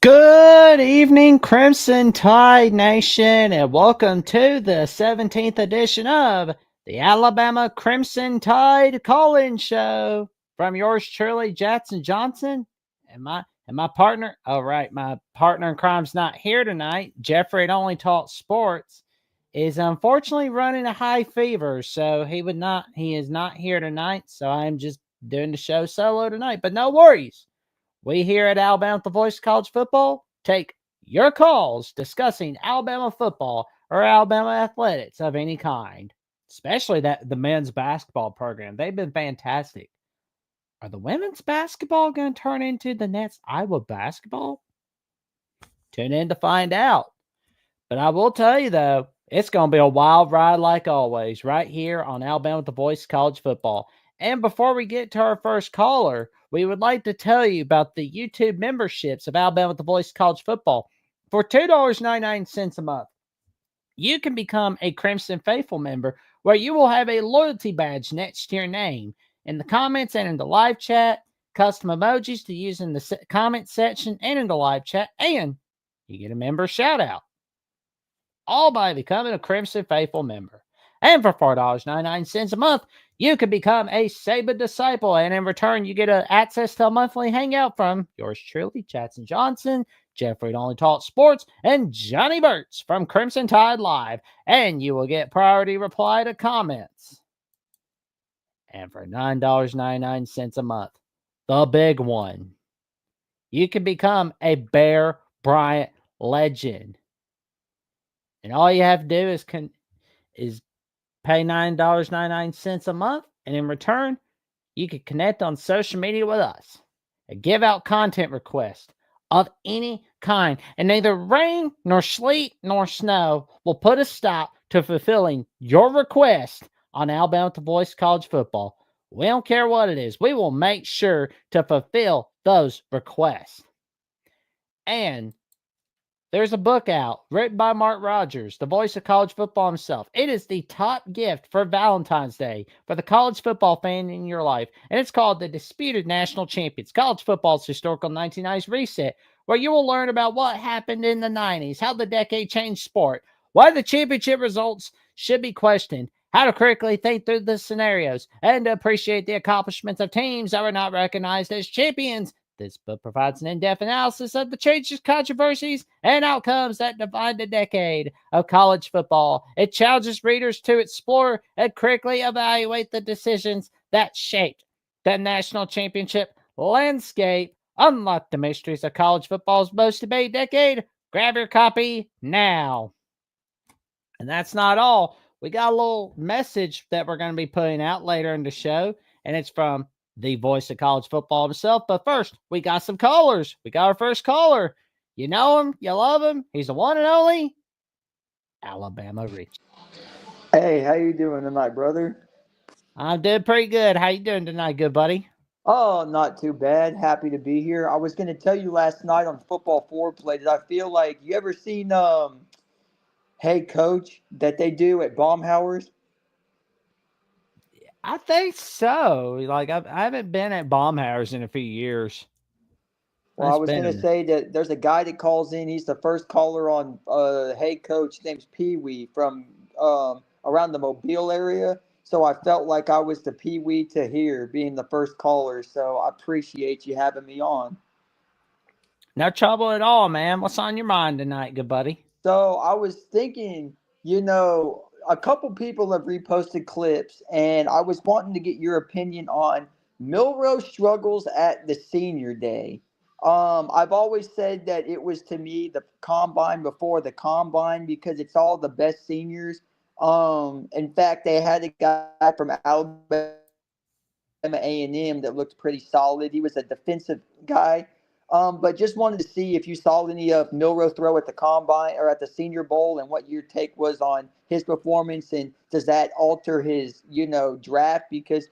Good evening, Crimson Tide Nation, and welcome to the 17th edition of the Alabama Crimson Tide Call-In Show. From yours truly, Jackson Johnson, and my partner. Oh, right, my partner in crime's not here tonight. Jeffrey at Only Talk Sports is unfortunately running a high fever, so he is not here tonight. So I'm just doing the show solo tonight. But no worries. We here at Alabama, the voice of college football, take your calls discussing Alabama football or Alabama athletics of any kind, especially the men's basketball program. They've been fantastic. Are the women's basketball going to turn into the next Iowa basketball? Tune in to find out. But I will tell you, though, it's going to be a wild ride like always right here on Alabama, the voice of college football. And before we get to our first caller, we would like to tell you about the YouTube memberships of Alabama, the voice of college football. For $2.99 a month, you can become a Crimson Faithful member where you will have a loyalty badge next to your name. In the comments and in the live chat, custom emojis to use in the comment section and in the live chat, and you get a member shout out all by becoming a Crimson Faithful member. And for $4.99 a month, you can become a Saban disciple, and in return, you get access to a monthly hangout from yours truly, Jackson Johnson, Jeffrey Only Talk Sports, and Johnny Burts from Crimson Tide Live, and you will get priority reply to comments. And for $9.99 a month, the big one, you can become a Bear Bryant legend. And all you have to do is pay $9.99 a month, and in return, you can connect on social media with us and give out content requests of any kind. And neither rain, nor sleet, nor snow will put a stop to fulfilling your request on Alabama the Voice College Football. We don't care what it is. We will make sure to fulfill those requests. And there's a book out written by Mark Rogers, the voice of college football himself. It is the top gift for Valentine's Day for the college football fan in your life. And it's called The Disputed National Champions, College Football's Historical 1990s Reset, where you will learn about what happened in the 90s, how the decade changed sport, why the championship results should be questioned, how to correctly think through the scenarios, and to appreciate the accomplishments of teams that were not recognized as champions. This book provides an in-depth analysis of the changes, controversies, and outcomes that defined the decade of college football. It challenges readers to explore and critically evaluate the decisions that shaped the national championship landscape. Unlock the mysteries of college football's most debated decade. Grab your copy now. And that's not all. We got a little message that we're going to be putting out later in the show, and it's from the voice of college football himself. But first, we got some callers. We got our first caller. You know him, you love him. He's the one and only Alabama Rich. Hey, how you doing tonight, brother? I'm doing pretty good. How you doing tonight, good buddy? Oh, not too bad. Happy to be here. I was going to tell you last night on Football Foreplay that I feel like you ever seen Hey Coach that they do at Baumhauer's? I think so. Like I haven't been at Baumhauer's in a few years. Well, I It's was been going a to minute. say that there's a guy that calls in. He's the first caller on Hey Coach. His name's Pee Wee from around the Mobile area. So I felt like I was the Pee Wee to hear, being the first caller. So I appreciate you having me on. No trouble at all, man. What's on your mind tonight, good buddy? So I was thinking, a couple people have reposted clips, and I was wanting to get your opinion on Milrow struggles at the senior day. I've always said that it was to me the combine before the combine because it's all the best seniors. In fact, they had a guy from Alabama A&M that looked pretty solid. He was a defensive guy. But just wanted to see if you saw any of Milrow throw at the combine or at the Senior Bowl, and what your take was on his performance, and does that alter his, draft? Because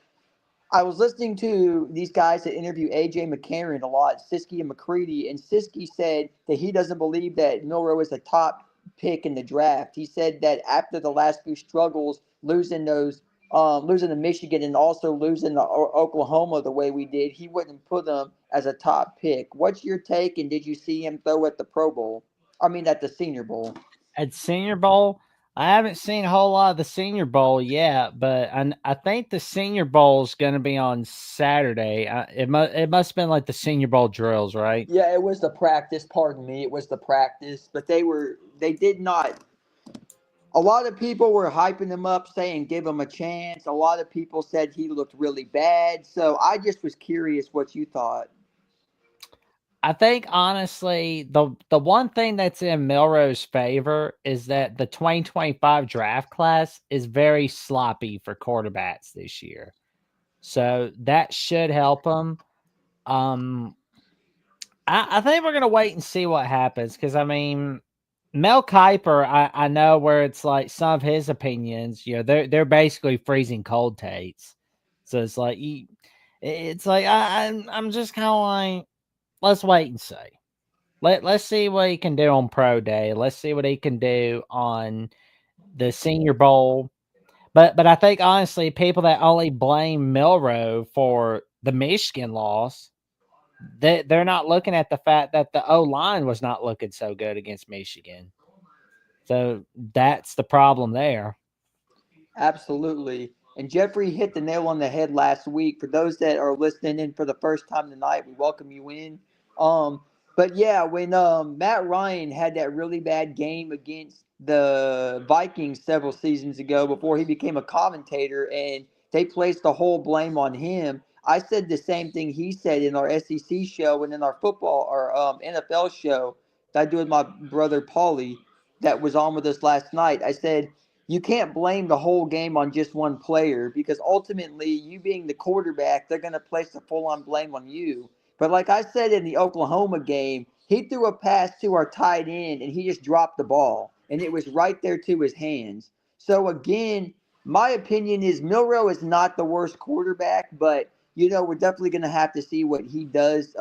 I was listening to these guys that interview AJ McCarron a lot, Siski and McCready, and Siski said that he doesn't believe that Milrow is a top pick in the draft. He said that after the last few struggles, losing those losing to Michigan and also losing to Oklahoma the way we did, he wouldn't put him as a top pick. What's your take? And did you see him throw at the Pro Bowl? I mean, at the Senior Bowl. At Senior Bowl, I haven't seen a whole lot of the Senior Bowl yet, but I think the Senior Bowl is going to be on Saturday. It must have been like the Senior Bowl drills, right? Yeah, it was the practice. Pardon me, it was the practice. But they did not. A lot of people were hyping him up, saying give him a chance. A lot of people said he looked really bad. So I just was curious what you thought. I think honestly, the one thing that's in Milroe's favor is that the 2025 draft class is very sloppy for quarterbacks this year. So that should help him. Um, I think we're gonna wait and see what happens because I mean, Mel Kiper, I know where it's like some of his opinions, they're basically freezing cold takes. So it's like it's like I'm just kind of like, let's wait and see. Let's see what he can do on pro day. Let's see what he can do on the Senior Bowl. But I think honestly, people that only blame Milroe for the Michigan loss, they're not looking at the fact that the O line was not looking so good against Michigan. So that's the problem there. Absolutely. And Jeffrey hit the nail on the head last week. For those that are listening in for the first time tonight, we welcome you in. Um, but yeah, when Matt Ryan had that really bad game against the Vikings several seasons ago before he became a commentator, and they placed the whole blame on him. I said the same thing he said in our SEC show and in our football or NFL show that I do with my brother Paulie that was on with us last night. I said you can't blame the whole game on just one player because ultimately, you being the quarterback, they're going to place the full on blame on you. But like I said in the Oklahoma game, he threw a pass to our tight end and he just dropped the ball, and it was right there to his hands. So again, my opinion is Milroe is not the worst quarterback, but we're definitely going to have to see what he does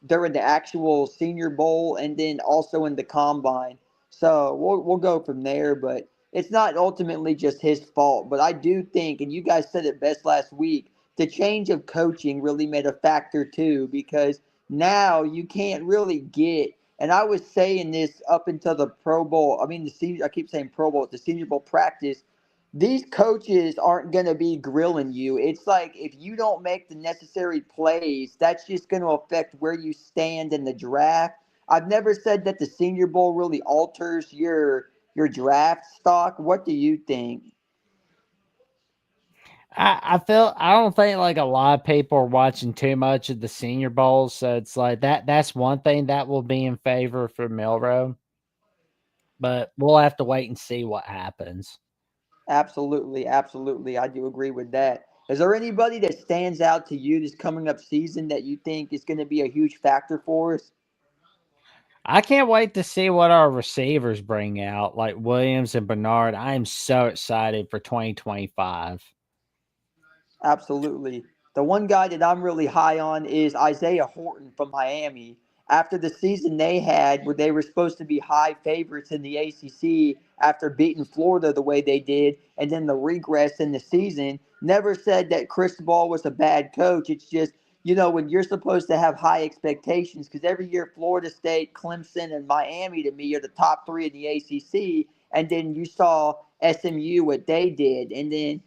during the actual Senior Bowl and then also in the combine. So we'll go from there, but it's not ultimately just his fault. But I do think, and you guys said it best last week, the change of coaching really made a factor too, because now you can't really get. And I was saying this up until the Pro Bowl. I mean, the senior. I keep saying Pro Bowl. The Senior Bowl practice. These coaches aren't going to be grilling you. It's like if you don't make the necessary plays, that's just going to affect where you stand in the draft. I've never said that the Senior Bowl really alters your draft stock. What do you think? I don't think like a lot of people are watching too much of the Senior Bowl, so it's like that's one thing that will be in favor for Milroe. But we'll have to wait and see what happens. Absolutely, absolutely. I do agree with that. Is there anybody that stands out to you this coming up season that you think is going to be a huge factor for us? I can't wait to see what our receivers bring out, like Williams and Bernard. I am so excited for 2025. Absolutely. The one guy that I'm really high on is Isaiah Horton from Miami. After the season they had, where they were supposed to be high favorites in the ACC after beating Florida the way they did, and then the regress in the season, never said that Cristobal was a bad coach. It's just, when you're supposed to have high expectations, because every year Florida State, Clemson, and Miami to me are the top three in the ACC, and then you saw SMU what they did, and then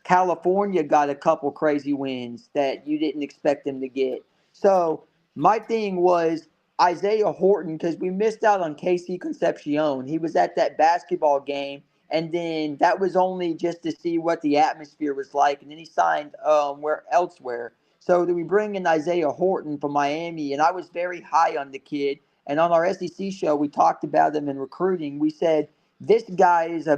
California got a couple crazy wins that you didn't expect them to get. So my thing was Isaiah Horton because we missed out on Casey Concepcion. He was at that basketball game, and then that was only just to see what the atmosphere was like, and then he signed where elsewhere. So we bring in Isaiah Horton from Miami, and I was very high on the kid. And on our SEC show, we talked about him in recruiting. We said this guy is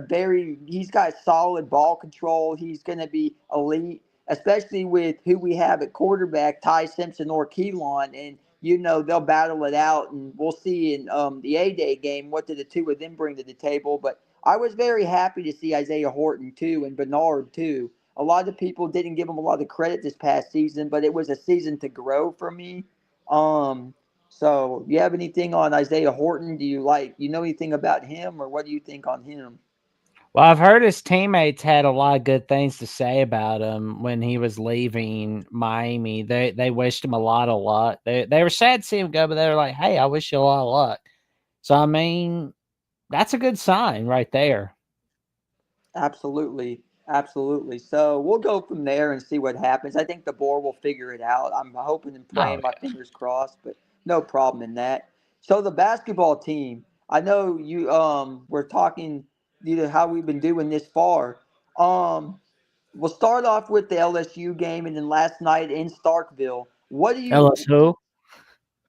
he's got solid ball control. He's going to be elite, especially with who we have at quarterback, Ty Simpson or Keelan. And, they'll battle it out. And we'll see in the A-Day game what do the two of them bring to the table. But I was very happy to see Isaiah Horton, too, and Bernard, too. A lot of people didn't give him a lot of credit this past season, but it was a season to grow for me. Um, so, you have anything on Isaiah Horton? Do you know anything about him, or what do you think on him? Well, I've heard his teammates had a lot of good things to say about him when he was leaving Miami. They wished him a lot of luck. They were sad to see him go, but they were like, "Hey, I wish you a lot of luck." So I mean, that's a good sign right there. Absolutely. Absolutely. So we'll go from there and see what happens. I think the board will figure it out. I'm hoping and Oh praying, my fingers crossed, but no problem in that. So the basketball team, I know you we're talking how we've been doing this far. Um we'll start off with the LSU game and then last night in Starkville. What do yeah, you LSU.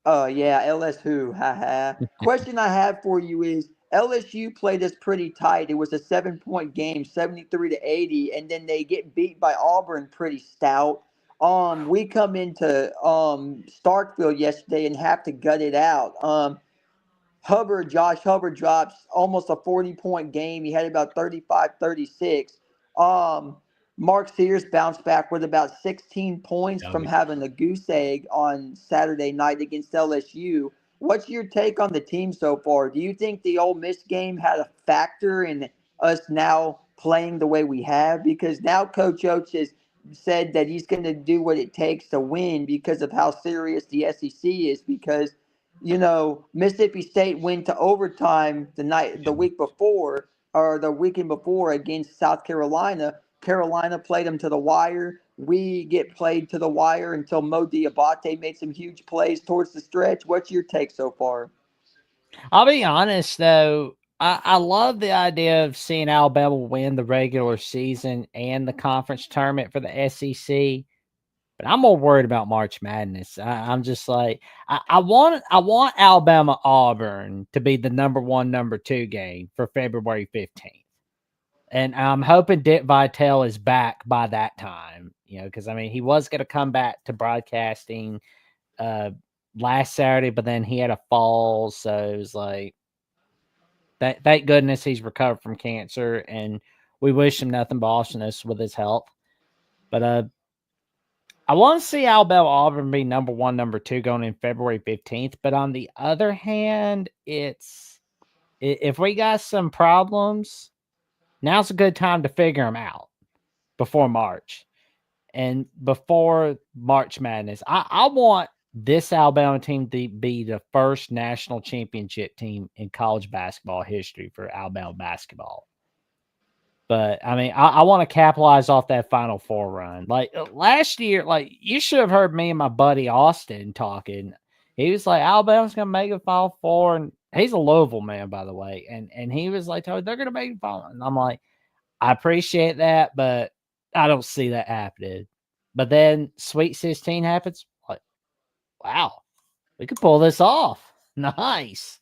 Oh yeah, LSU. Haha. Question I have for you is LSU played us pretty tight. It was a 7 point game, 73-80, and then they get beat by Auburn pretty stout. We come into Starkville yesterday and have to gut it out. Josh Hubbard drops almost a 40-point game. He had about 35, 36. Um, Mark Sears bounced back with about 16 points Oh, from yeah. having a goose egg on Saturday night against LSU. What's your take on the team so far? Do you think the Ole Miss game had a factor in us now playing the way we have? Because now Coach Oates has said that he's going to do what it takes to win because of how serious the SEC is. Because Mississippi State went to overtime the week before or the weekend before against South Carolina. Carolina played them to the wire. We get played to the wire until Mo Diabate made some huge plays towards the stretch. What's your take so far? I'll be honest though. I love the idea of seeing Alabama win the regular season and the conference tournament for the SEC. But I'm more worried about March Madness. I'm just like I want Alabama Auburn to be the number one, number two game for February 15th. And I'm hoping Dick Vitale is back by that time, because I mean he was gonna come back to broadcasting uh last Saturday, but then he had a fall, so it was like thank goodness he's recovered from cancer, and we wish him nothing but awesomeness with his health. But I want to see Alabama Auburn be number one, number two going in February 15th. But on the other hand, if we got some problems, now's a good time to figure them out before March and before March Madness. I want this Alabama team to be the first national championship team in college basketball history for Alabama basketball. But I mean, I want to capitalize off that Final Four run. Like last year, like you should have heard me and my buddy Austin talking. He was like, Alabama's gonna make a Final Four, and he's a Louisville man, by the way. And he was like, Tony, they're gonna make a Final. And I'm like, I appreciate that, but I don't see that happening. But then Sweet 16 happens. Like, wow, we could pull this off. Nice.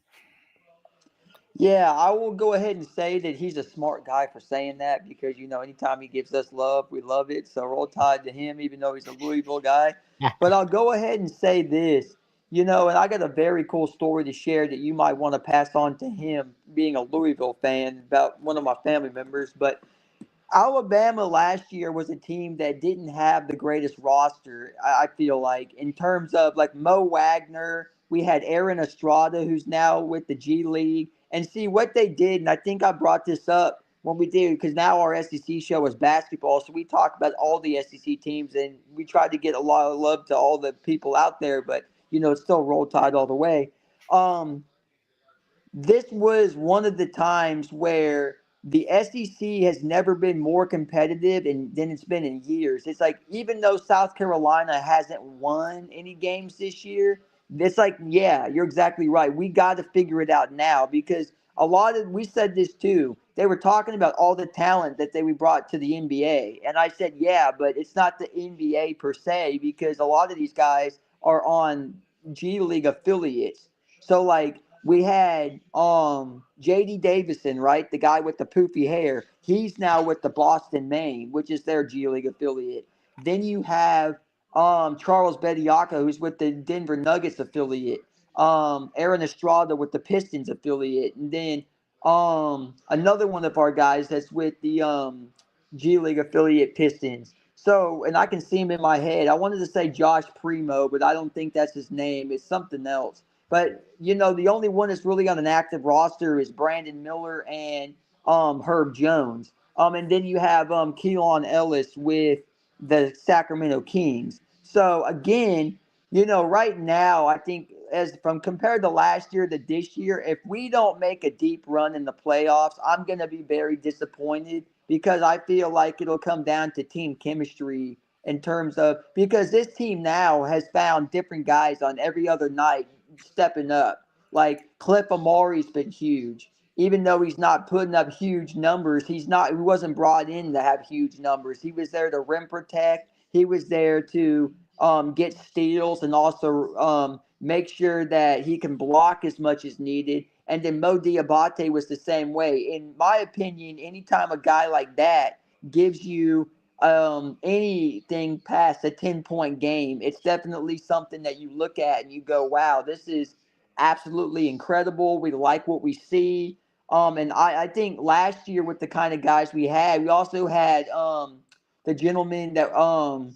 Yeah, I will go ahead and say that he's a smart guy for saying that because anytime he gives us love, we love it. So roll tide to him, even though he's a Louisville guy. But I'll go ahead and say this, and I got a very cool story to share that you might want to pass on to him, being a Louisville fan, about one of my family members. But Alabama last year was a team that didn't have the greatest roster, I feel like, in terms of like Mo Wagner. We had Aaron Estrada, who's now with the G League. And see what they did, and I think I brought this up when we did, because now our SEC show is basketball. So we talk about all the SEC teams, and we tried to get a lot of love to all the people out there, but, it's still Roll Tide all the way. Um, this was one of the times where the SEC has never been more competitive than it's been in years. It's like even though South Carolina hasn't won any games this year, it's like, yeah, you're exactly right. We got to figure it out now because we said this too. They were talking about all the talent that we brought to the NBA. And I said, yeah, but it's not the NBA per se because a lot of these guys are on G League affiliates. So like we had JD Davison, right? The guy with the poofy hair. He's now with the Boston Maine, which is their G League affiliate. Then you have Charles Bediako, who's with the Denver Nuggets affiliate. Aaron Estrada with the Pistons affiliate. And then another one of our guys that's with the G League affiliate Pistons. So, and I can see him in my head. I wanted to say Josh Primo, but I don't think that's his name. It's something else. But the only one that's really on an active roster is Brandon Miller and Herb Jones. And then you have Keelan Ellis with the Sacramento Kings. So again, right now I think as from compared to last year to this year, if we don't make a deep run in the playoffs, I'm going to be very disappointed because I feel like it'll come down to team chemistry in terms of because this team now has found different guys on every other night stepping up. Like Cliff Amari's been huge. Even though he's not putting up huge numbers, he wasn't brought in to have huge numbers. He was there to rim protect. He was there to get steals and also make sure that he can block as much as needed. And then Mo Diabate was the same way. In my opinion, anytime a guy like that gives you anything past a 10-point game, it's definitely something that you look at and you go, wow, this is absolutely incredible. We like what we see. And I think last year with the kind of guys we also had the gentleman that oh,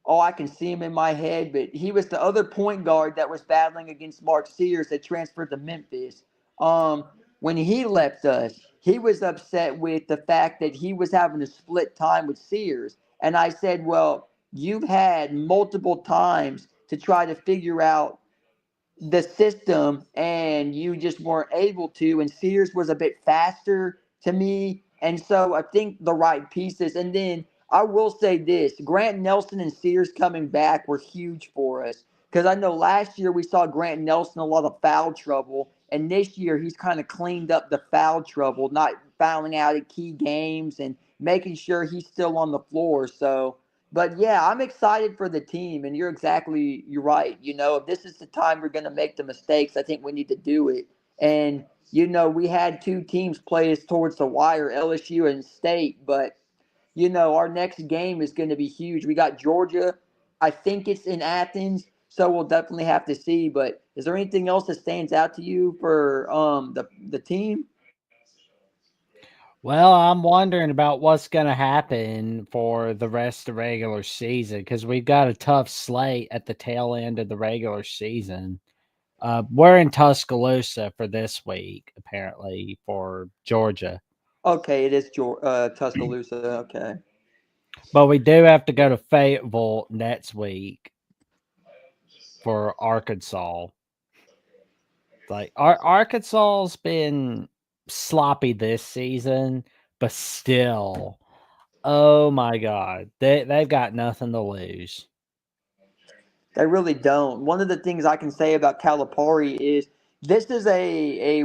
I can see him in my head, but he was the other point guard that was battling against Mark Sears that transferred to Memphis. Um, when he left us, he was upset with the fact that he was having to split time with Sears. And I said, well, you've had multiple times to try to figure out the system and you just weren't able to. And Sears was a bit faster to me. And so I think the right pieces. And then I will say this Grant Nelson and Sears coming back were huge for us. Because I know last year we saw Grant Nelson a lot of foul trouble. And this year he's kind of cleaned up the foul trouble, not fouling out at key games and making sure he's still on the floor. So but yeah, I'm excited for the team, and you're right. If this is the time we're going to make the mistakes, I think we need to do it. And we had two teams play us towards the wire, LSU and State, but our next game is going to be huge. We got Georgia. I think it's in Athens, so we'll definitely have to see. But is there anything else that stands out to you for the team? Well, I'm wondering about what's going to happen for the rest of the regular season because we've got a tough slate at the tail end of the regular season. We're in Tuscaloosa for this week, apparently, for Georgia. Okay, it is Tuscaloosa. Okay. But we do have to go to Fayetteville next week for Arkansas. Like Arkansas's been sloppy this season, but still, oh my god, they've got nothing to lose. They really don't. One of the things I can say about Calipari is this is I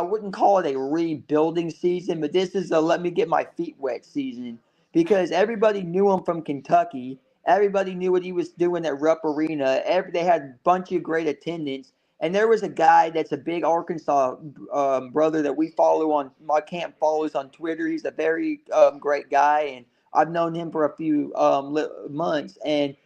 wouldn't call it a rebuilding season, but this is a let me get my feet wet season because everybody knew him from Kentucky. Everybody knew what he was doing at Rupp Arena. They had a bunch of great attendance. And there was a guy that's a big Arkansas brother that we follow on my camp follows on Twitter. He's a very great guy, and I've known him for a few months. And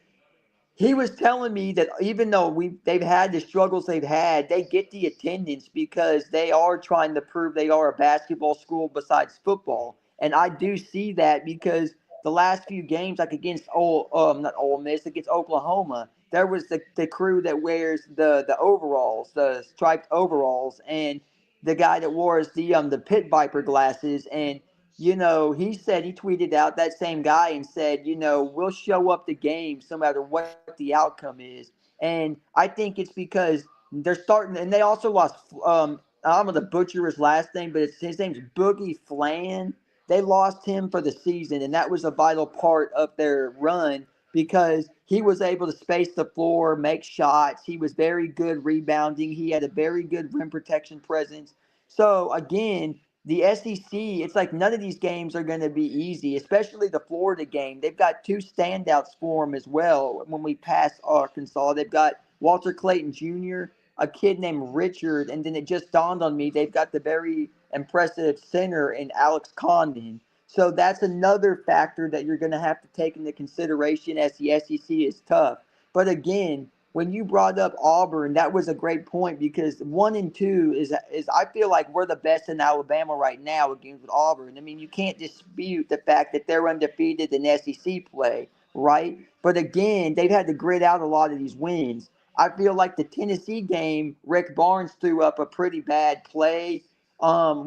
he was telling me that even though they've had the struggles they've had, they get the attendance because they are trying to prove they are a basketball school besides football. And I do see that because the last few games, like against not Ole Miss, against Oklahoma, there was the crew that wears the overalls, the striped overalls, and the guy that wears the pit viper glasses. And he said he tweeted out that same guy and said, we'll show up the games no matter what the outcome is. And I think it's because they're starting, and they also lost. I'm going to butcher his last name, but his name's Boogie Flan. They lost him for the season, and that was a vital part of their run because he was able to space the floor, make shots. He was very good rebounding. He had a very good rim protection presence. So again, the SEC, it's like none of these games are going to be easy, especially the Florida game. They've got two standouts for them as well. When we pass Arkansas, they've got Walter Clayton Jr., a kid named Richard, and then it just dawned on me they've got the very impressive center in Alex Condon. So that's another factor that you're going to have to take into consideration as the SEC is tough. But again, when you brought up Auburn, that was a great point because 1 and 2 is I feel like we're the best in Alabama right now against Auburn. I mean, you can't dispute the fact that they're undefeated in SEC play, right? But again, they've had to grit out a lot of these wins. I feel like the Tennessee game, Rick Barnes threw up a pretty bad play.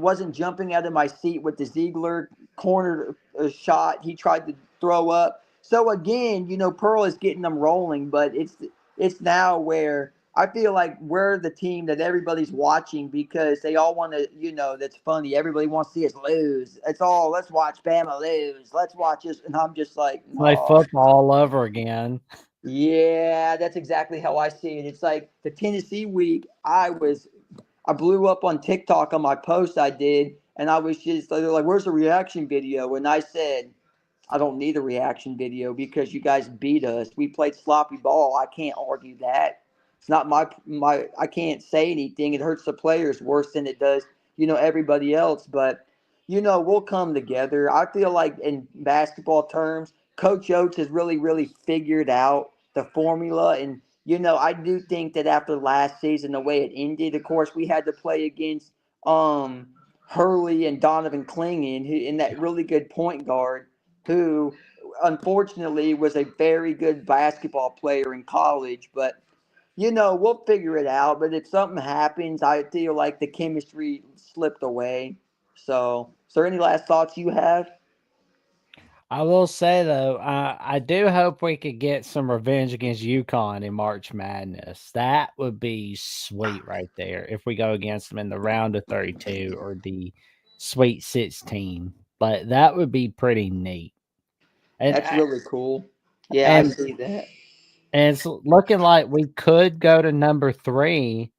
wasn't jumping out of my seat with the Ziegler corner shot he tried to throw up. So again, Pearl is getting them rolling, but it's now where I feel like we're the team that everybody's watching because they all want to, that's funny. Everybody wants to see us lose. It's all, let's watch Bama lose. Let's watch us. And I'm just like, Play no. football all over again. Yeah, that's exactly how I see it. It's like the Tennessee week. I blew up on TikTok on my post I did, and I was just they're like, "Where's the reaction video?" And I said, "I don't need a reaction video because you guys beat us. We played sloppy ball. I can't argue that. It's not my. I can't say anything. It hurts the players worse than it does, everybody else. But we'll come together. I feel like in basketball terms, Coach Oates has really figured out the formula and I do think that after last season, the way it ended, of course, we had to play against um, Hurley and Donovan Clingan, who in that really good point guard, who unfortunately was a very good basketball player in college. But we'll figure it out. But if something happens, I feel like the chemistry slipped away. So, is there any last thoughts you have? I will say though, I do hope we could get some revenge against UConn in March Madness. That would be sweet right there if we go against them in the round of 32 or the Sweet 16. But that would be pretty neat. And That's really cool. Yeah, I and see that. and it's looking like we could go to number 3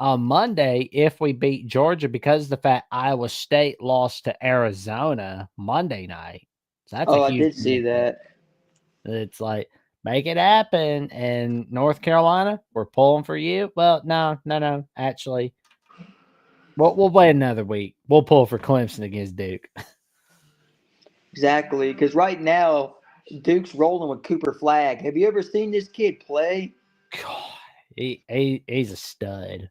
on Monday if we beat Georgia because of the fact Iowa State lost to Arizona Monday night. So that's a Oh, I huge did see benefit. that. It's like, make it happen. And North Carolina, we're pulling for you. Well, no. Actually, we'll wait another week. We'll pull for Clemson against Duke. Exactly, because right now Duke's rolling with Cooper Flag. Have you ever seen this kid play? God, he's a stud.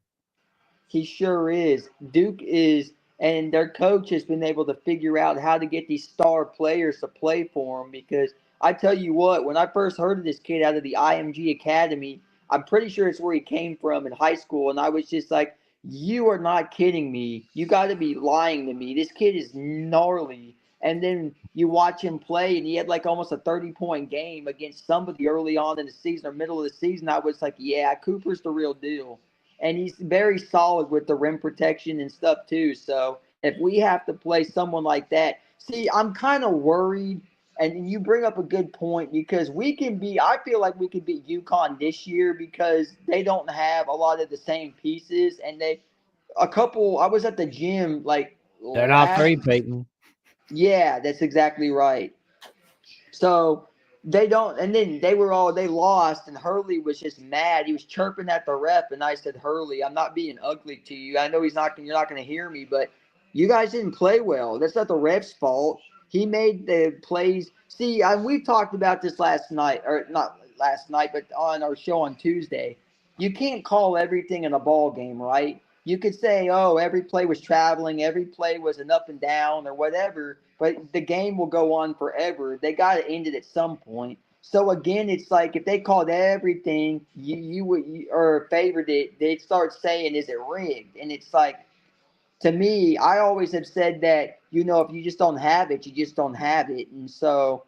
He sure is. Duke is, and their coach has been able to figure out how to get these star players to play for him. Because I tell you what, when I first heard of this kid out of the IMG Academy, I'm pretty sure it's where he came from in high school, and I was just like, "You are not kidding me. You got to be lying to me. This kid is gnarly." And then you watch him play, and he had like almost a 30-point game against somebody early on in the season or middle of the season. I was like, "Yeah, Cooper's the real deal." And he's very solid with the rim protection and stuff too. So if we have to play someone like that, see, I'm kind of worried. And you bring up a good point because we can be. I feel like we could beat UConn this year because they don't have a lot of the same pieces, and they a couple. I was at the gym like They're not last. three beating. Yeah, that's exactly right. So they don't, and then they lost, and Hurley was just mad. He was chirping at the ref, and I said, Hurley, I'm not being ugly to you. I know you're not going to hear me, but you guys didn't play well. That's not the ref's fault. He made the plays. See, we talked about this last night, or not last night, but on our show on Tuesday. You can't call everything in a ball game, right? You could say, oh, every play was traveling, every play was an up and down or whatever, but the game will go on forever. They got to end it at some point. So again, it's like if they called everything or favored it, they'd start saying, "Is it rigged?" And it's like to me, I always have said that if you just don't have it, you just don't have it, and so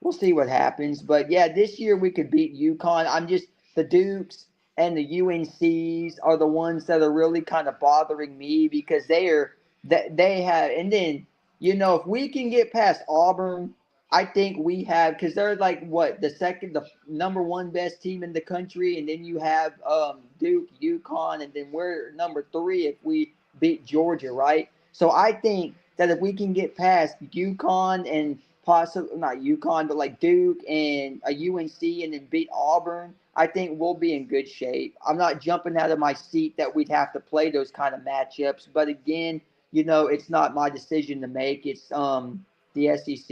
we'll see what happens. But yeah, this year we could beat UConn. I'm just the Dukes and the UNCs are the ones that are really kind of bothering me because they have, and then if we can get past Auburn. I think we have because they're like what the number one best team in the country, and then you have Duke, UConn, and then we're number three if we beat Georgia, right? So I think that if we can get past UConn and possibly not UConn, but like Duke and a UNC, and then beat Auburn, I think we'll be in good shape. I'm not jumping out of my seat that we'd have to play those kind of matchups, but again, it's not my decision to make. It's the SEC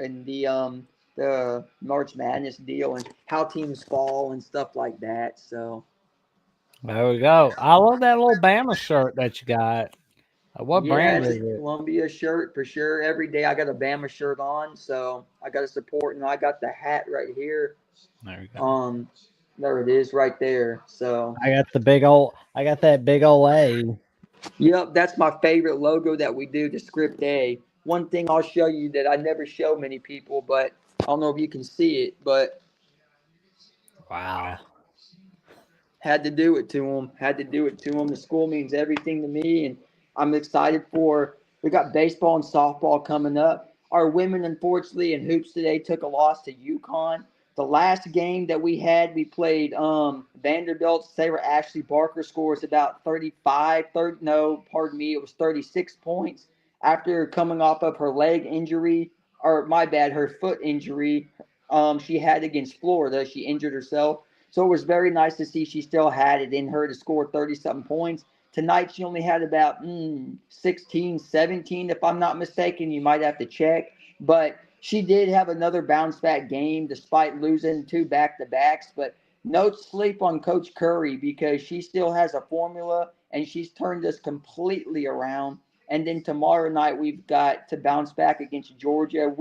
and the March Madness deal and how teams fall and stuff like that. So There we go. I love that little Bama shirt that you got. What yeah, brand it's a is it? Columbia shirt for sure. Every day I got a Bama shirt on, so I got to support. And I got the hat right here. There we go. Um, there it is, right there. So I got that big old A. Yep, that's my favorite logo that we do, the script A. One thing I'll show you that I never show many people, but I don't know if you can see it, but Wow. had to do it to him. Had to do it to him. The school means everything to me, and I'm excited for. We got baseball and softball coming up. Our women, unfortunately, in hoops today took a loss to UConn. The last game that we had, we played Vanderbilt. Sarah Ashley Barker scores about 35, 30, no, pardon me, it was 36 points after coming off of her leg injury, or my bad, her foot injury she had against Florida. She injured herself, so it was very nice to see she still had it in her to score 30 something points. Tonight she only had about 16, 17, if I'm not mistaken. You might have to check. But she did have another bounce back game despite losing two back to backs. But no sleep on Coach Curry because she still has a formula and she's turned us completely around. And then tomorrow night we've got to bounce back against Georgia.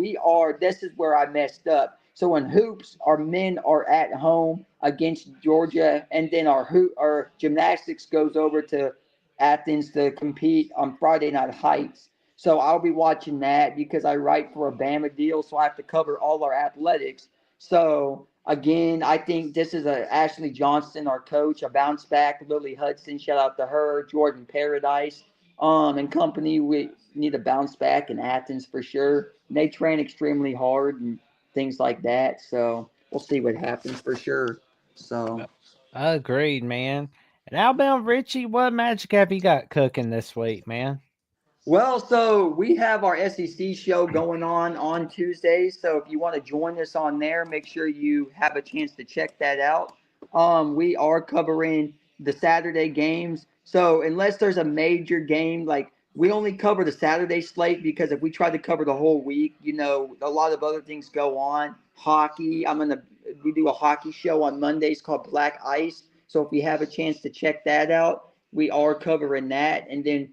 This is where I messed up. So in hoops, our men are at home against Georgia, and then our gymnastics goes over to Athens to compete on Friday Night Heights. So I'll be watching that because I write for a Bama deal, so I have to cover all our athletics. So again, I think this is a Ashley Johnston, our coach, a bounce back. Lily Hudson, shout out to her. Jordan Paradise, and company. We need to bounce back in Athens for sure. And they train extremely hard and things like that. So we'll see what happens for sure. So Agreed, man. And Alabama Richie, what magic have you got cooking this week, man? well, so we have our SEC show going on Tuesdays. So if you want to join us on there, make sure you have a chance to check that out. We are covering the Saturday games. So unless there's a major game, like we only cover the Saturday slate because if we try to cover the whole week, a lot of other things go on. Hockey, we do a hockey show on Mondays called Black Ice. So if you have a chance to check that out, we are covering that, and then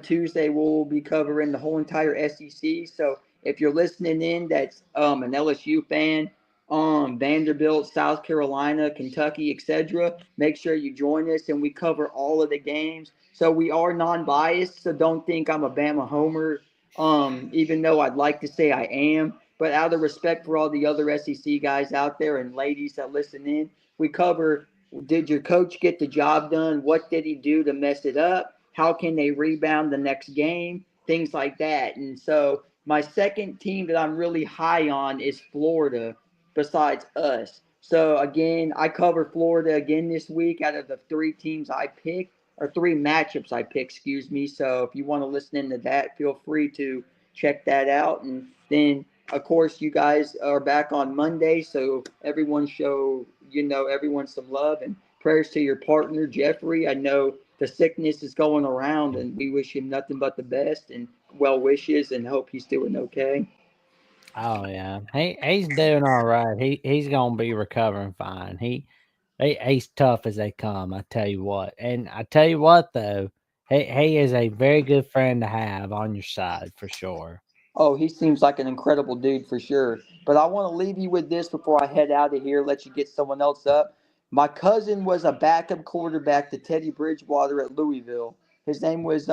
Tuesday we'll be covering the whole entire SEC. So if you're listening in, that's an LSU fan, Vanderbilt, South Carolina, Kentucky, etc. Make sure you join us, and we cover all of the games. So we are non-biased. So don't think I'm a Bama homer, even though I'd like to say I am. But out of respect for all the other SEC guys out there and ladies that listen in, we cover: did your coach get the job done? What did he do to mess it up? How can they rebound the next game? Things like that. And so my second team that I'm really high on is Florida, besides us. So again, I cover Florida again this week out of the three teams I picked, or three matchups I picked, excuse me. So if you want to listen into that, feel free to check that out. And then of course you guys are back on Monday, so everyone show everyone some love and prayers to your partner Jeffrey. I know the sickness is going around, and we wish him nothing but the best and well wishes, and hope he's doing okay. Oh yeah, he's doing all right. He's gonna be recovering fine. He's tough as they come. I tell you what, and I tell you what though, he is a very good friend to have on your side for sure. Oh, he seems like an incredible dude for sure. But I want to leave you with this before I head out of here, let you get someone else up. My cousin was a backup quarterback to Teddy Bridgewater at Louisville. His name was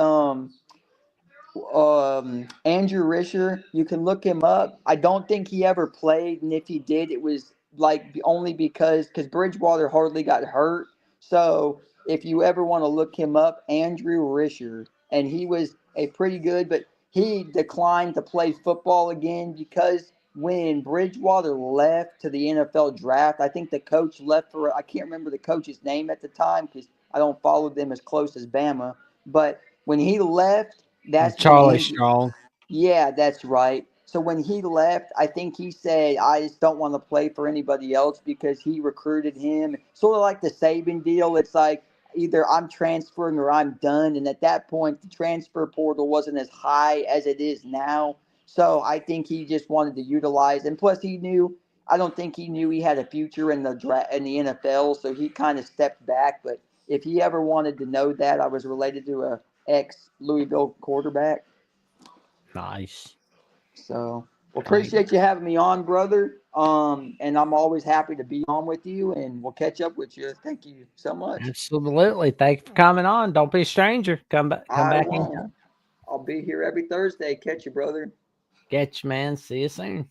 Andrew Risher. You can look him up. I don't think he ever played, and if he did, it was like only because Bridgewater hardly got hurt. So if you ever want to look him up, Andrew Risher, and he was a pretty good, but he declined to play football again because when Bridgewater left to the NFL draft, I think the coach left for I can't remember the coach's name at the time because I don't follow them as close as Bama, but when he left, that's when Charlie Andrew. Strong. Yeah, that's right. So when he left, I think he said, "I just don't want to play for anybody else," because he recruited him. Sort of like the Saban deal. It's like either I'm transferring or I'm done. And at that point, the transfer portal wasn't as high as it is now. So I think he just wanted to utilize. And plus, he knew. I don't think he knew he had a future in the NFL. So he kind of stepped back. But if he ever wanted to know that, I was related to a ex Louisville quarterback. Nice. So. Well, There you go. appreciate you having me on, brother. And I'm always happy to be on with you, and we'll catch up with you. Thank you so much. Absolutely. Thanks for coming on. Don't be a stranger. Come back. Come I back won't. anytime. I'll be here every Thursday. Catch you, brother. Get you, man. See you soon.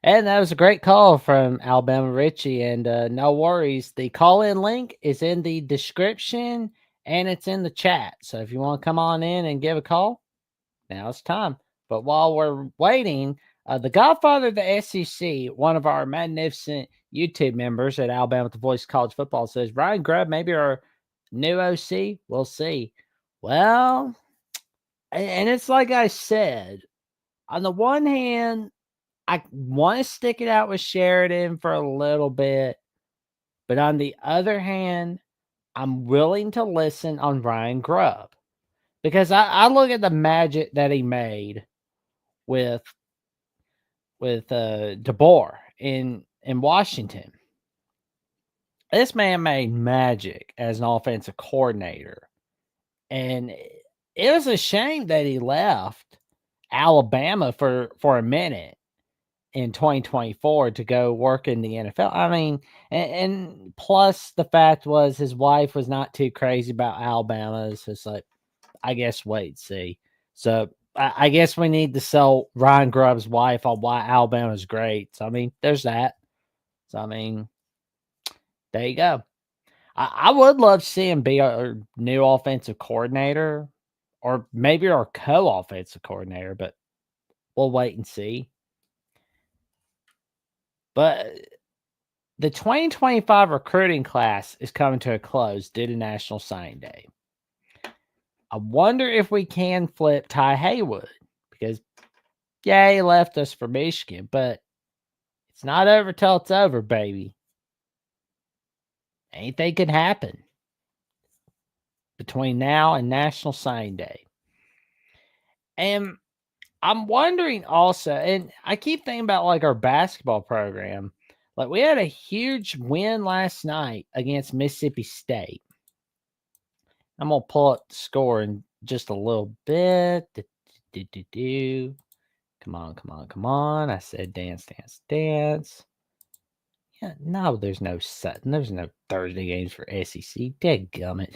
And that was a great call from Alabama Richie. And no worries. The call in link is in the description and it's in the chat. So if you want to come on in and give a call, now it's time. But while we're waiting, the godfather of the SEC, one of our magnificent YouTube members at Alabama The Voice of College Football, says Ryan Grubb, maybe our new OC. We'll see. Well, and it's like I said, on the one hand, I want to stick it out with Sheridan for a little bit. But on the other hand, I'm willing to listen on Ryan Grubb because I look at the magic that he made with DeBoer in Washington. This man made magic as an offensive coordinator. And it was a shame that he left Alabama for a minute in 2024 to go work in the NFL. I mean, and plus the fact was his wife was not too crazy about Alabama. So it's like, I guess wait, see. So I guess we need to sell Ryan Grubb's wife on why Alabama's great. So I mean, there's that. So I mean, there you go. I would love to see him be our new offensive coordinator, or maybe our co-offensive coordinator, but we'll wait and see. But the 2025 recruiting class is coming to a close due to National Signing Day. I wonder if we can flip Ty Haywood because, yeah, he left us for Michigan, but it's not over till it's over, baby. Anything can happen between now and National Signing Day. And I'm wondering also, and I keep thinking about like our basketball program. Like we had a huge win last night against Mississippi State. I'm gonna pull up the score in just a little bit. Come on, come on, come on. I said dance, dance, dance. Yeah, no, there's no Thursday games for SEC. Dadgummit.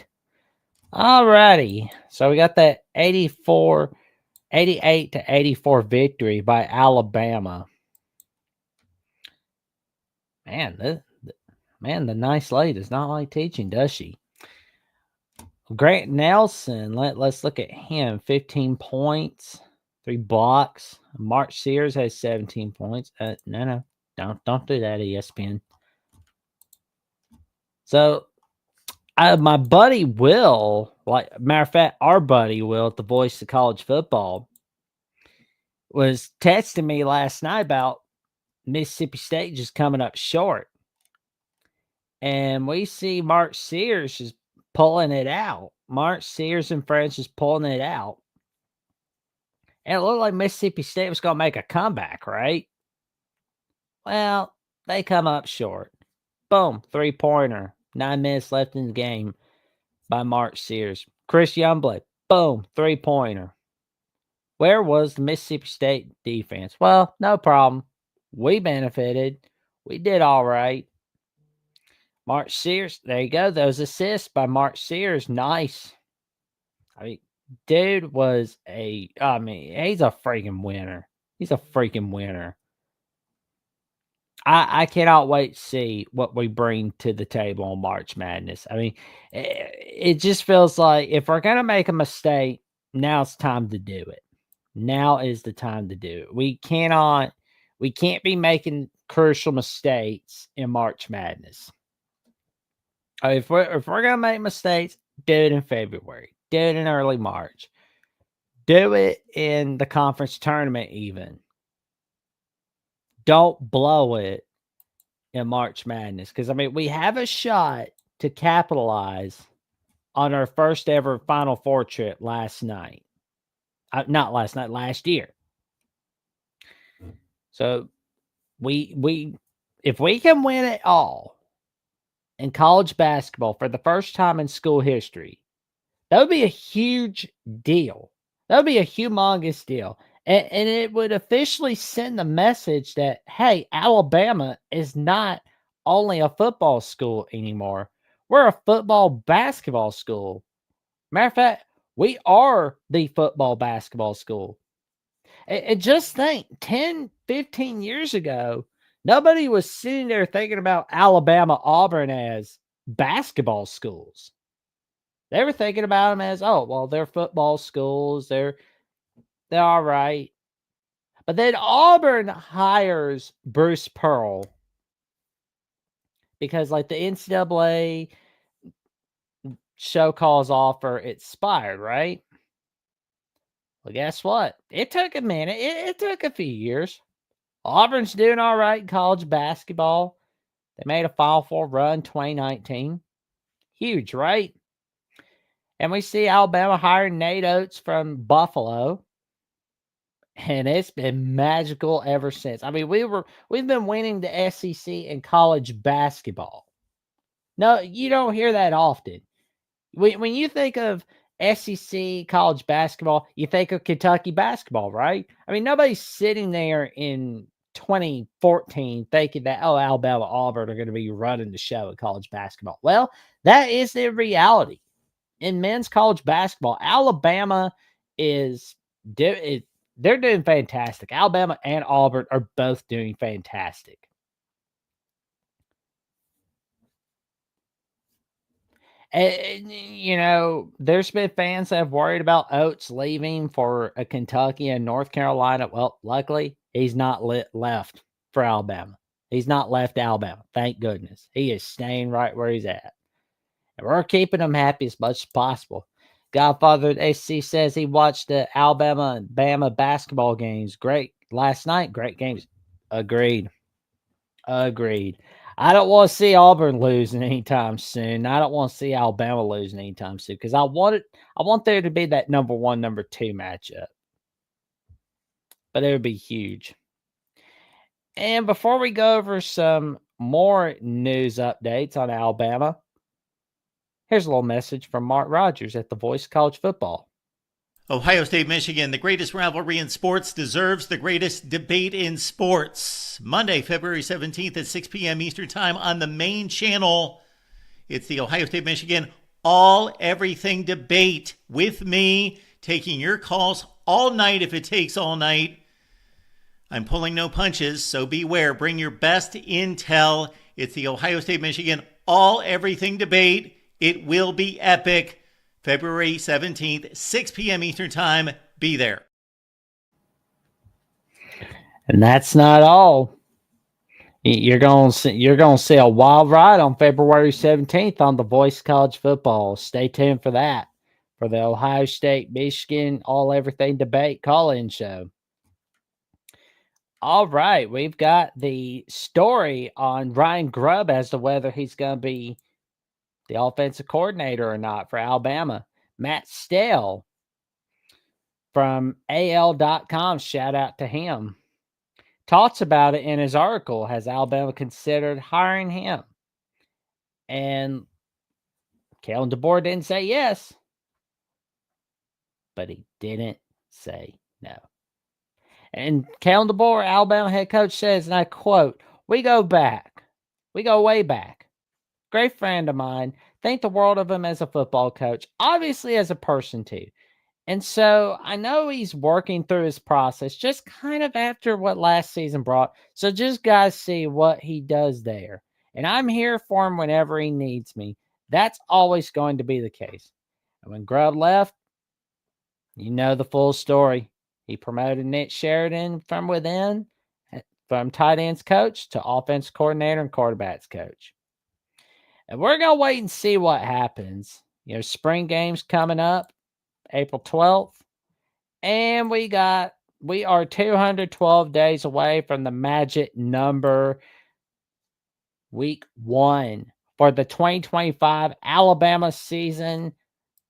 Alrighty. So we got that 88 to 84 victory by Alabama. Man, the nice lady does not like teaching, does she? Grant Nelson, let's look at him. 15 points, 3 blocks. Mark Sears has 17 points. No, don't do that, ESPN. So, my buddy Will, like matter of fact, our buddy Will at the Voice of College Football, was texting me last night about Mississippi State just coming up short. And we see Mark Sears is pulling it out. Mark Sears and friends is pulling it out. And it looked like Mississippi State was going to make a comeback, right? Well, they come up short. Boom, 3-pointer. 9 minutes left in the game by Mark Sears. Chris Youngblood, boom, 3-pointer. Where was the Mississippi State defense? Well, no problem. We benefited. We did all right. Mark Sears, there you go. Those assists by Mark Sears, nice. I mean, dude he's a freaking winner. He's a freaking winner. I cannot wait to see what we bring to the table on March Madness. I mean, it just feels like if we're going to make a mistake, now it's time to do it. Now is the time to do it. We can't be making crucial mistakes in March Madness. If we're going to make mistakes, do it in February. Do it in early March. Do it in the conference tournament even. Don't blow it in March Madness. Because, I mean, we have a shot to capitalize on our first ever Final Four trip last night. Not last night, last year. So, if we can win it all in college basketball for the first time in school history, that would be a huge deal. That would be a humongous deal. And it would officially send the message that, hey, Alabama is not only a football school anymore. We're a football basketball school. Matter of fact, we are the football basketball school. And just think 10, 15 years ago, nobody was sitting there thinking about Alabama, Auburn as basketball schools. They were thinking about them as, oh, well, they're football schools. They're all right. But then Auburn hires Bruce Pearl because, like, the NCAA show cause offer expired, right? Well, guess what? It took a minute. It took a few years. Auburn's doing all right in college basketball. They made a Final Four run 2019. Huge, right? And we see Alabama hiring Nate Oates from Buffalo. And it's been magical ever since. I mean, we've been winning the SEC in college basketball. No, you don't hear that often. When you think of SEC college basketball, you think of Kentucky basketball, right? I mean, nobody's sitting there in 2014 thinking that, oh, Alabama, Auburn are going to be running the show in college basketball. Well, that is the reality. In men's college basketball, Alabama is they're doing fantastic. Alabama and Auburn are both doing fantastic. And, you know, there's been fans that have worried about Oates leaving for a Kentucky and North Carolina. Well, luckily, he's not left for Alabama. He's not left Alabama. Thank goodness. He is staying right where he's at. And we're keeping him happy as much as possible. Godfather at AC says he watched the Alabama and Bama basketball games. Great. Last night, great games. Agreed. I don't want to see Auburn losing anytime soon. I don't want to see Alabama losing anytime soon because I want there to be that number 1, number 2 matchup. But it would be huge. And before we go over some more news updates on Alabama, here's a little message from Mark Rogers at the Voice of College Football. Ohio State, Michigan, the greatest rivalry in sports deserves the greatest debate in sports. Monday, February 17th at 6 p.m. Eastern Time on the main channel. It's the Ohio State, Michigan All Everything Debate with me, taking your calls all night if it takes all night. I'm pulling no punches, so beware. Bring your best intel. It's the Ohio State, Michigan All Everything Debate. It will be epic. February 17th, 6 p.m. Eastern Time. Be there. And that's not all. You're going to see a wild ride on February 17th on the Voice of College Football. Stay tuned for that, for the Ohio State, Michigan, All Everything Debate call-in show. All right, we've got the story on Ryan Grubb as to whether he's going to be the offensive coordinator or not for Alabama. Matt Stale from AL.com, shout out to him, talks about it in his article. Has Alabama considered hiring him? And Kalen DeBoer didn't say yes, but he didn't say no. And Kalen DeBoer, Alabama head coach, says, and I quote, we go way back. Great friend of mine. Think the world of him as a football coach, obviously as a person too. And so I know he's working through his process just kind of after what last season brought. So just guys see what he does there. And I'm here for him whenever he needs me. That's always going to be the case. And when Grubb left, you know the full story. He promoted Nick Sheridan from within, from tight ends coach to offense coordinator and quarterbacks coach. And we're going to wait and see what happens. You know, spring games coming up, April 12th. And we are 212 days away from the magic number, week 1 for the 2025 Alabama season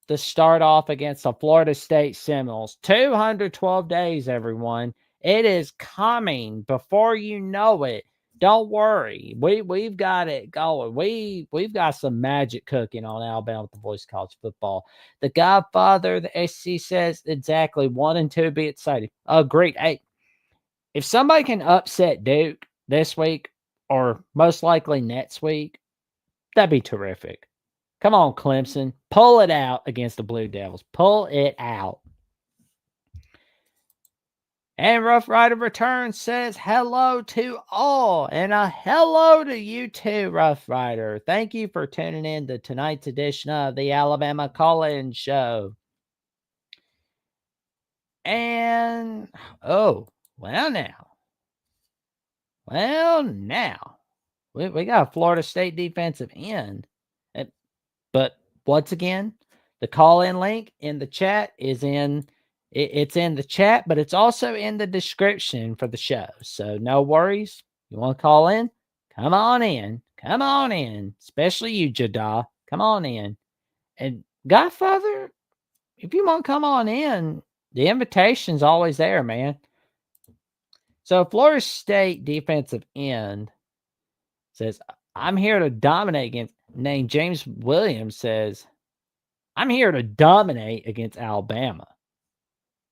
to start off against the Florida State Seminoles. 212 days, everyone. It is coming before you know it. Don't worry. We've got it going. We've got some magic cooking on Alabama with the voice of college football. The Godfather, the SC says exactly 1 and 2 be excited. Agreed. Hey, if somebody can upset Duke this week or most likely next week, that'd be terrific. Come on, Clemson. Pull it out against the Blue Devils. Pull it out. And Rough Rider Returns says hello to all. And a hello to you too, Rough Rider. Thank you for tuning in to tonight's edition of the Alabama Call-In Show. And, oh, well now. Well now. We got a Florida State defensive end. But once again, the call-in link in the chat is it's in the chat, but it's also in the description for the show. So no worries. You want to call in? Come on in. Come on in. Especially you, Jada. Come on in. And Godfather, if you want to come on in, the invitation's always there, man. So Florida State defensive end says, I'm here to dominate against, named James Williams says, I'm here to dominate against Alabama.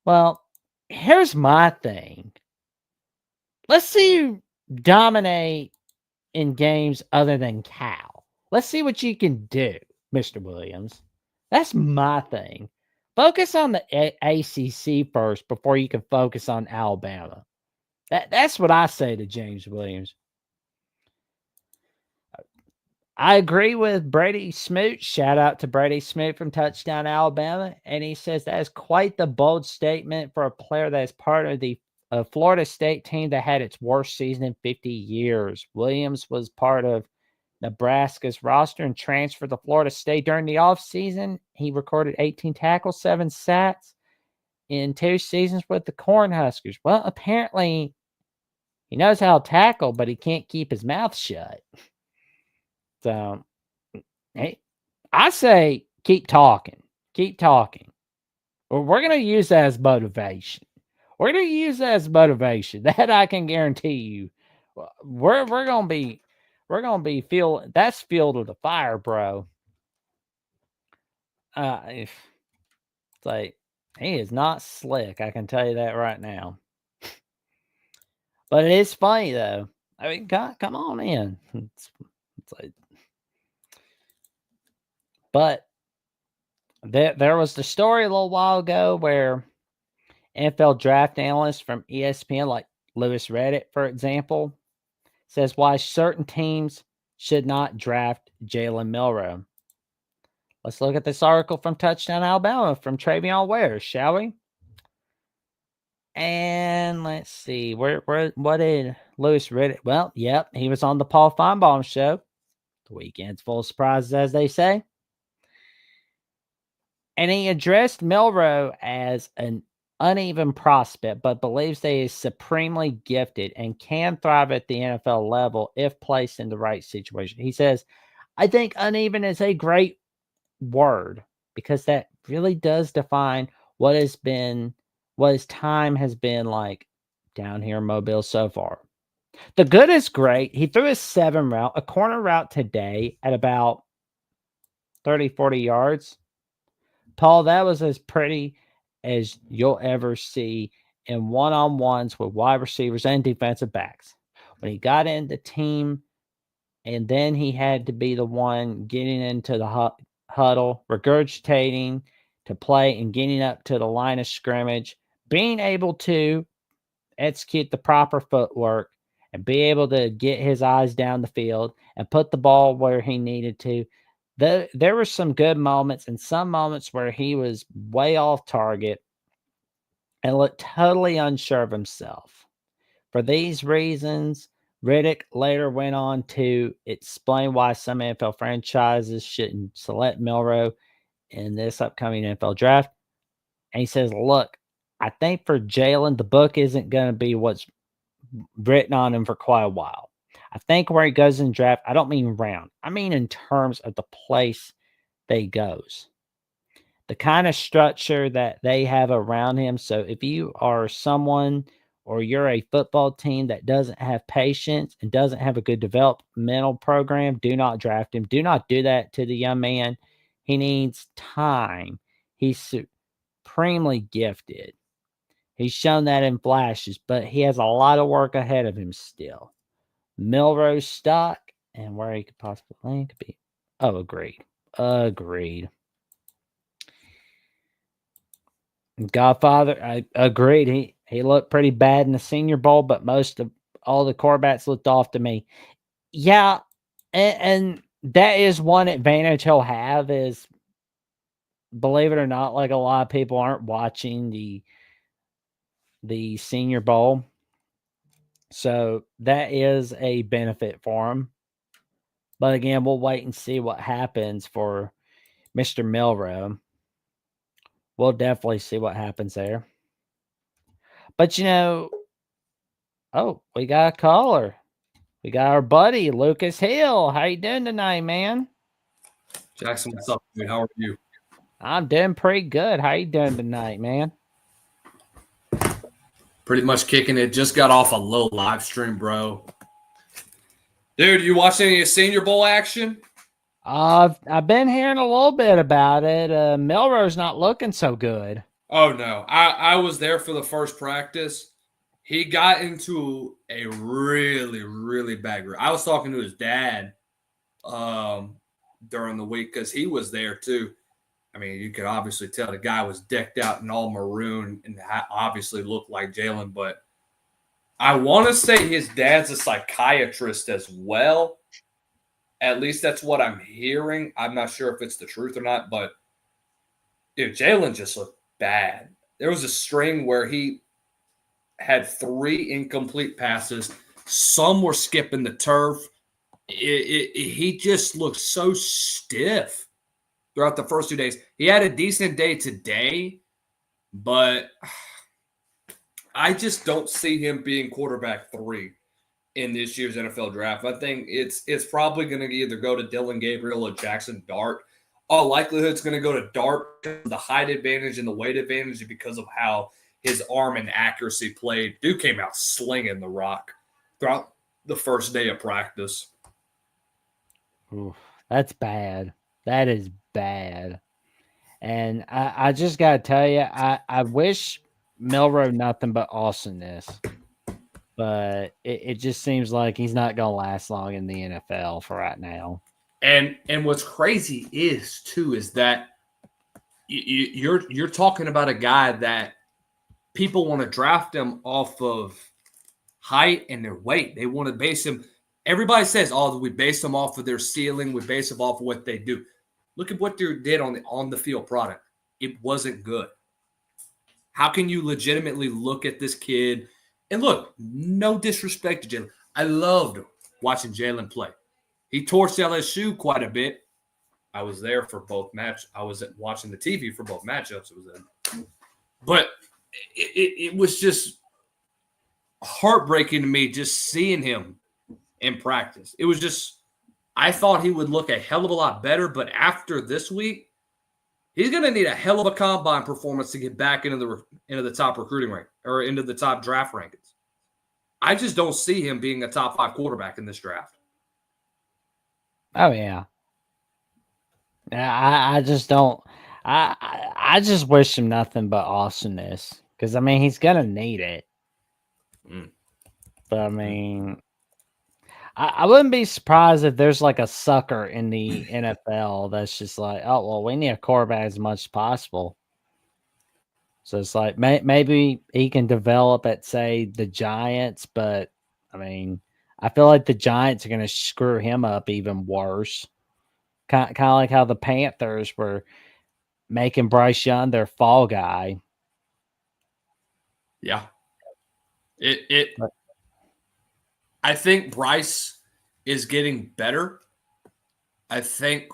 Well, here's my thing. Let's see you dominate in games other than Cal. Let's see what you can do, Mr. Williams. That's my thing. Focus on the ACC first before you can focus on Alabama. That's what I say to James Williams. I agree with Brady Smoot. Shout out to Brady Smoot from Touchdown Alabama. And he says that is quite the bold statement for a player that is part of the Florida State team that had its worst season in 50 years. Williams was part of Nebraska's roster and transferred to Florida State during the offseason. He recorded 18 tackles, 7 sacks in 2 seasons with the Cornhuskers. Well, apparently he knows how to tackle, but he can't keep his mouth shut. So, hey, I say keep talking. Keep talking. We're going to use that as motivation. We're going to use that as motivation. That I can guarantee you. We're going to be that's fuel to the fire, bro. It's like he is not slick. I can tell you that right now. But it is funny though. I mean, God, come on in. It's like, but there was the story a little while ago where NFL draft analysts from ESPN, like Lewis Reddit, for example, says why certain teams should not draft Jalen Milroe. Let's look at this article from Touchdown Alabama from Travion Ware, shall we? And let's see, what did Lewis Reddit? Well, yep, he was on the Paul Feinbaum show. The weekend's full of surprises, as they say. And he addressed Milroe as an uneven prospect, but believes that he is supremely gifted and can thrive at the NFL level if placed in the right situation. He says, I think uneven is a great word because that really does define what his time has been like down here in Mobile so far. The good is great. He threw a 7 route, a corner route today at about 30, 40 yards. Paul, that was as pretty as you'll ever see in one-on-ones with wide receivers and defensive backs. When he got in the team, and then he had to be the one getting into the huddle, regurgitating to play and getting up to the line of scrimmage, being able to execute the proper footwork and be able to get his eyes down the field and put the ball where he needed to. There were some good moments and some moments where he was way off target and looked totally unsure of himself. For these reasons, Riddick later went on to explain why some NFL franchises shouldn't select Milroe in this upcoming NFL draft. And he says, look, I think for Jalen, the book isn't going to be what's written on him for quite a while. I think where he goes in draft, I don't mean round. I mean in terms of the place that he goes. The kind of structure that they have around him. So if you are someone or you're a football team that doesn't have patience and doesn't have a good developmental program, do not draft him. Do not do that to the young man. He needs time. He's supremely gifted. He's shown that in flashes, but he has a lot of work ahead of him still. Milrose stock and where he could possibly land could be. Oh, agreed. Agreed. Godfather, I agreed. He looked pretty bad in the Senior Bowl, but most of all the quarterbacks looked off to me. Yeah, and that is one advantage he'll have is, believe it or not, like a lot of people aren't watching the Senior Bowl. So that is a benefit for him. But again, we'll wait and see what happens for Mr. Milrow. We'll definitely see what happens there. But oh, we got a caller. We got our buddy Lucas Hill. How you doing tonight, man? Jackson, what's up, dude? How are you? I'm doing pretty good. How you doing tonight, man? Pretty much kicking it. Just got off a little live stream, bro. Dude, you watched any of Senior Bowl action? I've been hearing a little bit about it. Melrose not looking so good. Oh, no. I was there for the first practice. He got into a really, really bad group. I was talking to his dad during the week because he was there too. I mean, you could obviously tell the guy was decked out in all maroon and obviously looked like Jalen. But I want to say his dad's a psychiatrist as well. At least that's what I'm hearing. I'm not sure if it's the truth or not. But, dude, Jalen just looked bad. There was a string where he had 3 incomplete passes. Some were skipping the turf. He just looked so stiff throughout the first 2 days. He had a decent day today, but I just don't see him being quarterback 3 in this year's NFL draft. I think it's probably going to either go to Dylan Gabriel or Jackson Dart. All likelihood it's going to go to Dart, the height advantage and the weight advantage because of how his arm and accuracy played. Dude came out slinging the rock throughout the first day of practice. Oof, that's bad. That is bad. And I just got to tell you, I wish Milrow nothing but awesomeness. But it just seems like he's not going to last long in the NFL for right now. And what's crazy is that you're talking about a guy that people want to draft him off of height and their weight. They want to base him. Everybody says, "Oh, we base them off of their ceiling. We base them off of what they do." Look at what they did on the field product. It wasn't good. How can you legitimately look at this kid? And look, no disrespect to Jalen. I loved watching Jalen play. He torched LSU quite a bit. I was there for both matches. I was watching the TV for both matchups. But it was just heartbreaking to me just seeing him in practice. It was just, I thought he would look a hell of a lot better, but after this week, he's going to need a hell of a combine performance to get back into the top recruiting rank or into the top draft rankings. I just don't see him being a top 5 quarterback in this draft. Oh yeah. I just don't. I just wish him nothing but awesomeness because I mean he's gonna need it. But I mean, I wouldn't be surprised if there's like a sucker in the NFL that's just like, oh well, we need a quarterback as much as possible. So it's like maybe he can develop at say the Giants, but I mean, I feel like the Giants are going to screw him up even worse. Kind of like how the Panthers were making Bryce Young their fall guy. Yeah. I think Bryce is getting better. I think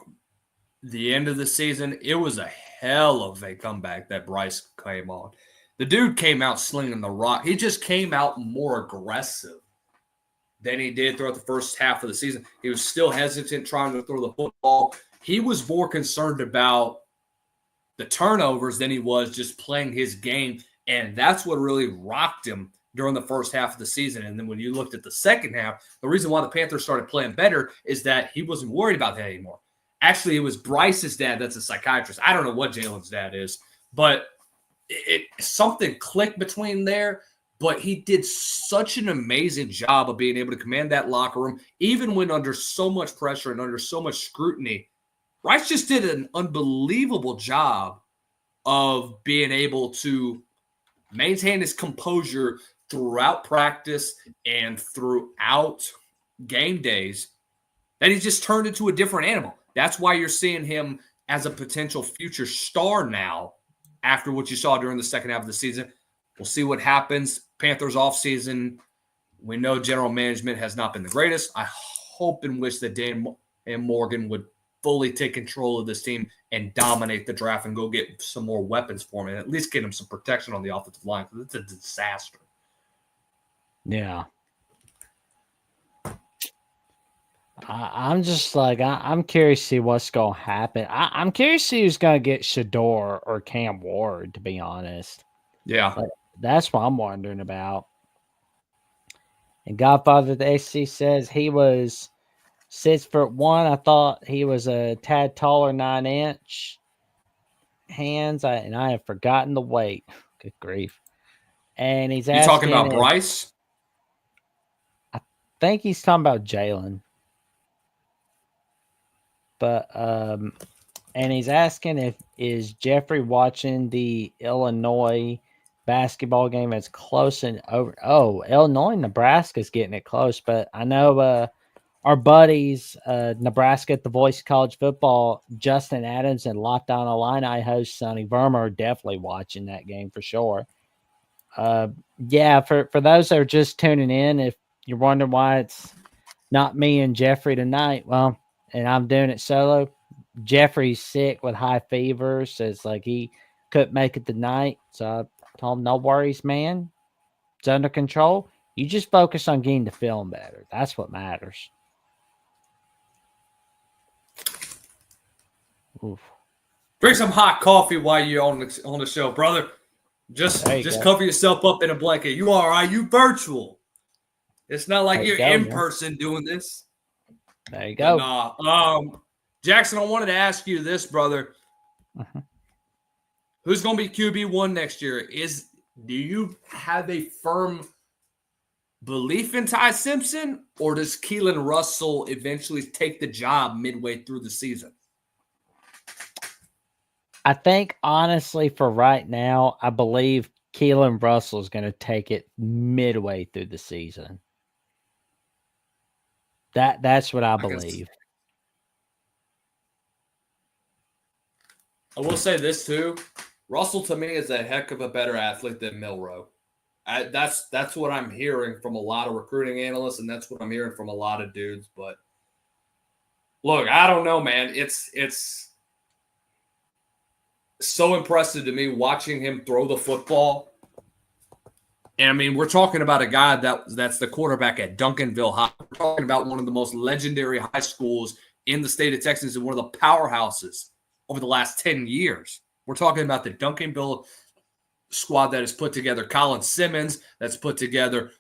the end of the season, it was a hell of a comeback that Bryce came on. The dude came out slinging the rock. He just came out more aggressive than he did throughout the first half of the season. He was still hesitant trying to throw the football. He was more concerned about the turnovers than he was just playing his game, and that's what really rocked him during the first half of the season. And then when you looked at the second half, the reason why the Panthers started playing better is that he wasn't worried about that anymore. Actually, it was Bryce's dad that's a psychiatrist. I don't know what Jalen's dad is, but something clicked between there. But he did such an amazing job of being able to command that locker room, even when under so much pressure and under so much scrutiny. Bryce just did an unbelievable job of being able to maintain his composure throughout practice and throughout game days, that he just turned into a different animal. That's why you're seeing him as a potential future star now after what you saw during the second half of the season. We'll see what happens. Panthers offseason, we know general management has not been the greatest. I hope and wish that Dan and Morgan would fully take control of this team and dominate the draft and go get some more weapons for him and at least get him some protection on the offensive line, because it's a disaster. Yeah. I'm just like, I'm curious to see what's going to happen. I'm curious to see who's going to get Shador or Cam Ward, to be honest. Yeah. But that's what I'm wondering about. And Godfather of the AC says he was 6'1". I thought he was a tad taller, 9-inch hands. And I have forgotten the weight. Good grief. And he's asking. You talking about Bryce? I think he's talking about Jalen. But and he's asking if is Jeffrey watching the Illinois basketball game as close and over. Oh, Illinois, Nebraska's getting it close, but I know our buddies, Nebraska at the Voice of College Football, Justin Adams and Locked On Illini host Sonny Verma are definitely watching that game for sure. Yeah, for those that are just tuning in, if you're wondering why it's not me and Jeffrey tonight, well, and I'm doing it solo. Jeffrey's sick with high fever, so it's like he couldn't make it tonight. So I told him, no worries, man. It's under control. You just focus on getting the film better. That's what matters. Oof. Drink some hot coffee while you're on the show, brother. Just cover yourself up in a blanket. You all right? You virtual. It's not like you're in person doing this. There you go. Nah. Jackson, I wanted to ask you this, brother. Uh-huh. Who's going to be QB1 next year? Do you have a firm belief in Ty Simpson, or does Keelan Russell eventually take the job midway through the season? I think, honestly, for right now, I believe Keelan Russell is going to take it midway through the season. That's what I believe. I will say this too. Russell to me is a heck of a better athlete than Milroe. That's what I'm hearing from a lot of recruiting analysts, and that's what I'm hearing from a lot of dudes. But look, I don't know, man. It's so impressive to me watching him throw the football. And I mean, we're talking about a guy that's the quarterback at Duncanville High. We're talking about one of the most legendary high schools in the state of Texas and one of the powerhouses over the last 10 years. We're talking about the Duncanville squad that has put together Colin Simmons, that's put together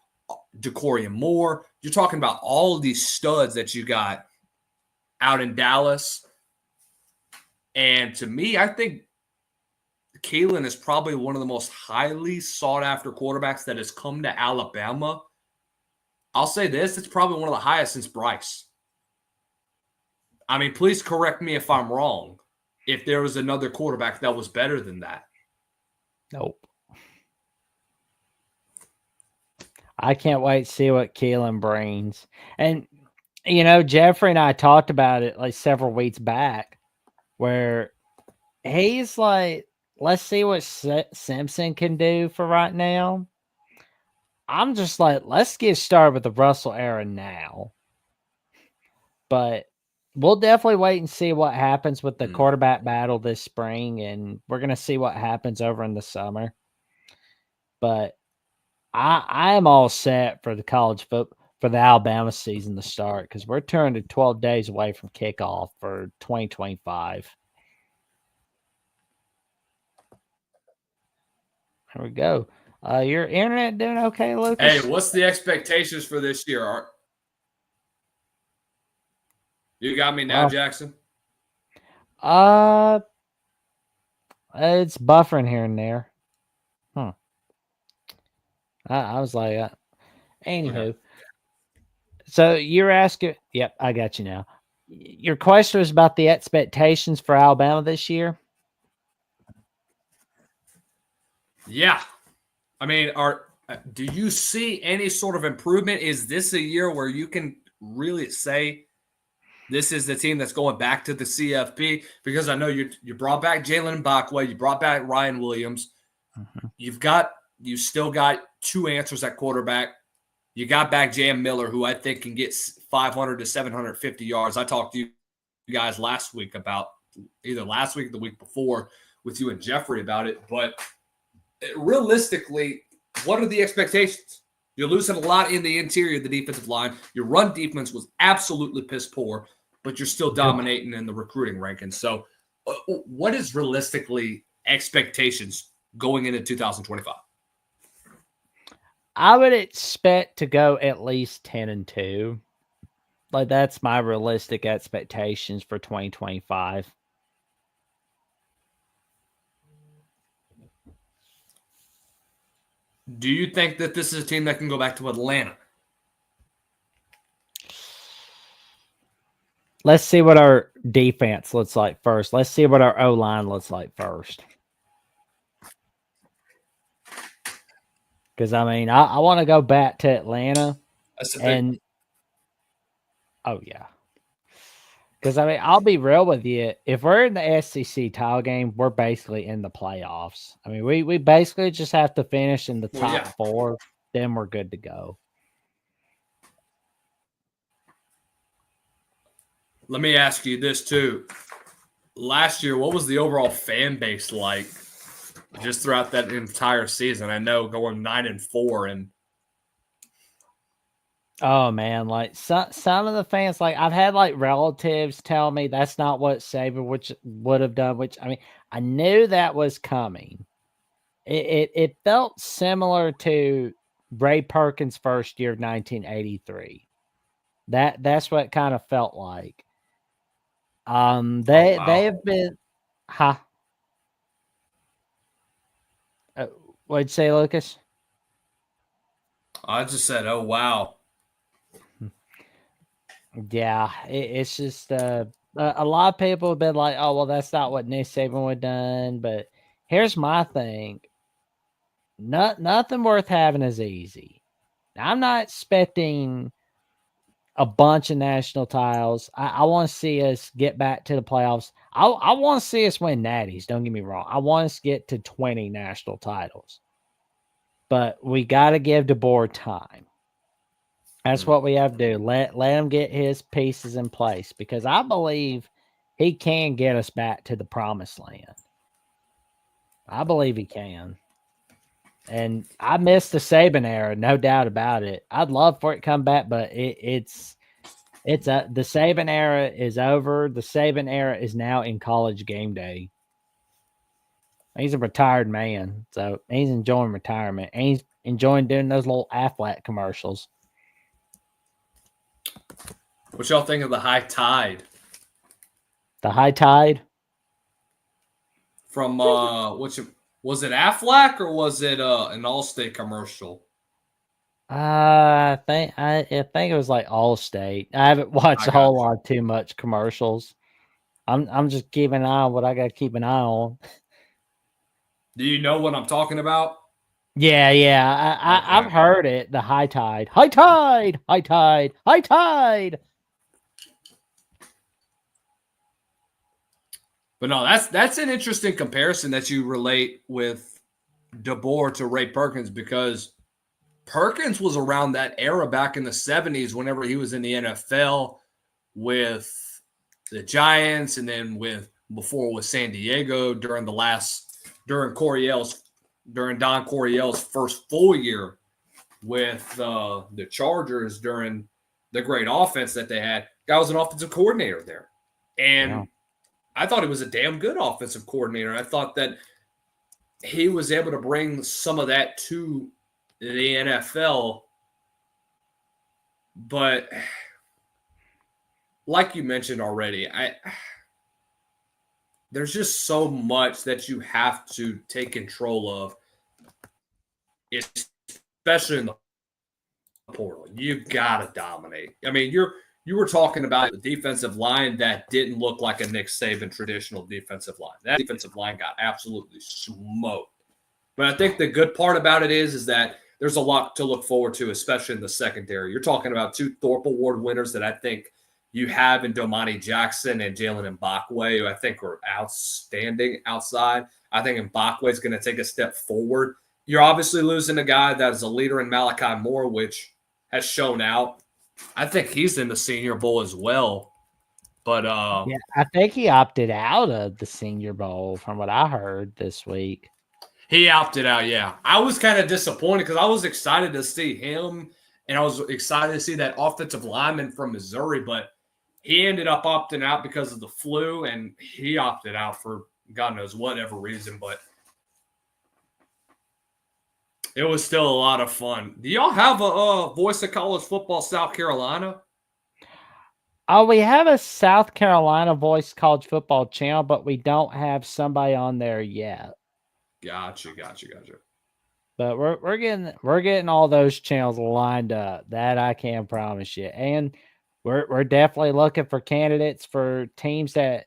DeCorian Moore. You're talking about all of these studs that you got out in Dallas. And to me, I think Keelan is probably one of the most highly sought-after quarterbacks that has come to Alabama. I'll say this, it's probably one of the highest since Bryce. I mean, please correct me if I'm wrong, if there was another quarterback that was better than that. Nope. I can't wait to see what Keelan brings. And, you know, Jeffrey and I talked about it like several weeks back where he's like, let's see what Simpson can do for right now. I'm just like, let's get started with the Russell era now. But we'll definitely wait and see what happens with the quarterback battle this spring, and we're going to see what happens over in the summer. But I am all set for the college football, for the Alabama season to start, because we're turning 12 days away from kickoff for 2025. There we go. Your internet doing okay, Hey, Lucas? what's the expectations for this year, Art? You got me now, Well, Jackson? uh, it's buffering here and there. Hmm. I was like, Okay. anywho. So you're asking, yep, I got you now. Your question was about the expectations for Alabama this year. Yeah. I mean, do you see any sort of improvement? Is this a year where you can really say this is the team that's going back to the CFP? Because I know you brought back Jalen Mbakwe, you brought back Ryan Williams. Mhm. You still got two answers at quarterback. You got back Jam Miller, who I think can get 500 to 750 yards. I talked to you guys last week about either last week or the week before with you and Jeffrey about it. But realistically, what are the expectations? You're losing a lot in the interior of the defensive line. Your run defense was absolutely piss poor, but you're still dominating in the recruiting rankings. So, what is realistically expectations going into 2025? I would expect to go at least 10-2. Like that's my realistic expectations for 2025. Do you think that this is a team that can go back to Atlanta? Let's see what our defense looks like first. Let's see what our O-line looks like first. Because, I mean, I want to go back to Atlanta. That's the thing. And, oh, yeah. Because, I mean, I'll be real with you. If we're in the SEC title game, we're basically in the playoffs. I mean, we basically just have to finish in the top four. Then we're good to go. Let me ask you this, too. Last year, what was the overall fan base like just throughout that entire season? I know going 9-4 and Oh man, like some of the fans, like I've had like relatives tell me that's not what Saban which would have done. Which I mean, I knew that was coming. It felt similar to Ray Perkins' first year, 1983. That's what it kind of felt like. They have been, huh? What'd you say, Lucas? I just said, oh, wow. Yeah, it's just a lot of people have been like, "Oh, well, that's not what Nick Saban would have done." But here's my thing: nothing worth having is easy. I'm not expecting a bunch of national titles. I want to see us get back to the playoffs. I want to see us win natties. Don't get me wrong. I want us to get to 20 national titles, but we got to give DeBoer time. That's what we have to do. Let him get his pieces in place because I believe he can get us back to the promised land. I believe he can. And I miss the Saban era, no doubt about it. I'd love for it to come back, but the Saban era is over. The Saban era is now in College Game Day. He's a retired man, so he's enjoying retirement. And he's enjoying doing those little Aflac commercials. What y'all think of the high tide? The high tide? From was it Aflac or was it an Allstate commercial? I think it was like Allstate. I haven't watched a whole lot too much commercials. I'm just keeping an eye on what I got to keep an eye on. Do you know what I'm talking about? Yeah. I've heard it. The high tide, high tide, high tide, high tide. But no, that's an interesting comparison that you relate with DeBoer to Ray Perkins because Perkins was around that era back in the 70s whenever he was in the NFL with the Giants and then before with San Diego during Don Coryell's first full year with the Chargers during the great offense that they had. Guy was an offensive coordinator there. And I thought he was a damn good offensive coordinator. I thought that he was able to bring some of that to the NFL. But like you mentioned already, there's just so much that you have to take control of, especially in the portal. You gotta dominate. I mean, you were talking about the defensive line that didn't look like a Nick Saban traditional defensive line. That defensive line got absolutely smoked. But I think the good part about it is that there's a lot to look forward to, especially in the secondary. You're talking about 2 Thorpe Award winners that I think you have in Domani Jackson and Jalen Mbakwe, who I think are outstanding outside. I think Mbakwe is going to take a step forward. You're obviously losing a guy that is a leader in Malachi Moore, which has shown out. I think he's in the Senior Bowl as well. But yeah, I think he opted out of the Senior Bowl from what I heard this week. He opted out, yeah. I was kind of disappointed because I was excited to see him, and I was excited to see that offensive lineman from Missouri, but he ended up opting out because of the flu, and he opted out for God knows whatever reason, but it was still a lot of fun. Do y'all have a Voice of College Football South Carolina? Oh, we have a South Carolina Voice College Football channel, but we don't have somebody on there yet. Gotcha. But we're getting all those channels lined up. That I can promise you. And we're definitely looking for candidates for teams that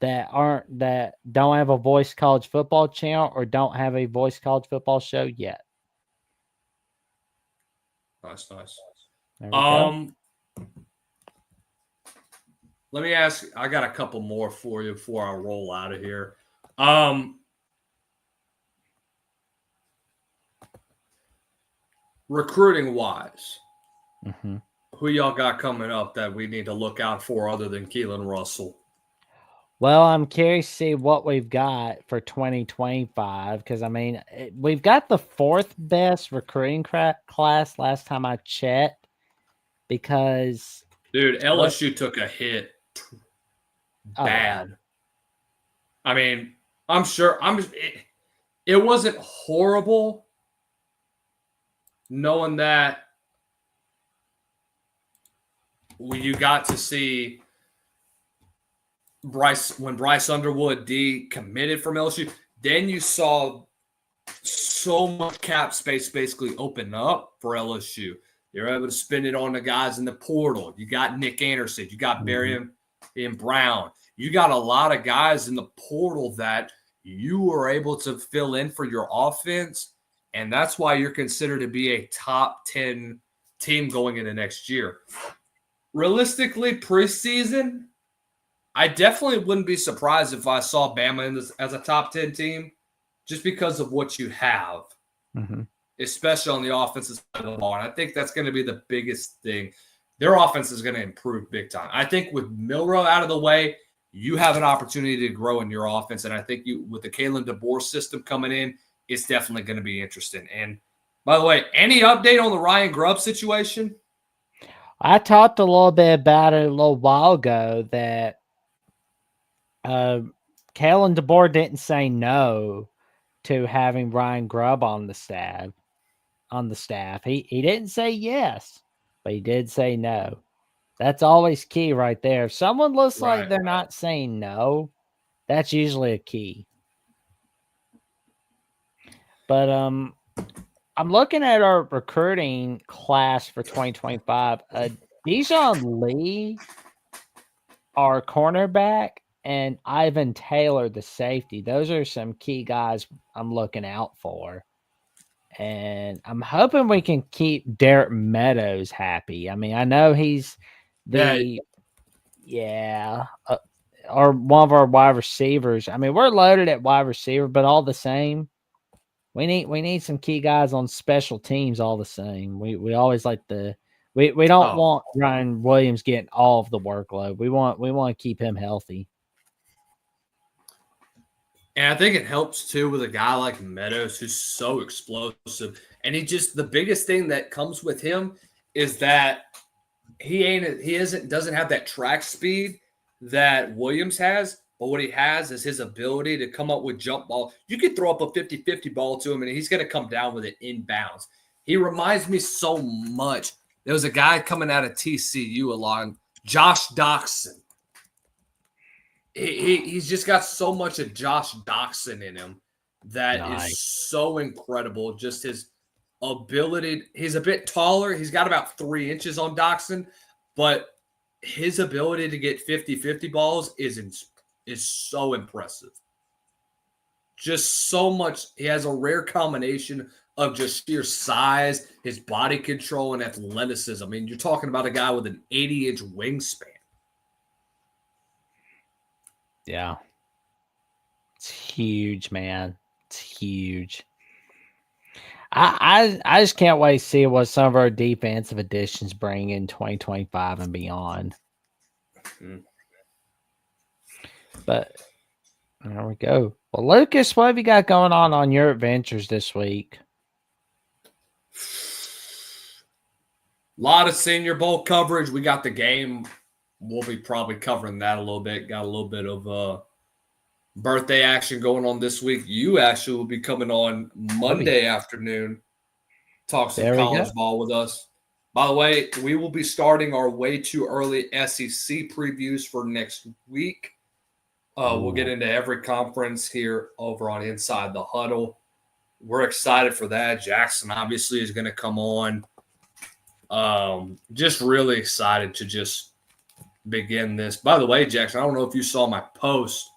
don't have a Voice College Football channel or don't have a Voice College Football show yet. Nice. There we go. Let me ask, I got a couple more for you before I roll out of here. Recruiting wise, who y'all got coming up that we need to look out for other than Keelan Russell? Well, I'm curious to see what we've got for 2025 because, I mean, we've got the 4th best recruiting class last time I checked because... Dude, LSU took a hit bad. I mean, I'm sure it wasn't horrible knowing that you got to see Bryce Underwood decommitted from LSU, then you saw so much cap space basically open up for LSU. They were able to spend it on the guys in the portal. You got Nick Anderson. You got Barry and Brown. You got a lot of guys in the portal that you were able to fill in for your offense, and that's why you're considered to be a top 10 team going into next year. Realistically, preseason, I definitely wouldn't be surprised if I saw Bama as a top 10 team just because of what you have, especially on the offensive side of the ball. And I think that's going to be the biggest thing. Their offense is going to improve big time. I think with Milroe out of the way, you have an opportunity to grow in your offense. And I think with the Kalen DeBoer system coming in, it's definitely going to be interesting. And by the way, any update on the Ryan Grubb situation? I talked a little bit about it a little while ago that Kalen DeBoer didn't say no to having Ryan Grubb on the staff. He didn't say yes, but he did say no. That's always key right there. If someone looks like they're not saying no, that's usually a key. But I'm looking at our recruiting class for 2025. Dijon Lee, our cornerback, and Ivan Taylor, the safety. Those are some key guys I'm looking out for. And I'm hoping we can keep Derek Meadows happy. I mean, I know he's or one of our wide receivers. I mean, we're loaded at wide receiver, but all the same, we need some key guys on special teams all the same. We always like we don't want Ryan Williams getting all of the workload. We want to keep him healthy. And I think it helps too with a guy like Meadows who's so explosive. And the biggest thing that comes with him is that he doesn't have that track speed that Williams has, But what he has is his ability to come up with jump ball. You could throw up a 50-50 ball to him, and he's going to come down with it inbounds. He reminds me so much. There was a guy coming out of TCU along, Josh Doxson. He's just got so much of Josh Doxson in him that is so incredible. Just his ability. He's a bit taller. He's got about 3 inches on Doxson, but his ability to get 50-50 balls is so impressive. Just so much. He has a rare combination of just sheer size, his body control, and athleticism. I mean, you're talking about a guy with an 80-inch wingspan. Yeah. It's huge, man. It's huge. I just can't wait to see what some of our defensive additions bring in 2025 and beyond. But there we go. Well, Lucas, what have you got going on your adventures this week? A lot of Senior Bowl coverage. We got the game. We'll be probably covering that a little bit. Got a little bit of birthday action going on this week. You actually will be coming on Monday afternoon. Talk some college ball with us. By the way, we will be starting our way too early SEC previews for next week. We'll get into every conference here over on Inside the Huddle. We're excited for that. Jackson obviously is going to come on. Just really excited to just begin this. By the way, Jackson, I don't know if you saw my post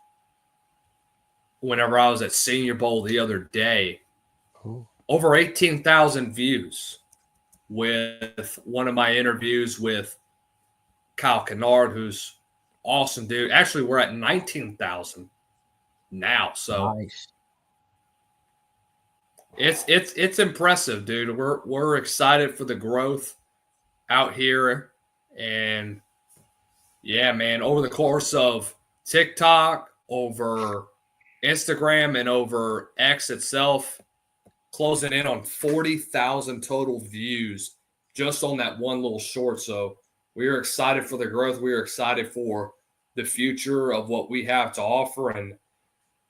whenever I was at Senior Bowl the other day. Over 18,000 views with one of my interviews with Kyle Kennard, who's awesome dude. Actually, we're at 19,000 now. So nice. It's impressive, dude. We're excited for the growth out here. And yeah, man, over the course of TikTok, over Instagram, and over X itself, closing in on 40,000 total views just on that one little short. So we are excited for the growth. We are excited for the future of what we have to offer, and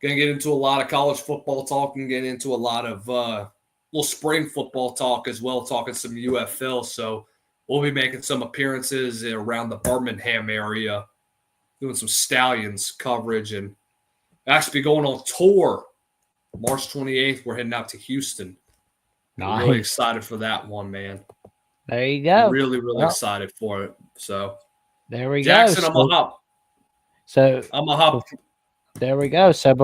going to get into a lot of college football talk and get into a lot of little spring football talk as well, talking some UFL. So we'll be making some appearances around the Birmingham area, doing some Stallions coverage, and actually going on tour March 28th. We're heading out to Houston. Nice. Really excited for that one, man. There you go. Really excited for it. So there we Jackson, go. I'm a hop. I'm a hop. There we go. So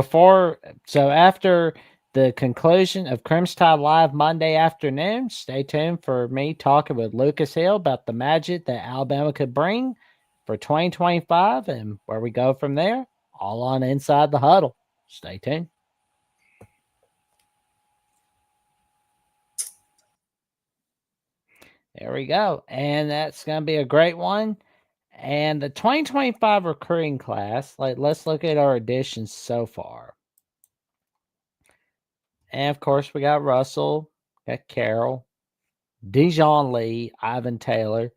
after the conclusion of Crimson Tide Live Monday afternoon, stay tuned for me talking with Lucas Hill about the magic that Alabama could bring for 2025 and where we go from there, all on Inside the Huddle. Stay tuned. There we go. And that's going to be a great one. And the 2025 recruiting class, let's look at our additions so far. And of course, we got Russell, got Carroll, Dijon Lee, Ivan Taylor,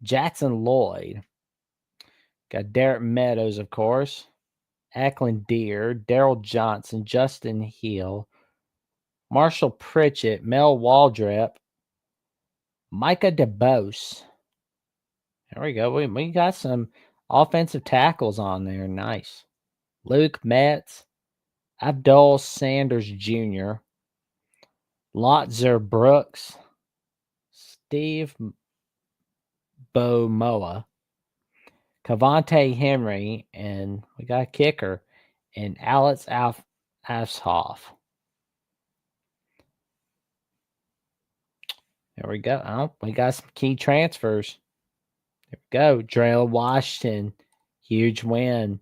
Jackson Lloyd, got Derek Meadows, of course, Ackland Deer, Daryl Johnson, Justin Hill, Marshall Pritchett, Mel Waldrep, Micah DeBose. There we go. We got some offensive tackles on there. Nice. Luke Metz, Abdul Sanders Jr., Lotzer Brooks, Steve Bomoa, Cavante Henry, and we got a kicker, and Alex Afshoff. There we go. Oh, we got some key transfers. There we go. Drell Washington, huge win.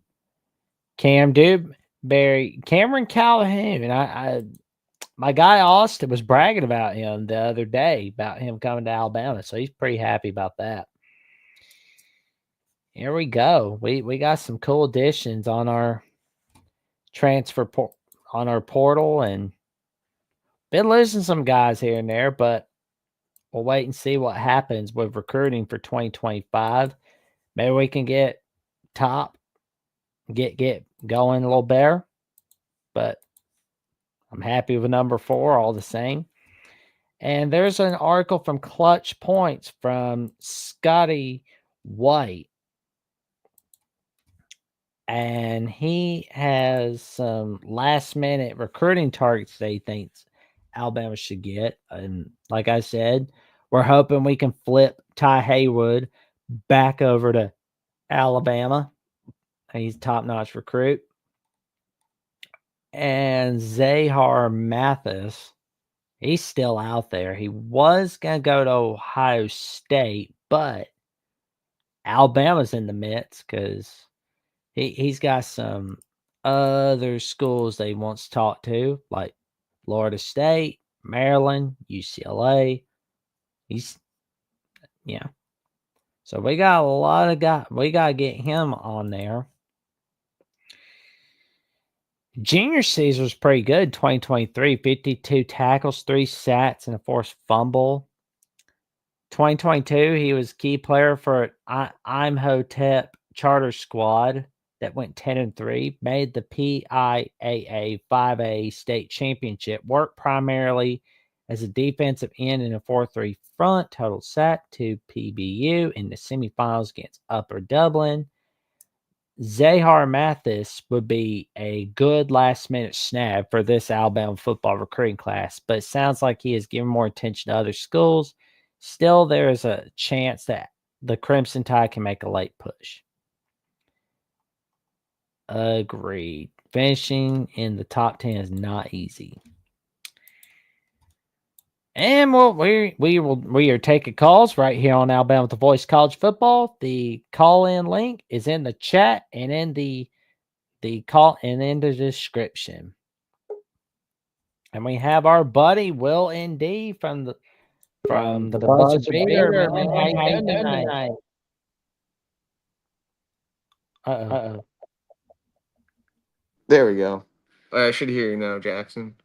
Cam Dewberry, Cameron Calhoun. My guy Austin was bragging about him the other day, about him coming to Alabama, so he's pretty happy about that. Here we go. We got some cool additions on our transfer on our portal, and been losing some guys here and there, but we'll wait and see what happens with recruiting for 2025. Maybe we can get going a little better, but I'm happy with number 4 all the same. And there's an article from Clutch Points from Scotty White. And he has some last minute recruiting targets that he thinks Alabama should get. And like I said, we're hoping we can flip Ty Haywood back over to Alabama. He's a top-notch recruit. And Zahar Mathis, he's still out there. He was going to go to Ohio State, but Alabama's in the midst because he's got some other schools that he wants to talk to, like Florida State, Maryland, UCLA. Yeah. So we got a lot of guys. We got to get him on there. Junior Caesar's pretty good. 2023, 52 tackles, 3 sacks, and a forced fumble. 2022, he was key player for Imhotep charter squad that went 10-3, made the PIAA 5A state championship, worked primarily as a defensive end in a 4-3 front, total sack to PBU in the semifinals against Upper Dublin. Zahar Mathis would be a good last-minute snag for this Alabama football recruiting class, but it sounds like he has given more attention to other schools. Still, there is a chance that the Crimson Tide can make a late push. Agreed. Finishing in the top 10 is not easy. And we are taking calls right here on Alabama with the Voice College Football. The call-in link is in the chat and in the call and in the description. And we have our buddy Will ND from the Buzzer Beater. Man, how you doing tonight? Uh-oh. There we go. I should hear you now, Jackson.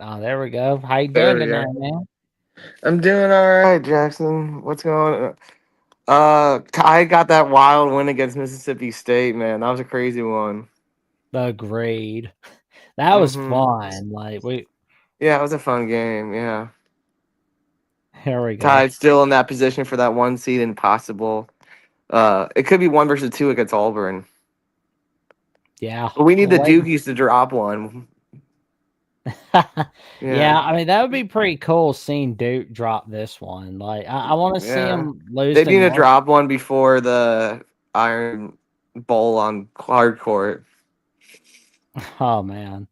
Oh, there we go. How you doing tonight, man? I'm doing all right, Jackson. What's going on? Ty got that wild win against Mississippi State, man. That was a crazy one. Agreed. That was fun. Yeah, it was a fun game. Yeah. Here we go. Ty's still in that position for that 1 seed and possible. It could be 1 versus 2 against Auburn. Yeah. But we need the Dukies to drop one. Yeah, I mean that would be pretty cool seeing Duke drop this one. Like I want to see him lose. They need to drop one before the Iron Bowl on hard court. Oh man,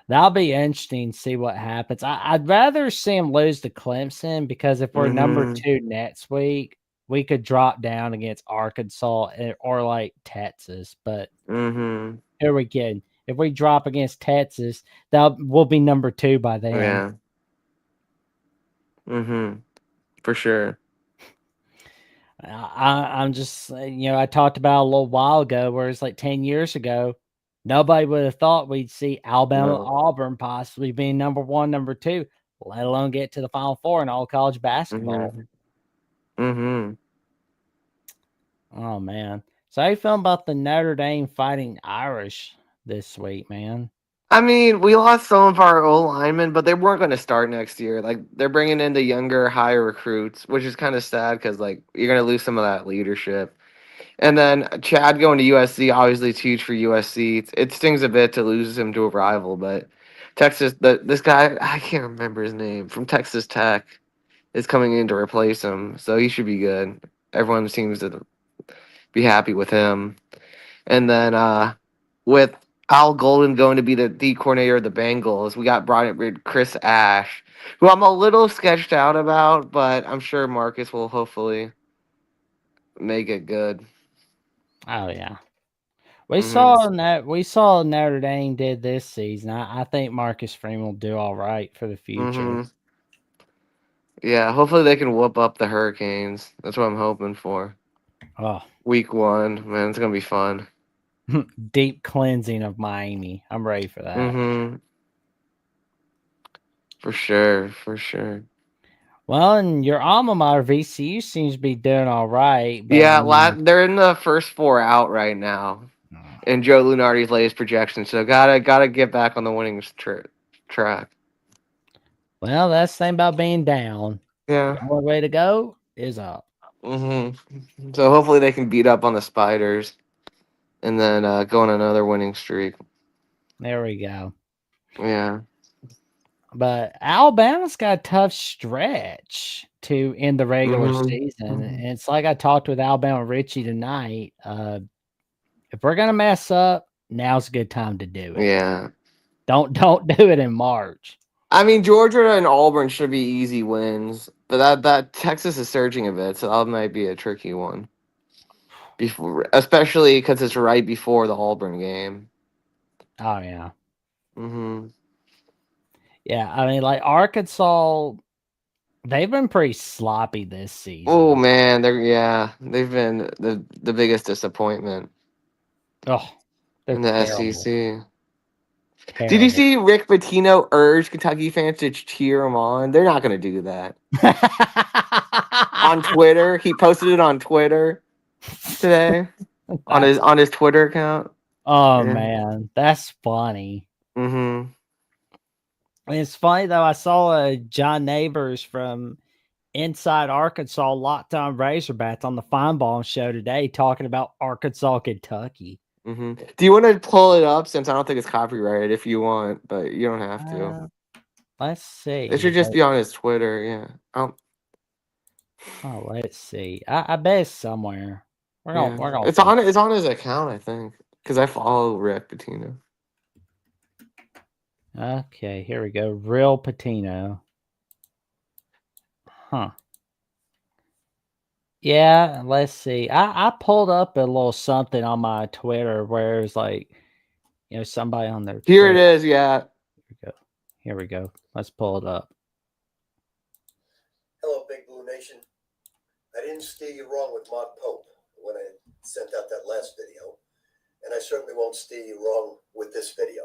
that'll be interesting to see what happens. I'd rather see him lose to Clemson because if we're number 2 next week, we could drop down against Arkansas or like Texas. But here we go. If we drop against Texas, we'll be number 2 by then. Yeah. For sure. I'm just, I talked about a little while ago where it's like 10 years ago, nobody would have thought we'd see Alabama, Auburn possibly being number 1, number 2, let alone get to the Final Four in all college basketball. Oh, man. So how you feeling about the Notre Dame Fighting Irish this week, man? I mean, we lost some of our old linemen, but they weren't going to start next year. Like, they're bringing in the younger, higher recruits, which is kind of sad because, like, you're going to lose some of that leadership. And then Chad going to USC, obviously it's huge for USC. It stings a bit to lose him to a rival, but Texas, this guy, I can't remember his name, from Texas Tech is coming in to replace him, so he should be good. Everyone seems to be happy with him. And then with Al Golden going to be the D coordinator of the Bengals, we got brought in Chris Ash, who I'm a little sketched out about, but I'm sure Marcus will hopefully make it good. Oh yeah, we saw Notre Dame did this season. I think Marcus Freeman will do all right for the future. Yeah, hopefully they can whoop up the Hurricanes. That's what I'm hoping for. Oh, week 1, man, it's gonna be fun. Deep cleansing of Miami. I'm ready for that. For sure. Well, and your alma mater, VCU, seems to be doing all right. But, yeah, they're in the first 4 out right now. and Joe Lunardi's latest projection. So gotta get back on the winning track. Well, that's the thing about being down. Yeah. The only way to go is up. So hopefully they can beat up on the Spiders, and then go on another winning streak. There we go. Yeah. But Alabama's got a tough stretch to end the regular Mhm. season. Mhm. And it's like I talked with Alabama Richie tonight. If we're gonna mess up, now's a good time to do it. Yeah. Don't do it in March. I mean, Georgia and Auburn should be easy wins, but that Texas is surging a bit, so that might be a tricky one. Before, especially because it's right before the Auburn game. Oh yeah. Hmm. Yeah. I mean, like Arkansas, they've been pretty sloppy this season. Oh man, they've been the biggest disappointment Oh, they're in the terrible. SEC. Did you Terrible. see Rick Pitino urge Kentucky fans to cheer him on? They're not going to do that. On Twitter, he posted it on Twitter today on his Twitter account. Oh Yeah. man, that's funny. Mm-hmm. It's funny though. I saw John Neighbors from Inside Arkansas Locked On Razorbacks on the Feinbaum show today talking about Arkansas, Kentucky. Mm-hmm. Do you want to pull it up since I don't think it's copyrighted if you want, but you don't have to. Let's see. It should just be on his Twitter. Yeah. Oh, let's see. I bet it's somewhere. We're gonna. It's on his account, I think, because I follow Rick Pitino. Okay, here we go. Real Patino. Huh. Yeah, let's see. I pulled up a little something on my Twitter where it's like, somebody on there. Here it is. Yeah. Here we go. Let's pull it up. Hello, Big Blue Nation. I didn't steer you wrong with Mark Pope when I sent out that last video, and I certainly won't steer you wrong with this video.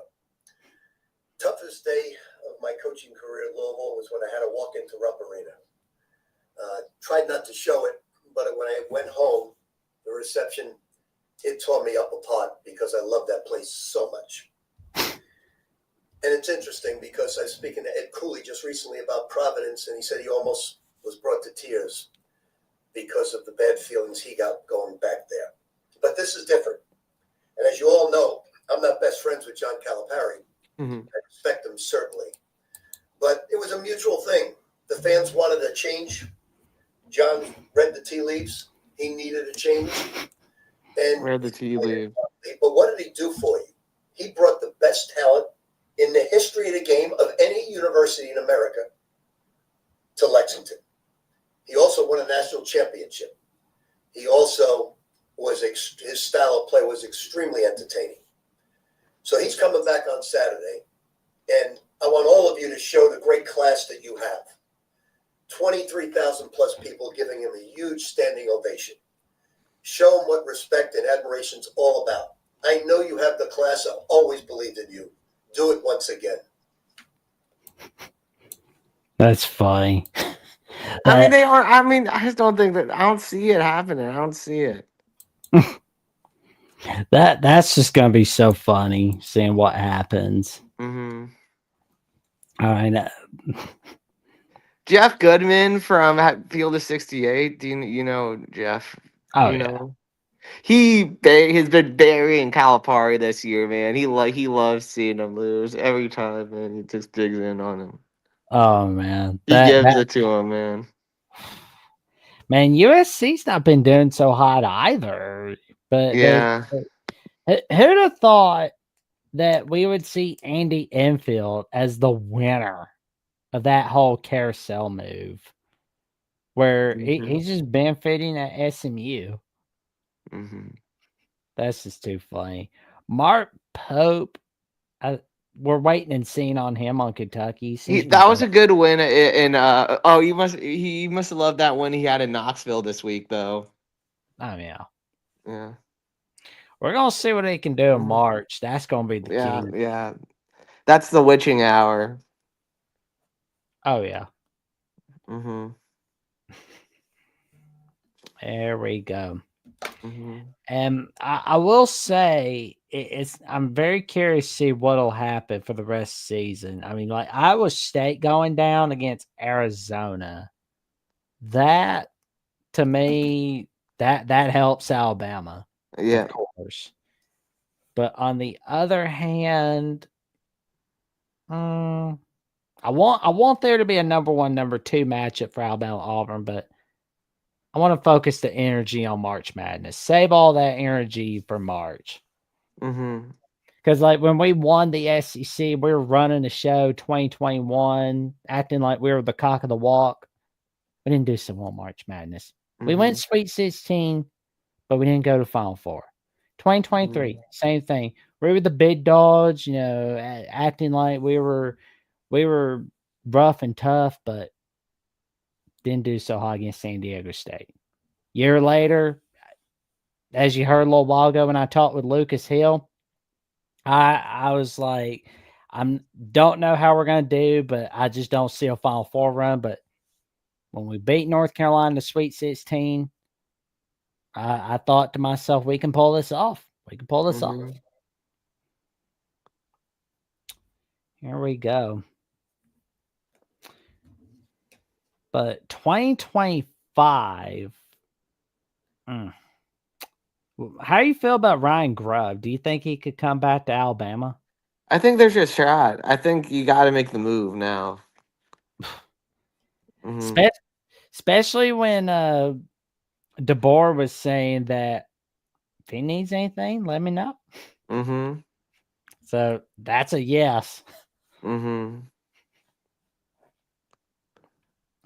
Toughest day of my coaching career at Louisville was when I had to walk into Rupp Arena. Tried not to show it, but when I went home, the reception, it tore me up apart because I love that place so much. And it's interesting because I was speaking to Ed Cooley just recently about Providence, and he said he almost was brought to tears because of the bad feelings he got going back there. But this is different. And as you all know, I'm not best friends with John Calipari. Mm-hmm. I respect him, certainly. But it was a mutual thing. The fans wanted a change. John read the tea leaves. He needed a change. And Read the tea leaves. But what did he do for you? He brought the best talent in the history of the game of any university in America to Lexington. He also won a national championship. He also his style of play was extremely entertaining. So he's coming back on Saturday, and I want all of you to show the great class that you have. 23,000 plus people giving him a huge standing ovation. Show him what respect and admiration's all about. I know you have the class. I've always believed in you. Do it once again. That's funny. I mean, they are. I mean, I just don't think that. I don't see it happening. I don't see it. That's just gonna be so funny seeing what happens. Mm-hmm. I know. Jeff Goodman from Field of 68. Do you know Jeff? Oh, you yeah. know? He has been burying Calipari this year, man. He loves seeing him lose every time, man. He just digs in on him. Oh man, He gives it to him, man. Man, USC's not been doing so hot either. But yeah, who'd have thought that we would see Andy Enfield as the winner of that whole carousel move, where he's just benefiting at SMU. Mm-hmm. That's just too funny. Mark Pope, we're waiting and seeing on him on Kentucky. That was a good win. He must have loved that win he had in Knoxville this week, though. Oh yeah. Yeah. We're gonna see what they can do in March. That's gonna be the key. Yeah. That's the witching hour. Oh yeah. Mm-hmm. There we go. Mhm. And I will say I'm very curious to see what'll happen for the rest of the season. I mean, like Iowa State going down against Arizona, that to me that helps Alabama, Yeah. of course. But on the other hand, I want there to be a number one, number two matchup for Alabama Auburn, but I want to focus the energy on March Madness. Save all that energy for March. Mhm. Because like when we won the SEC, we were running the show 2021, acting like we were the cock of the walk. We didn't do so well March Madness. We went Mhm. Sweet 16, but we didn't go to Final Four. 2023, same thing. We were the big dogs, acting like we were rough and tough, but didn't do so hot against San Diego State. Year later, as you heard a little while ago when I talked with Lucas Hill, I was like, don't know how we're gonna do, but I just don't see a Final Four run. But when we beat North Carolina in the Sweet 16, I thought to myself, we can pull this off. We can pull this off. Mhm. Here we go. But 2025. How do you feel about Ryan Grubb? Do you think he could come back to Alabama? I think there's a shot. I think you got to make the move now. Mhm. Especially when DeBoer was saying that if he needs anything, let me know. Mhm. So that's a yes. Mhm.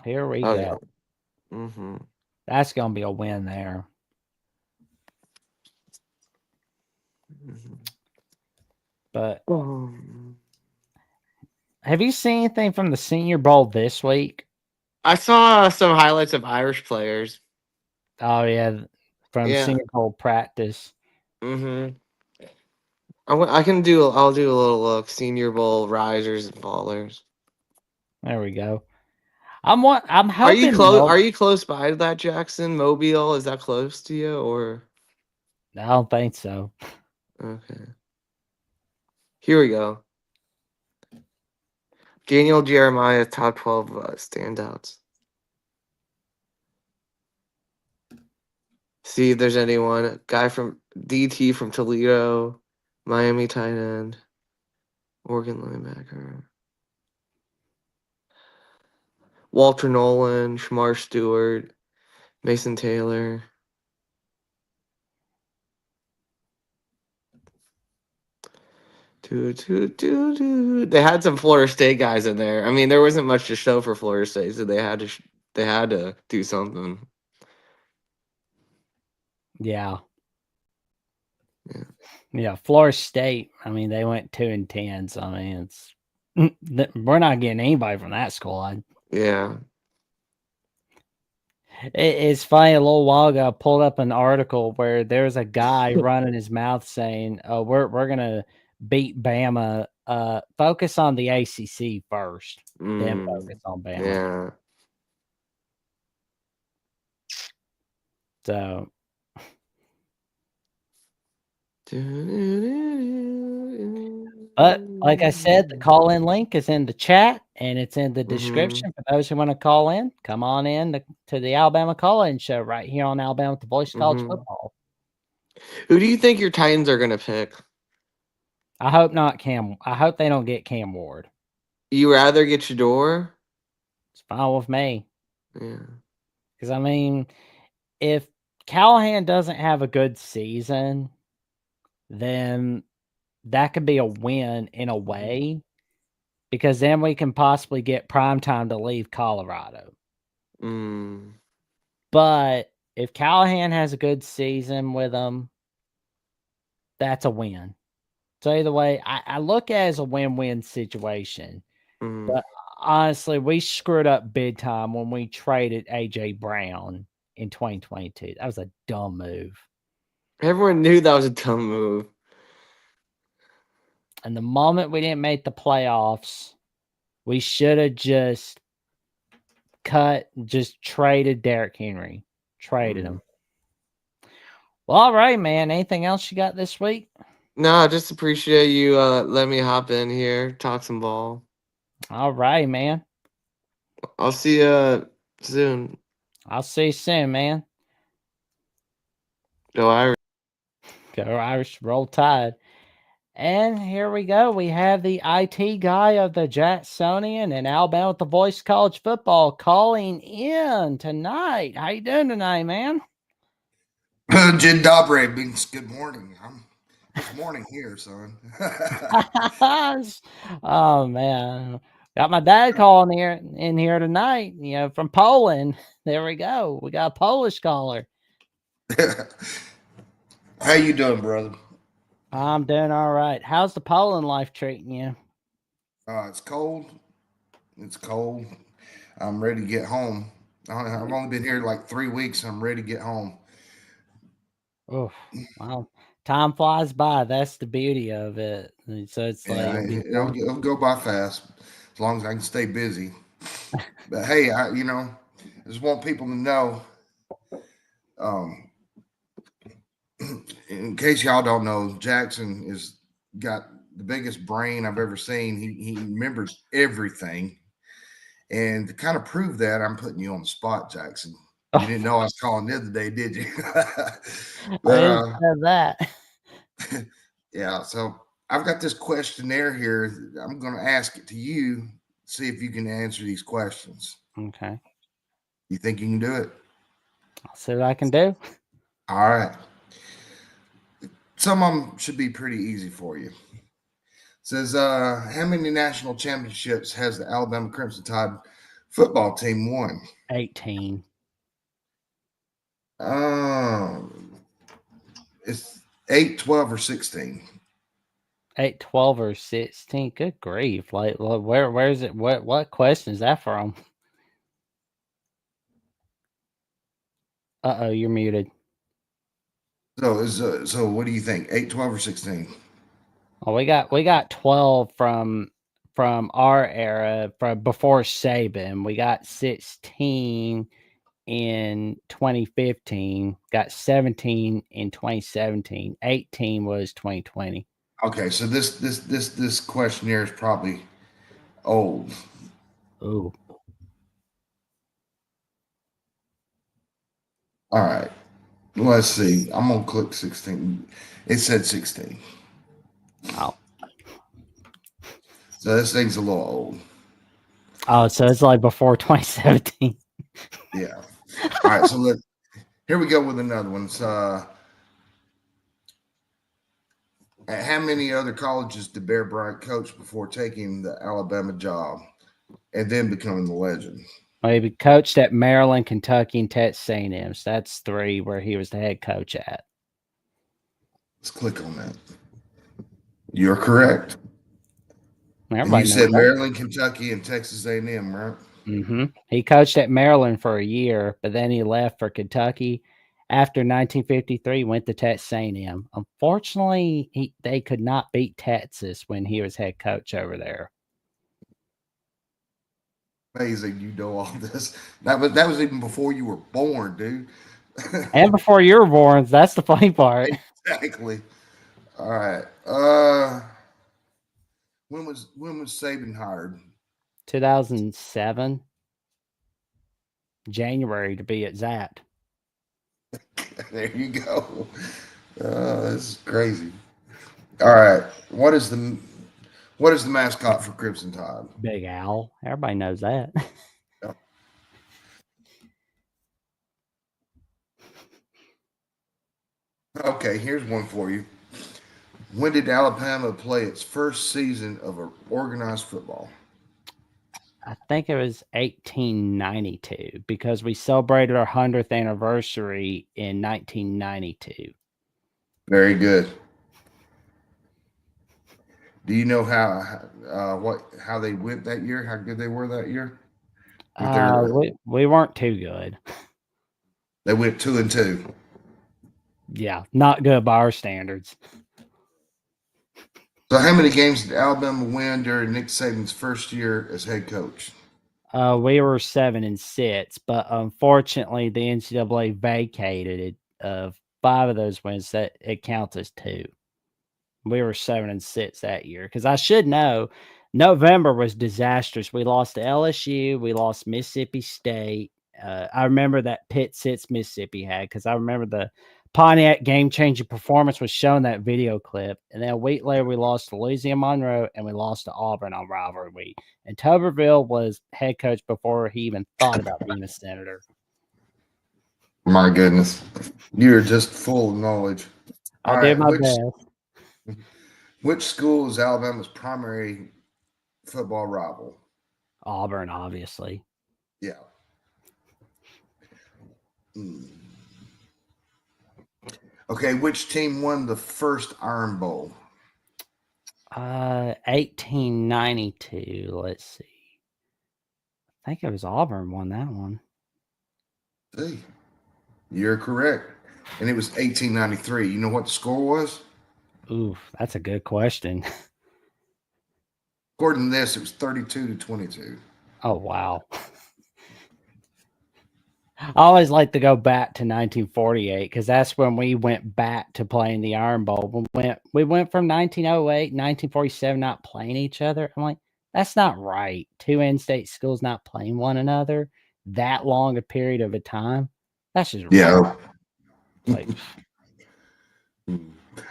Here we Oh go. yeah. Mhm. That's gonna be a win there. Mhm. But Um, have you seen anything from the Senior Bowl this week? I saw some highlights of Irish players. Oh yeah, from Yeah. Senior Bowl practice. Mhm. I can do. I'll do a little look. Senior Bowl risers and fallers. There we go. I'm Are you hoping close? Are Mo. you close by to that, Jackson? Mobile, is that close to you or? I don't think so. Okay. Here we go. Daniel Jeremiah, top 12 standouts. See if there's anyone. Guy from DT from Toledo, Miami tight end, Oregon linebacker. Walter Nolan, Shamar Stewart, Mason Taylor. They had some Florida State guys in there. I mean, there wasn't much to show for Florida State, so they had to do something. Yeah. Yeah. Yeah, Florida State. I mean, they went 2-10. So I mean, we're not getting anybody from that squad. Yeah. It's funny. A little while ago, I pulled up an article where there's a guy running his mouth saying, "Oh, we're gonna beat Bama. Focus on the ACC first, then Mm, focus on Bama." yeah. So, but like I said, the call in link is in the chat and it's in the Mm-hmm. description for those who want to call in. Come on in to the Alabama call in show right here on Alabama with the Voice of College Mm-hmm. Football. Who do you think your Titans are gonna pick? I hope not Cam. I hope they don't get Cam Ward. You rather get Shador? It's fine with me. Yeah. Because, I mean, if Callahan doesn't have a good season, then that could be a win in a way because then we can possibly get prime time to leave Colorado. Mm. But if Callahan has a good season with them, that's a win. So either way, I look at it as a win-win situation. Mm. But honestly, we screwed up big time when we traded AJ Brown in 2022. That was a dumb move. Everyone knew that was a dumb move. And the moment we didn't make the playoffs, we should have just traded Derrick Henry. Traded him. Well, all right, man. Anything else you got this week? No, I just appreciate you letting me hop in here, talk some ball. All right, man. I'll see you soon. I'll see you soon, man. Go Irish. Go Irish, roll tide. And here we go. We have the IT guy of the Jacksonian and Alabama with the Voice College Football calling in tonight. How you doing tonight, man? Jid Dobre means good morning. It's morning here, son. Oh man, got my dad calling here in here tonight. From Poland. There we go. We got a Polish caller. How you doing, brother? I'm doing all right. How's the Poland life treating you? It's cold. It's cold. I'm ready to get home. I've only been here like 3 weeks. I'm ready to get home. Oh, well, time flies by. That's the beauty of it. And so it's Yeah, like it'll go by fast as long as I can stay busy. But hey, I just want people to know. Um, in case y'all don't know, Jackson is got the biggest brain I've ever seen. He remembers everything. And to kind of prove that, I'm putting you on the spot, Jackson. You didn't know I was calling the other day, did you? I But didn't have that. yeah, so I've got this questionnaire here. I'm going to ask it to you, see if you can answer these questions. Okay, You think you can do it? I'll see what I can do. All right. Some of them should be pretty easy for you. It says, how many national championships has the Alabama Crimson Tide football team won? 18. It's 8, 12, or 16. 8, 12, or 16. Good grief! Like, where is it? What question is that from? Uh-oh, you're muted. So what do you think? 8, 12, or 16? Well, we got 12 from our era, from before Saban. We got 16 in 2015, got 17 in 2017, 18 was 2020. Okay, so this questionnaire is probably old. Ooh. All right. Let's see. I'm gonna click 16. It said 16. Oh. So this thing's a little old. Oh, so it's like before 2017. Yeah. All right, so here we go with another one. At how many other colleges did Bear Bryant coach before taking the Alabama job and then becoming the legend? He coached at Maryland, Kentucky, and Texas A&M. So that's 3 where he was the head coach at. Let's click on that. You're correct. Everybody And you said knows that. Maryland, Kentucky, and Texas A&M, right? Mm-hmm. He coached at Maryland for a year, but then he left for Kentucky. After 1953, went to Texas A&M. Unfortunately, they could not beat Texas when he was head coach over there. Amazing, you know all this. That was even before you were born, dude. And before you were born, that's the funny part. Exactly. All right. When was Saban hired? 2007, January to be exact. There you go. This is crazy. All right. What is the mascot for Crimson Tide? Big Al. Everybody knows that. Yep. Okay, here's one for you. When did Alabama play its first season of organized football? I think it was 1892 because we celebrated our 100th anniversary in 1992. Very good. Do you know how they went that year? How good they were that year? We weren't too good. They went 2-2. Yeah, not good by our standards. So how many games did Alabama win during Nick Saban's first year as head coach? We were 7-6, but unfortunately, the NCAA vacated it 5 of those wins, that it counts as 2. We were 7-6 that year because I should know. November was disastrous. We lost to LSU. We lost Mississippi State. I remember that Pitt sits Mississippi had because I remember the Pontiac game-changing performance was showing that video clip. And then a week later, we lost to Louisiana Monroe and we lost to Auburn on rivalry week. And Tuberville was head coach before he even thought about being a senator. My goodness, you're just full of knowledge. I did my best. Which school is Alabama's primary football rival? Auburn, obviously. Yeah. Okay, which team won the first Iron Bowl? 1892. Let's see. I think it was Auburn won that one. See, you're correct. And it was 1893. You know what the score was? Ooh, that's a good question. According to this, it was 32-22. Oh, wow. I always like to go back to 1948 because that's when we went back to playing the Iron Bowl. We went from 1908, 1947 not playing each other. I'm like, that's not right. 2 in-state schools not playing one another that long a period of a time. That's just yeah. Like,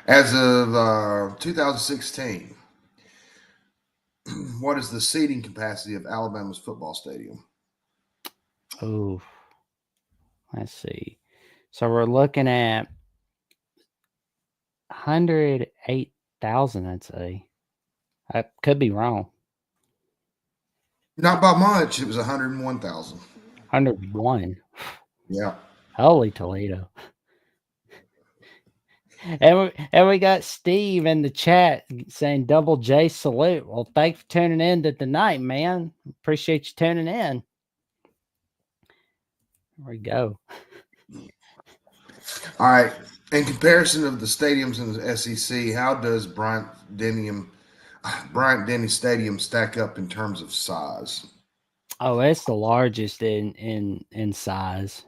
as of 2016, what is the seating capacity of Alabama's football stadium? Oh, let's see. So we're looking at 108,000, I'd say. I could be wrong. Not by much. It was 101,000. 101. Yeah. Holy Toledo. And we got Steve in the chat saying double J salute. Well, thanks for tuning in to tonight, man. Appreciate you tuning in. There we go. All right. In comparison of the stadiums in the SEC, how does Bryant Denny Stadium stack up in terms of size? Oh, it's the largest in size.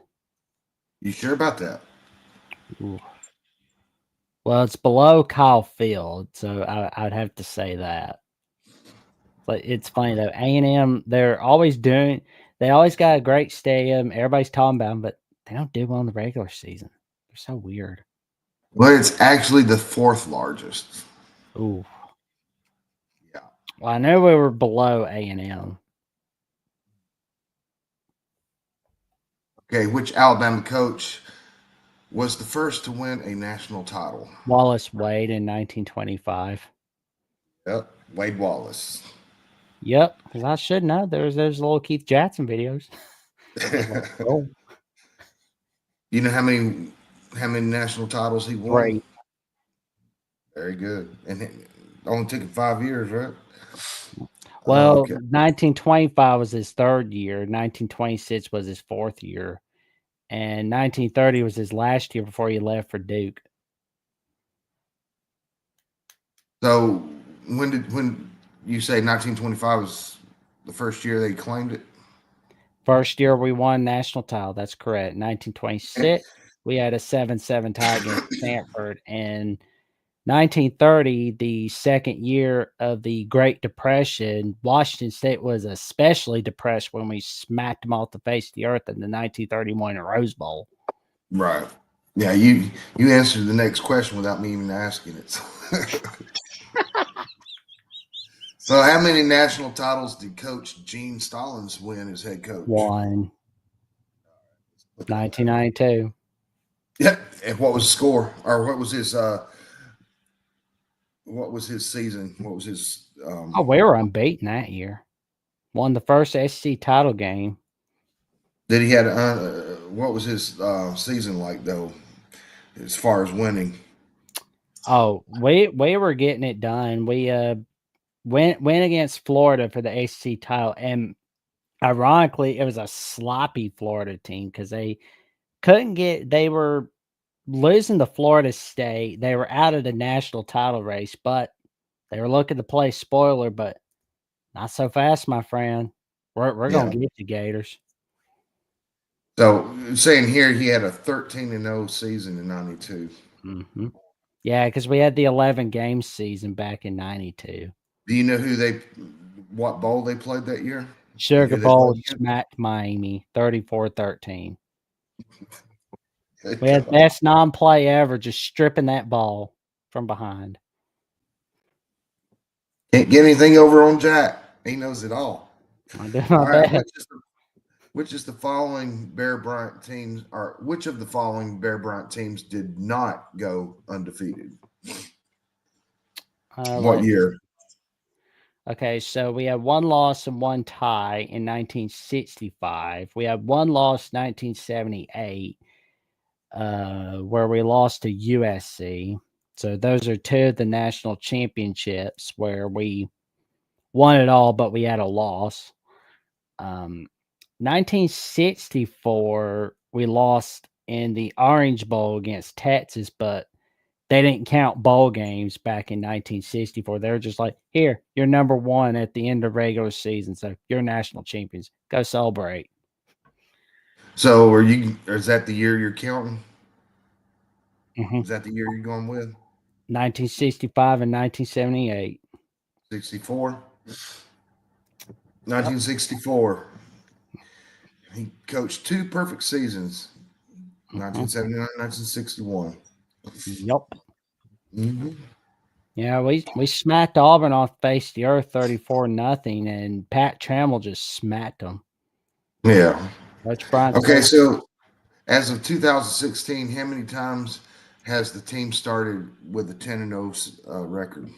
You sure about that? Ooh. Well, it's below Kyle Field, so I'd have to say that. But it's funny though, A&M, they always got a great stadium. Everybody's talking about them, but they don't do well in the regular season. They're so weird. Well, it's actually the 4th largest. Ooh. Yeah. Well, I know we were below A&M. Okay, which Alabama coach was the first to win a national title? Wallace Wade in 1925. Yep, Wade Wallace. Yep, because I should know. There's those little Keith Jackson videos. Oh. You know how many national titles he won? 3. Very good. And it only took him 5 years, right? Well, okay. 1925 was his 3rd year. 1926 was his 4th year. And 1930 was his last year before he left for Duke. So when you say 1925 was the first year they claimed it? First year we won national title. That's correct. 1926, we had a 7-7 tie against Stanford. And 1930, the second year of the Great Depression, Washington State was especially depressed when we smacked them off the face of the earth in the 1931 Rose Bowl. Right. Yeah, you answered the next question without me even asking it. So how many national titles did Coach Gene Stallings win as head coach? 1. 1992. Yeah. And what was the score? Or what was his season? What was his we were unbeaten that year. Won the first SEC title game. Did he had what was his season like though, as far as winning? Oh, we were getting it done. We went against Florida for the SEC title, and ironically, it was a sloppy Florida team because they were losing to Florida State. They were out of the national title race, but they were looking to play spoiler, but not so fast, my friend. We're gonna get the Gators. So saying here he had a 13-0 season in '92. Mm-hmm. Yeah, because we had the 11 game season back in '92. Do you know what bowl they played that year? Sugar Who they Bowl played against? smacked Miami 34-13. Good We had God. best non-play ever, just stripping that ball from behind. Can't get anything over on Jack. He knows it all. I do All my right, best. which of the following Bear Bryant teams did not go undefeated? What year? Okay, so we had one loss and one tie in 1965. We had one loss 1978, where we lost to USC. So those are two of the national championships where we won it all, but we had a loss. 1964, we lost in the Orange Bowl against Texas, but they didn't count bowl games back in 1964. They were just like, here, you're number one at the end of regular season. So you're national champions. Go celebrate. So is that the year you're counting? Mm-hmm. Is that the year you're going with? 1965 and 1978. 64? 1964. He coached two perfect seasons, 1979, 1961. Yep. Mm-hmm. Yeah, we smacked Auburn off face the earth 34-0, and Pat Trammell just smacked them. Yeah. Coach Bryant Okay, said, so as of 2016, how many times has the team started with a 10-0 record?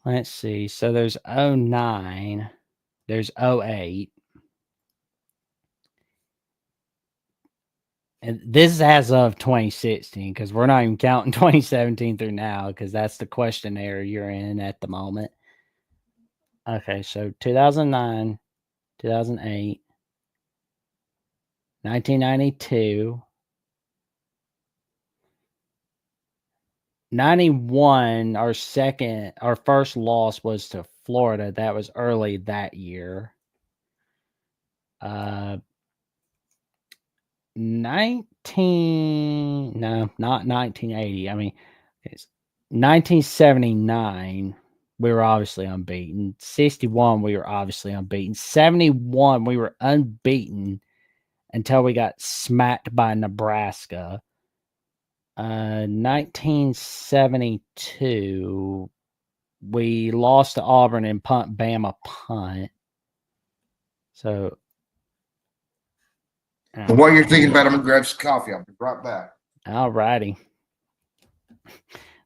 let's see. So there's 09, there's 08. And this is as of 2016, because we're not even counting 2017 through now, because that's the questionnaire you're in at the moment. Okay, so 2009, 2008, 1992, 91. Our first loss was to Florida. That was early that year. 19, no, not 1980. I mean, it's 1979. We were obviously unbeaten. 61, we were obviously unbeaten. 71, we were unbeaten until we got smacked by Nebraska. 1972, we lost to Auburn and punt Bama punt. So, And while you're thinking about it, I'm going to grab some coffee. I'll be right back. all righty.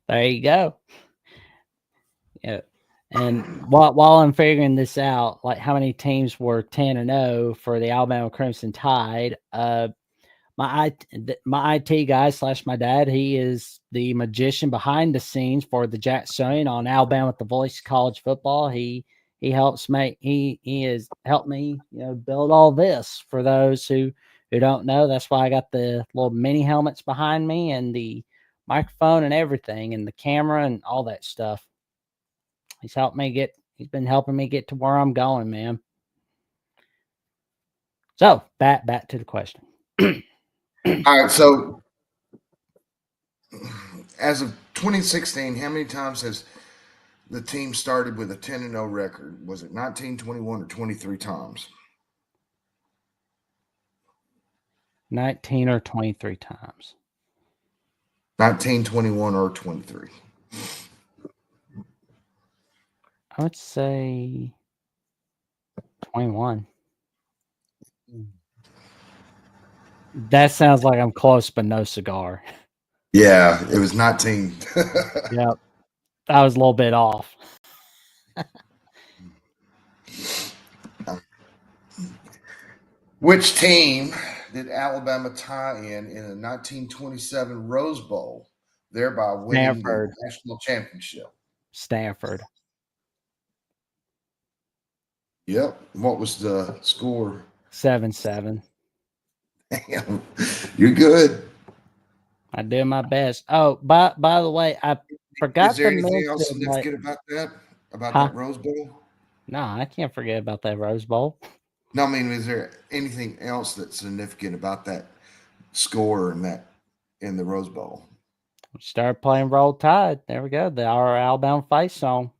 There you go. Yeah. And while I'm figuring this out, like how many teams were 10-0 for the Alabama Crimson Tide, my IT guy / my dad, he is the magician behind the scenes for the Jacksonian on Alabama with the Voice College Football. He helps he has helped me, build all this. For those who don't know, that's why I got the little mini helmets behind me and the microphone and everything and the camera and all that stuff. He's been helping me get to where I'm going, man. So back to the question. All right, so as of 2016, how many times has the team started with a 10-0 record? Was it 19, 21, or 23 times? 19 or 23 times. 19, 21, or 23? I would say 21. That sounds like I'm close, but no cigar. Yeah, it was 19. Yep. I was a little bit off. Which team did Alabama tie in a 1927 Rose Bowl, thereby winning Stanford. the national championship? Stanford. Yep. What was the score? 7-7. Damn, you're good. I do my best. Oh, by the way, I forgot Is there to anything mention, else significant about that? About Huh? that Rose Bowl? No, I can't forget about that Rose Bowl. No, I mean, is there anything else that's significant about that score and that in the Rose Bowl? Start playing Roll Tide. There we go. Our Alabama face song.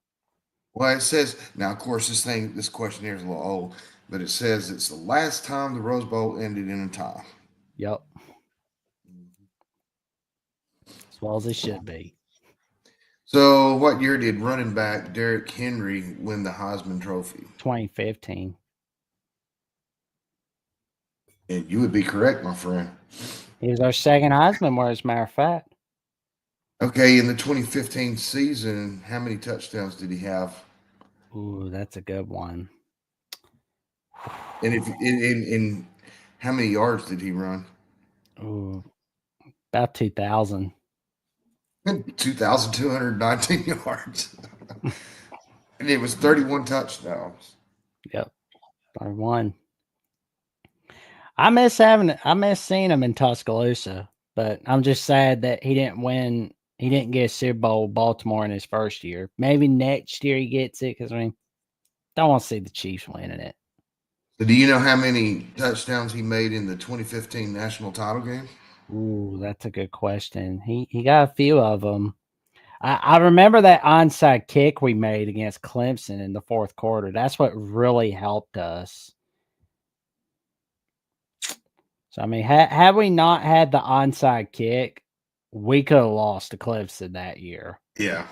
Well, it says now. Of course, this question here is a little old, but it says it's the last time the Rose Bowl ended in a tie. Yep. As well as it should be. So, what year did running back Derrick Henry win the Heisman Trophy? 2015. And you would be correct, my friend. He was our second Heisman winner, as a matter of fact. Okay, in the 2015 season, how many touchdowns did he have? Ooh, that's a good one. And if in how many yards did he run? Ooh, about 2,000. 2,219 yards. And it was 31 touchdowns. Yep. By one. I miss seeing him in Tuscaloosa, but I'm just sad that he didn't win. He didn't get a Super Bowl with Baltimore in his first year. Maybe next year he gets it because, don't want to see the Chiefs winning it. So do you know how many touchdowns he made in the 2015 national title game? Ooh, that's a good question. He got a few of them. I remember that onside kick we made against Clemson in the fourth quarter. That's what really helped us. So, had we not had the onside kick, we could have lost to Clemson that year. Yeah.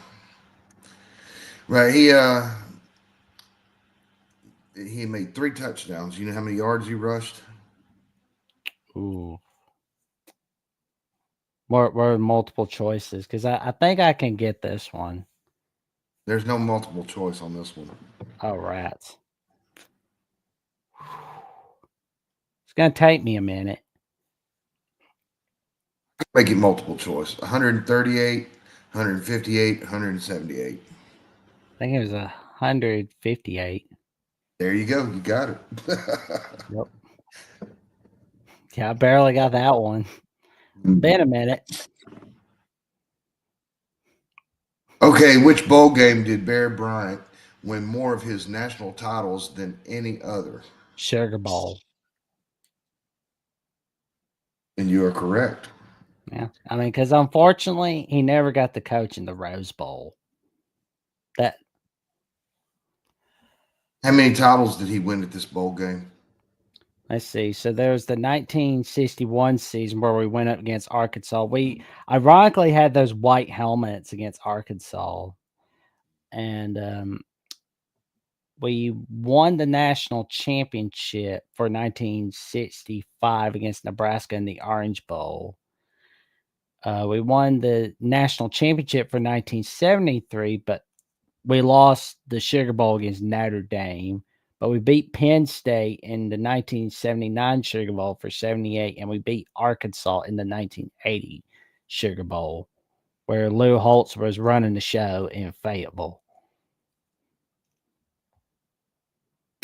Right. He made 3 touchdowns. You know how many yards he rushed? Ooh. More multiple choices because I think I can get this one. There's no multiple choice on this one. Oh, rats. It's going to take me a minute. Make it multiple choice. 138, 158, 178. I think it was 158. There you go. You got it. Yep. Yeah, I barely got that one. Been a minute. Okay, which bowl game did Bear Bryant win more of his national titles than any other? Sugar Bowl. And you are correct. Yeah. Because unfortunately, he never got to coach in the Rose Bowl. How many titles did he win at this bowl game? Let's see. So there's the 1961 season where we went up against Arkansas. We ironically had those white helmets against Arkansas. And we won the national championship for 1965 against Nebraska in the Orange Bowl. We won the national championship for 1973, but we lost the Sugar Bowl against Notre Dame. But we beat Penn State in the 1979 Sugar Bowl for 78, and we beat Arkansas in the 1980 Sugar Bowl, where Lou Holtz was running the show in Fayetteville.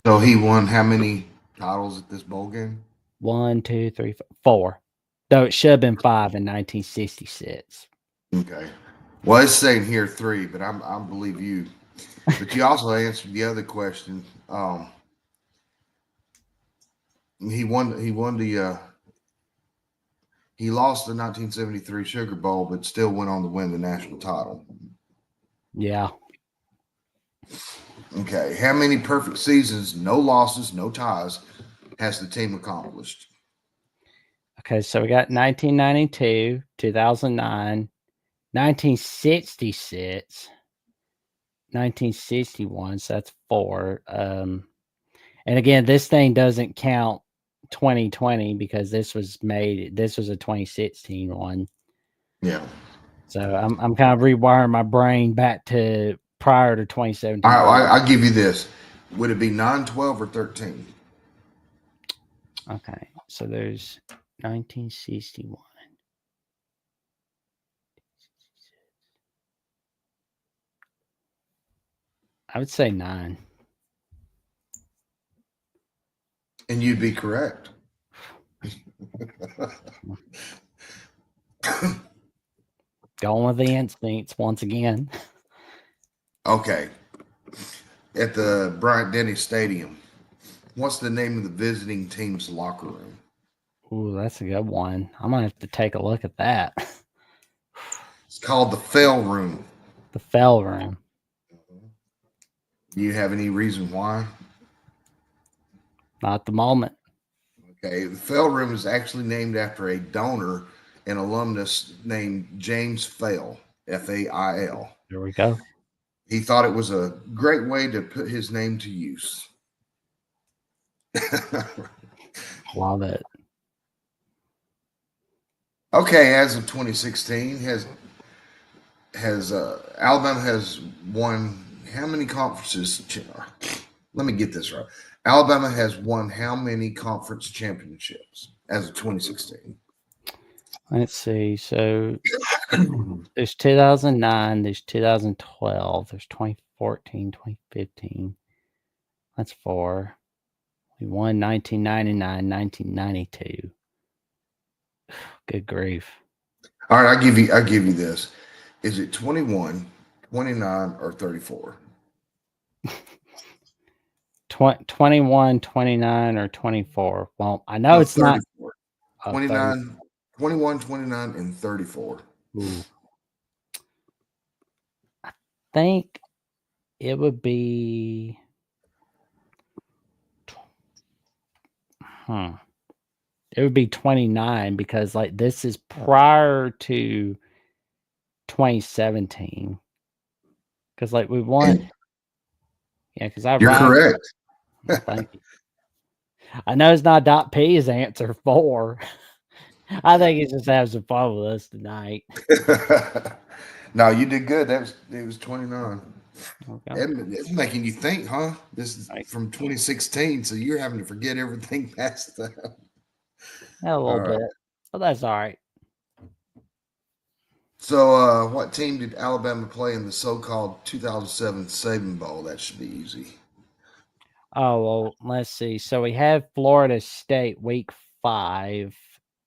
So he won how many titles at this bowl game? 1, 2, 3, 4. Though it should have been 5 in 1966. Okay. Well, it's saying here 3, but I believe you. But you also answered the other question. He lost the 1973 Sugar Bowl, but still went on to win the national title. Yeah. Okay. How many perfect seasons, no losses, no ties, has the team accomplished? Okay, so we got 1992, 2009, 1966, 1961. So that's 4. And again, this thing doesn't count 2020 because this was a 2016 one. Yeah. So I'm kind of rewiring my brain back to prior to 2017. I'll give you this. Would it be 9, 12, or 13? Okay, so there's 1961. I would say 9. And you'd be correct. Going with the instincts once again. Okay. At the Bryant Denny Stadium, What's the name of the visiting team's locker room? Ooh, that's a good one. I'm gonna have to take a look at that. It's called the Fell Room. The Fell Room. Do you have any reason why? Not at the moment. Okay, the Fell Room is actually named after a donor and alumnus named James Fell, Fail. There we go. He thought it was a great way to put his name to use. Love it. Okay, as of 2016, Alabama has won how many conferences? Let me get this right. Alabama has won how many conference championships as of 2016? Let's see. So there's 2009, there's 2012, there's 2014, 2015. That's 4. We won 1999, 1992. Good grief. All right, I'll give you this. Is it 21, 29, or 34? 21, 29, or 24. Well, I know it's 34. not 29, 21, 29, and 34. Ooh. I think it would be it would be 29 because like this is prior to 2017. Because like we won. Yeah, because I You're correct. Thank you. I know it's not Dot P's answer 4. I think he's just having some fun with us tonight. No, you did good. It was 29. Okay. It's making you think, huh? This is Right. from 2016, so you're having to forget everything past that. A little bit, but that's all right. So, what team did Alabama play in the so-called 2007 Saban Bowl? That should be easy. Oh, well, let's see. So we have Florida State week 5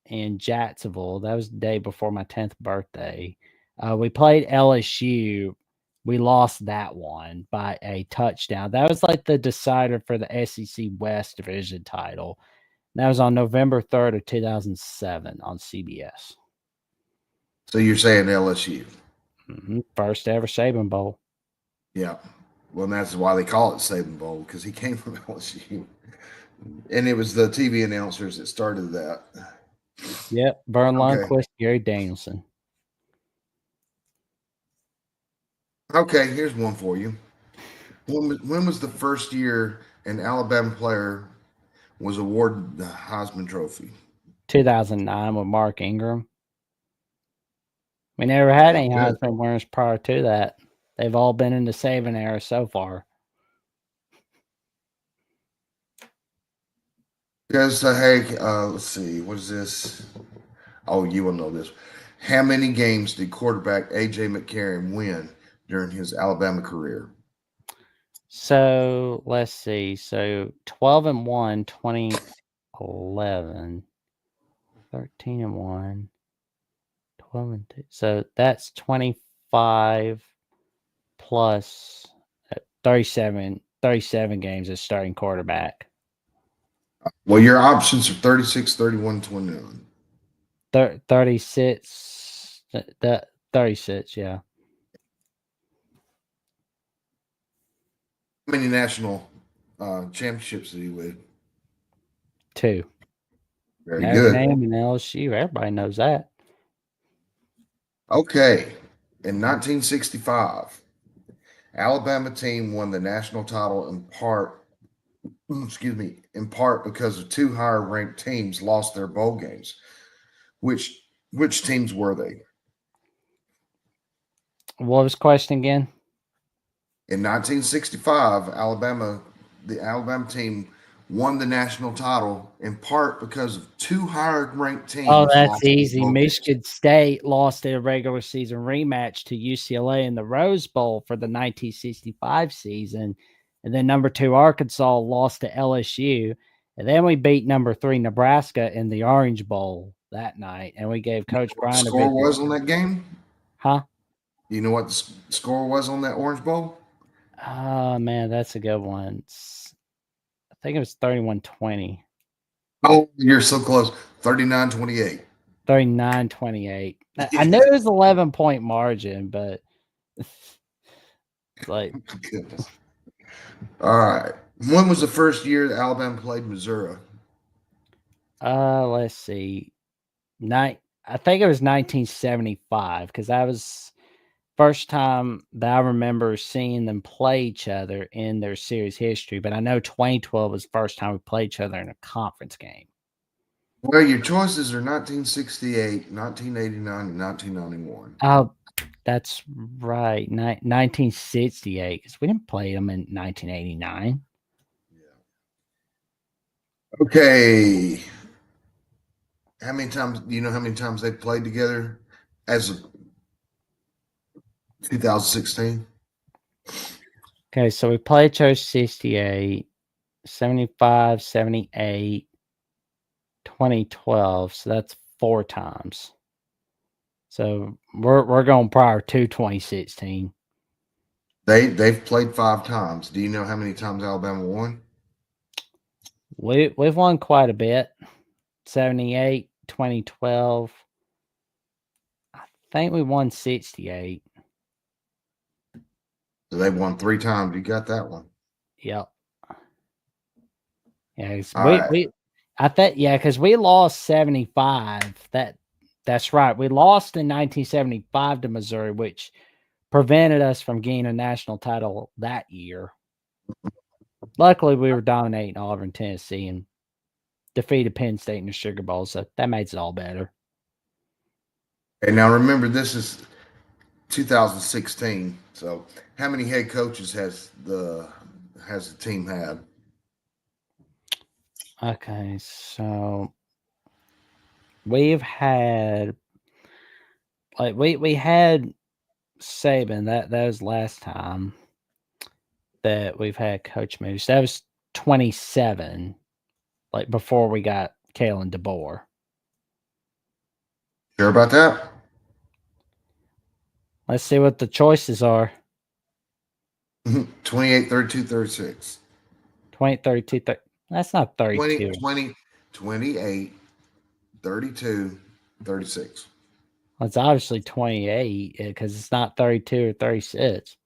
in Jacksonville. That was the day before my 10th birthday. We played LSU. We lost that one by a touchdown. That was like the decider for the SEC West Division title. That was on November 3rd of 2007 on CBS. So you're saying LSU? First ever Saban Bowl. Yeah. Well, that's why they call it Saban Bowl, because he came from LSU. And it was the TV announcers that started that. Yep. Vern Okay. Lundquist, Gary Danielson. Okay, here's one for you. When was the first year an Alabama player was awarded the Heisman Trophy? 2009 with Mark Ingram. We never had any Good. Heisman winners prior to that. They've all been in the Saban era so far. Because, hey, let's see. What is this? Oh, you will know this. How many games did quarterback A.J. McCarron win during his Alabama career? So let's see. So 12-1, 2011, 13-1, 12-2. So that's 25 plus 37 games as starting quarterback. Well, your options are 36, 31, 29. 36. 36, yeah. How many national championships did he win? 2. Very Notre good. Dame and LSU. Everybody knows that. Okay. In 1965, Alabama team won the national title in part because of 2 higher ranked teams lost their bowl games. Which teams were they? What was the question again? In 1965, the Alabama team won the national title in part because of 2 higher ranked teams. Oh, that's easy. Michigan State lost their regular season rematch to UCLA in the Rose Bowl for the 1965 season. And then number 2 Arkansas lost to LSU. And then we beat number 3 Nebraska in the Orange Bowl that night. And we gave Coach Brian the score was on that game? Huh? You know what the score was on that Orange Bowl? Oh, man, that's a good one. I think it was 31-20. Oh, you're so close. 39-28. 39-28. I knew it was 11-point margin, but like Goodness. All right. When was the first year that Alabama played Missouri? let's see. I think it was 1975 because that was first time that I remember seeing them play each other in their series history. But I know 2012 was the first time we played each other in a conference game. Well, your choices are 1968, 1989, and 1991. Oh, that's right. 1968 because we didn't play them in 1989. Okay. How many times do you know how many times they played together as of 2016? Okay, so we played each other 68, 75, 78, 2012. So that's 4 times. So we're going prior to 2016. They've played 5 times. Do you know how many times Alabama won? We've won quite a bit. 78, 2012. I think we won 68. So they won 3 times. You got that one. Yep. Yeah, All right. I think because we lost 75. That's right. We lost in 1975 to Missouri, which prevented us from gaining a national title that year. Luckily, we were dominating Auburn, Tennessee, and defeated Penn State in the Sugar Bowl, so that makes it all better. And now remember, this is 2016. So how many head coaches has the team had? Okay, so we've had we had Saban. That was last time that we've had Coach Moose. That was 27, like before we got Kalen DeBoer. Sure about that? Let's see what the choices are. 28, 32, 36. 20, 32, 30. That's not 32. 20, 28, 32, 36. Well, it's obviously 28 because it's not 32 or 36.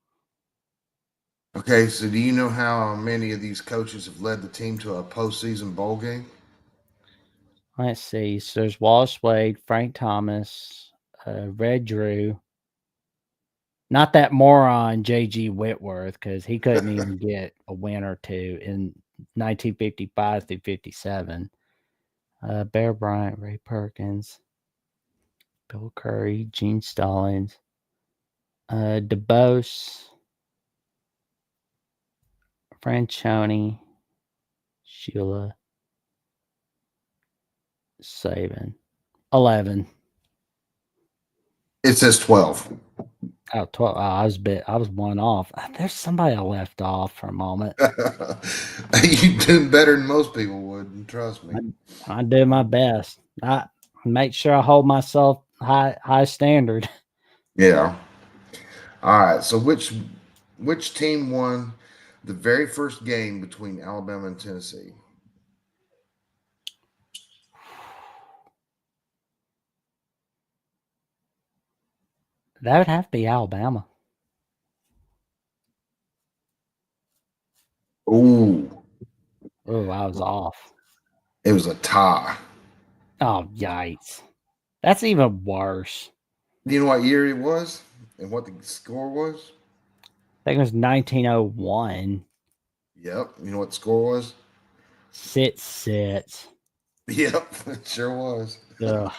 Okay, so do you know how many of these coaches have led the team to a postseason bowl game? Let's see. So there's Wallace Wade, Frank Thomas, Red Drew. Not that moron J.G. Whitworth because he couldn't even get a win or two in 1955 through 57. Bear Bryant, Ray Perkins, Bill Curry, Gene Stallings, DeBose, Franchione, Sheila, Saban. 11. It says 12. Oh, 12. Oh, I was one off. There's somebody I left off for a moment. You doing better than most people would, trust me. I do my best. I make sure I hold myself high standard. Yeah. All right. So which team won the very first game between Alabama and Tennessee? That would have to be Alabama. Ooh, Oh, I was off. it was a tie. Oh, yikes. That's even worse. Do you know what year it was and what the score was? I think it was 1901. Yep. You know what the score was? Sit. Yep, it sure was. Ugh.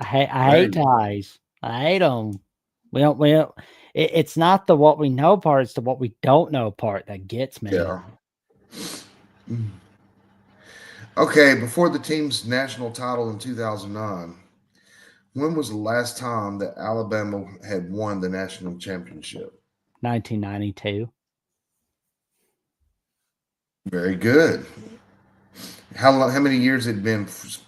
I hate ties. I hate them. We don't. It's not the what we know part; it's the what we don't know part that gets me. Yeah. Okay, before the team's national title in 2009, when was the last time that Alabama had won the national championship? 1992. Very good. How long? How many years had it been since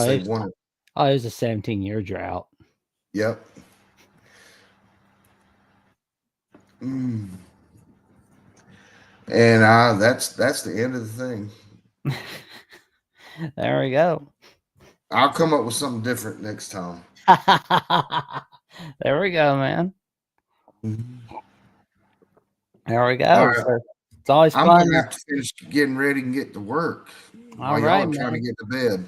they won it? Oh, it was a 17-year drought. Yep. And that's the end of the thing. There we go. I'll come up with something different next time. There we go, man. Mm-hmm. There we All go. right. So it's always I'm fun. gonna have to finish getting ready and get to work All while y'all right, are trying to man. get to bed.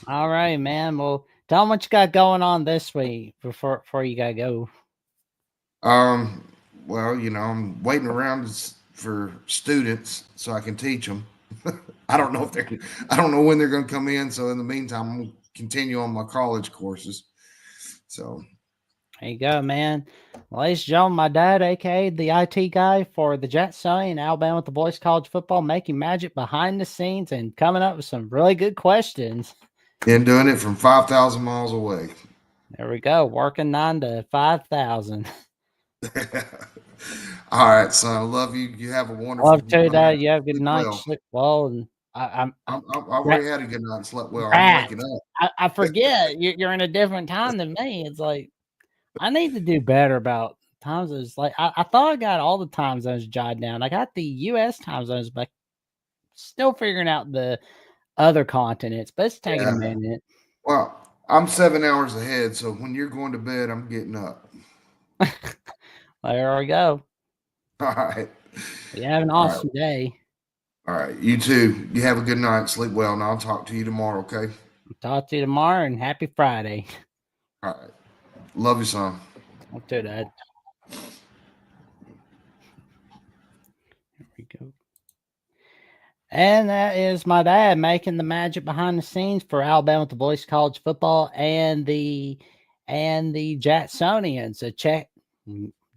All right, man. Well, tell them what you got going on this week before you gotta go. Well, I'm waiting around for students so I can teach them. I don't know when they're going to come in. So in the meantime, I'm going to continue on my college courses. So There you go, man. Well, ladies and gentlemen, my dad, aka the IT guy for the Jacksonian Alabama with the boys college football, making magic behind the scenes and coming up with some really good questions. been doing it from 5,000 miles away. There we go, working 9 to 5,000. All right, son. I love you. You have a wonderful Love to, night. Dad. You have a good Sleep night. well. Sleep well. And I've I've already had a good night and slept well. I'm Brad, waking up. I forget you're in a different time than me. It's like I need to do better about time zones. Like I thought I got all the time zones jotted down. I got the U.S. time zones, but still figuring out the other continents. But it's taking a Yeah. minute. Well, I'm 7 hours ahead, so when you're going to bed, I'm getting up. There we go. All right. You have an awesome day. All right. You too. You have a good night. Sleep well, and I'll talk to you tomorrow, okay? Talk to you tomorrow and happy Friday. All right. Love you, son. I'll do that. Here we go. And that is my dad making the magic behind the scenes for Alabama with the boys college football and the Jacksonians. So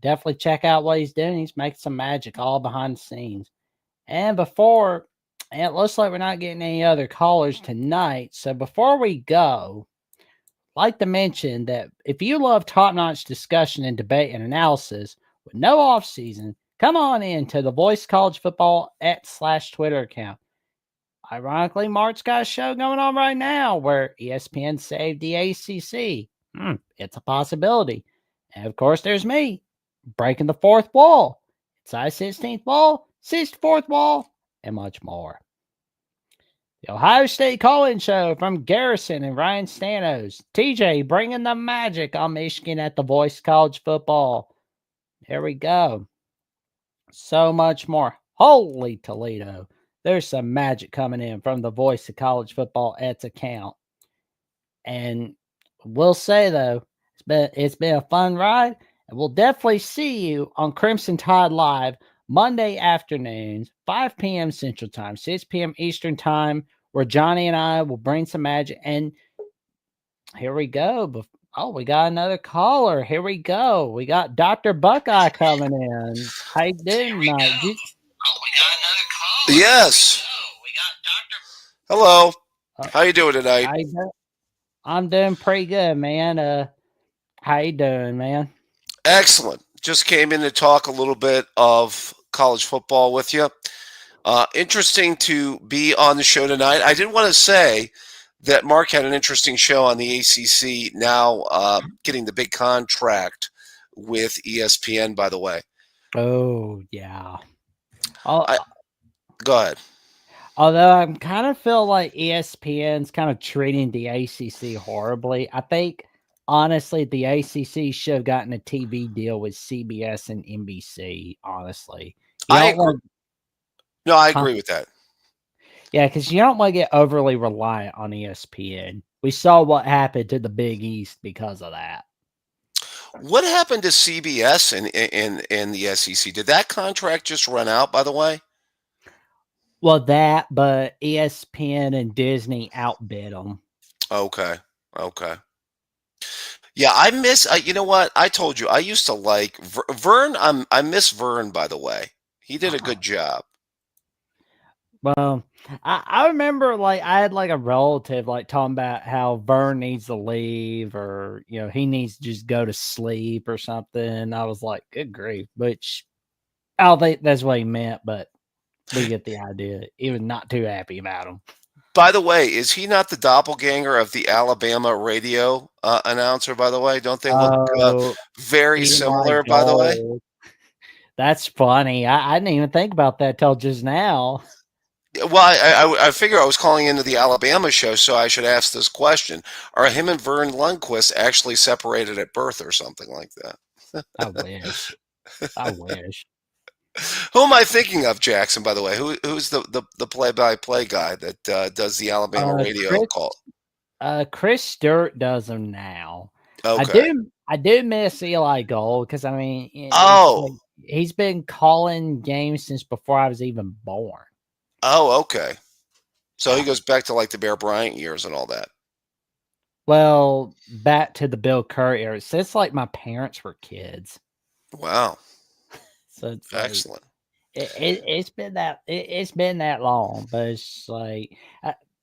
definitely check out what he's doing. He's making some magic all behind the scenes. And it looks like we're not getting any other callers tonight. So before we go, I'd like to mention that if you love top-notch discussion and debate and analysis with no off season, come on in to the Voice College Football @Twitter account. Ironically, Mark's got a show going on right now where ESPN saved the ACC. It's a possibility. And of course, there's me breaking the fourth wall. It's I 16th wall, 64th wall, and much more. The Ohio State Call-In Show from Garrison and Ryan Stanos. TJ bringing the magic on Michigan at the Voice College Football. There we go. So much more. Holy Toledo. There's some magic coming in from the Voice of College Football account. And we'll say, though, it's been a fun ride. And we'll definitely see you on Crimson Tide Live Monday afternoons, 5 p.m. Central Time, 6 p.m. Eastern Time, where Johnny and I will bring some magic. And here we go. Oh, we got another caller. Here we go. We got Dr. Buckeye coming in. How you doing tonight? Yes. Hello. How you doing tonight? I'm doing pretty good, man. How you doing, man? Excellent. Just came in to talk a little bit of college football with you. Interesting to be on the show tonight. I did want to say that Mark had an interesting show on the ACC now getting the big contract with ESPN, by the way. Oh, yeah. Go ahead. Although I kind of feel like ESPN's kind of treating the ACC horribly. I think, honestly, the ACC should have gotten a TV deal with CBS and NBC, honestly. I agree with that. Yeah, because you don't want to get overly reliant on ESPN. We saw what happened to the Big East because of that. What happened to CBS in the SEC? Did that contract just run out, by the way? Well, but ESPN and Disney outbid them. Okay. Yeah, I miss. You know what? I told you I used to like Vern. I miss Vern, by the way. He did a good job. Well, I remember like I had like a relative like talking about how Vern needs to leave or he needs to just go to sleep or something. I was like, good grief, which I don't think that's what he meant, but we get the idea. He was not too happy about him. By the way, is he not the doppelganger of the Alabama radio announcer, by the way? Don't they look very similar, by the way? That's funny. I didn't even think about that till just now. Well, I figure I was calling into the Alabama show, so I should ask this question: are him and Vern Lundquist actually separated at birth or something like that? I wish. I wish. Who am I thinking of, Jackson? By the way, who's the play-by-play guy that does the Alabama radio call? Chris Stewart does them now. Okay. I do miss Eli Gold because I mean, Oh. he's been calling games since before I was even born. Oh, okay. So he goes back to like the Bear Bryant years and all that. Well, back to the Bill Kerr era. So it's like my parents were kids. Wow. So it's excellent. It's been that long, but it's like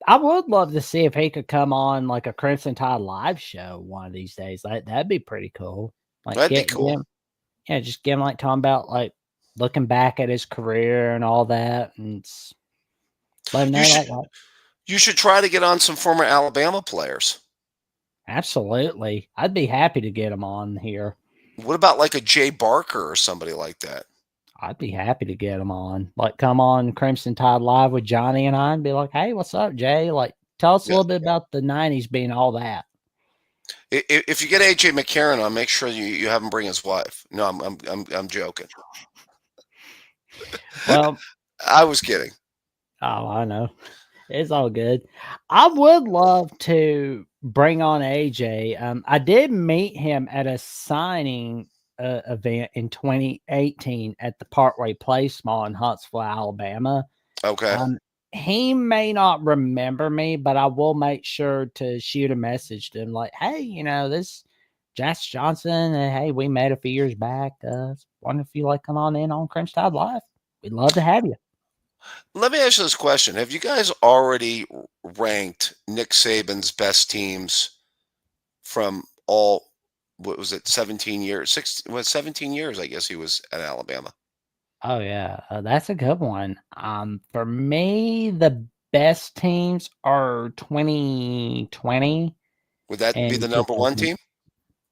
I would love to see if he could come on like a Crimson Tide live show one of these days. That'd be pretty cool. Like That'd be cool. Just get him like talking about like looking back at his career and all that, and let him know you should try to get on some former Alabama players. Absolutely, I'd be happy to get him on here. What about like a Jay Barker or somebody like that? I'd be happy to get him on. Like, come on Crimson Tide Live with Johnny and I and be like, hey, what's up, Jay? Like, tell us a little bit about the 90s being all that. If you get AJ McCarron on, make sure you have him bring his wife. No, I'm joking. Well, I was kidding. Oh, I know. It's all good. I would love to bring on AJ. I did meet him at a signing event in 2018 at the Parkway Place Mall in Huntsville, Alabama. Okay. He may not remember me, but I will make sure to shoot a message to him like, hey, this Jax Johnson, and hey, we met a few years back. Wonder if you like come on in on Crunch Tide Live. We'd love to have you. Let me ask you this question. Have you guys already ranked Nick Saban's best teams from all, what was it, 17 years? 17 years, I guess he was at Alabama. Oh, yeah. That's a good one. For me, the best teams are 2020. Would that be the number one team?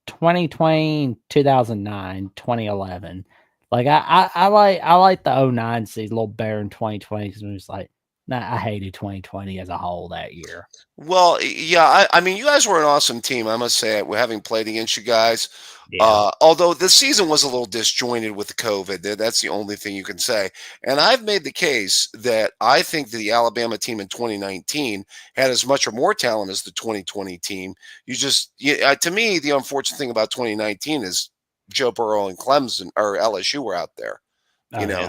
2020, 2009, 2011. Like I like the 09 season a little better in 2020 because it was like, I hated 2020 as a whole that year. Well, yeah, I mean, you guys were an awesome team. I must say, we're having played against you guys. Yeah. Although the season was a little disjointed with the COVID, that's the only thing you can say. And I've made the case that I think the Alabama team in 2019 had as much or more talent as the 2020 team. To me, the unfortunate thing about 2019 is Joe Burrow and Clemson or LSU were out there.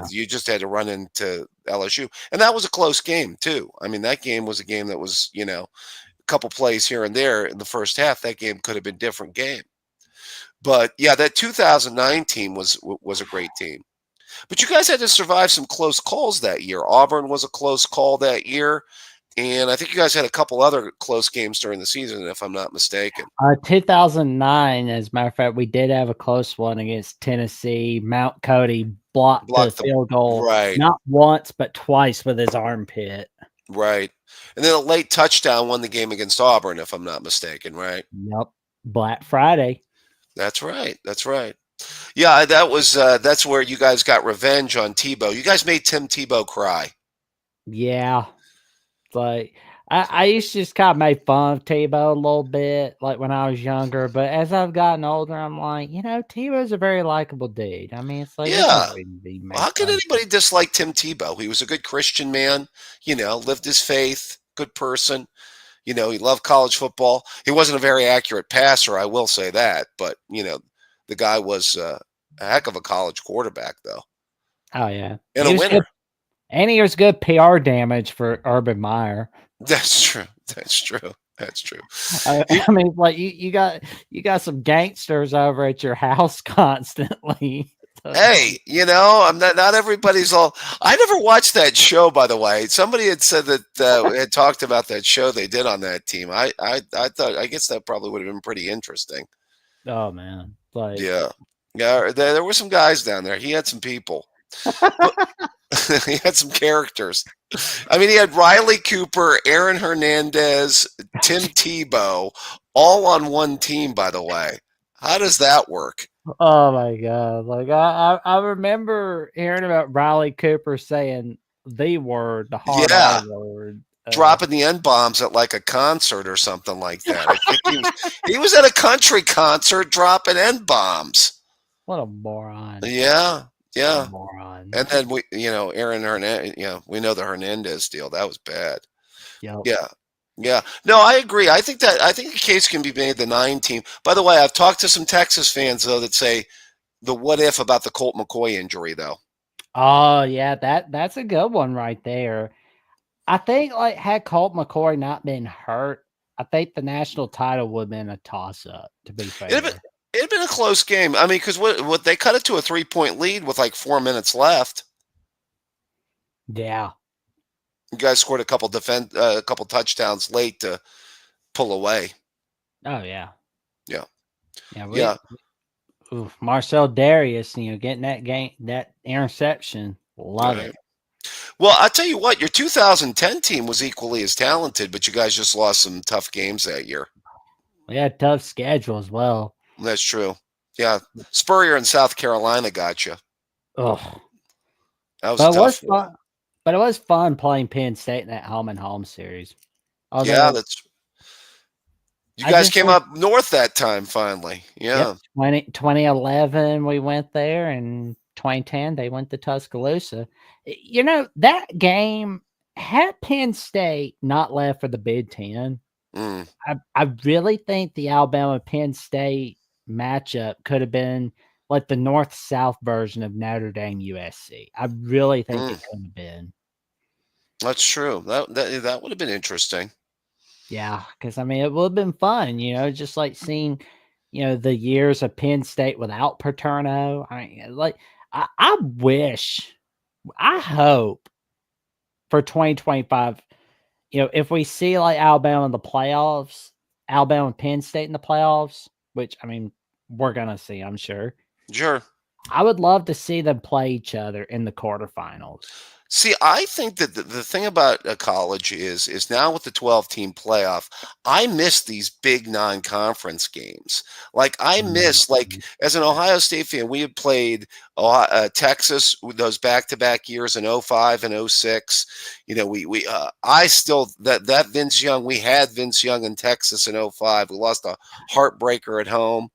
You just had to run into LSU. And that was a close game, too. I mean, that game was a game that was, a couple plays here and there in the first half. That game could have been a different game. But, yeah, that 2009 team was a great team. But you guys had to survive some close calls that year. Auburn was a close call that year. And I think you guys had a couple other close games during the season, if I'm not mistaken. 2009, as a matter of fact, we did have a close one against Tennessee. Mount Cody blocked the field goal, right? Not once, but twice with his armpit. Right. And then a late touchdown won the game against Auburn, if I'm not mistaken, right? Yep. Black Friday. That's right. That's right. Yeah, that's where you guys got revenge on Tebow. You guys made Tim Tebow cry. Yeah. Like I used to just kind of make fun of Tebow a little bit, like when I was younger. But as I've gotten older, I'm like, Tebow's a very likable dude. I mean, it's like, yeah. How could anybody dislike Tim Tebow? He was a good Christian man, lived his faith, good person. He loved college football. He wasn't a very accurate passer, I will say that. But, the guy was a heck of a college quarterback, though. Oh, yeah. And a winner. And he was good PR damage for Urban Meyer. That's true. That's true. That's true. I mean, like you got some gangsters over at your house constantly. Hey, I'm not everybody's all. I never watched that show, by the way. Somebody had said that had talked about that show they did on that team. I thought, I guess that probably would have been pretty interesting. Oh man, yeah. There were some guys down there. He had some people. He had some characters. I mean, he had Riley Cooper, Aaron Hernandez, Tim Tebow, all on one team, by the way. How does that work? Oh my god! Like I remember hearing about Riley Cooper saying the word, the hard R Yeah, word. dropping the N bombs at like a concert or something like that. I think he was at a country concert dropping N bombs. What a moron! Yeah, A yeah. moron. And then Aaron Hernandez. We know the Hernandez deal. That was bad. Yep. Yeah. Yeah. No, I agree. I think a case can be made the 9 team. By the way, I've talked to some Texas fans though that say the what if about the Colt McCoy injury though. Oh yeah, that's a good one right there. I think like had Colt McCoy not been hurt, I think the national title would have been a toss up. To be It'd been fair. it'd been a close game. I mean, because what they cut it to a 3-point lead with like 4 minutes left. Yeah. You guys scored a couple touchdowns late to pull away. Oh yeah. Yeah. Yeah. Yeah. Marcel Darius, getting that interception. Love Right. it. Well, I'll tell you what, your 2010 team was equally as talented, but you guys just lost some tough games that year. We had a tough schedule as well. That's true. Yeah. Spurrier in South Carolina got you. Ugh. That was But a it was tough one. fun. But it was fun playing Penn State in that home and home series. Yeah, Although you I guys just came think, up north that time finally. yep, Yeah. 2011 we went there, and 2010 they went to Tuscaloosa. That game had Penn State not left for the Big Ten. Mm, I really think the Alabama Penn State matchup could have been like the North South version of Notre Dame USC. I really think it mm. could have been. That's true. That would have been interesting. Yeah, because I mean, it would have been fun, just like seeing, the years of Penn State without Paterno. I mean, like, I wish, I hope for 2025, if we see like Alabama in the playoffs, Alabama and Penn State in the playoffs, which I mean, we're gonna see, I'm sure. Sure. I would love to see them play each other in the quarterfinals. See, I think that the thing about a college is now with the 12-team playoff, I miss these big non-conference games. Like I miss like as an Ohio State fan, we had played Texas with those back-to-back years in '05 and '06. I still that Vince Young, we had Vince Young in Texas in '05. We lost a heartbreaker at home,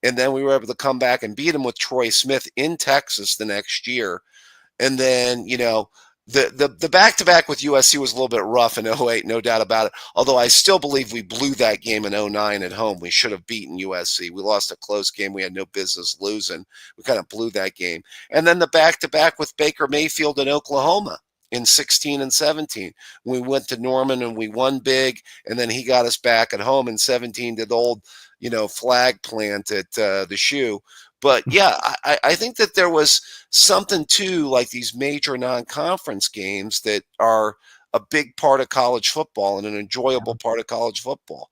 and then we were able to come back and beat him with Troy Smith in Texas the next year. And then, the back-to-back with USC was a little bit rough in '08, no doubt about it. Although I still believe we blew that game in '09 at home. We should have beaten USC. We lost a close game we had no business losing. We kind of blew that game. And then the back-to-back with Baker Mayfield in Oklahoma in 16 and 17. We went to Norman and we won big, and then he got us back at home in 17 to the old, flag plant at the shoe. But yeah, I think that there was something to like these major non-conference games that are a big part of college football and an enjoyable part of college football.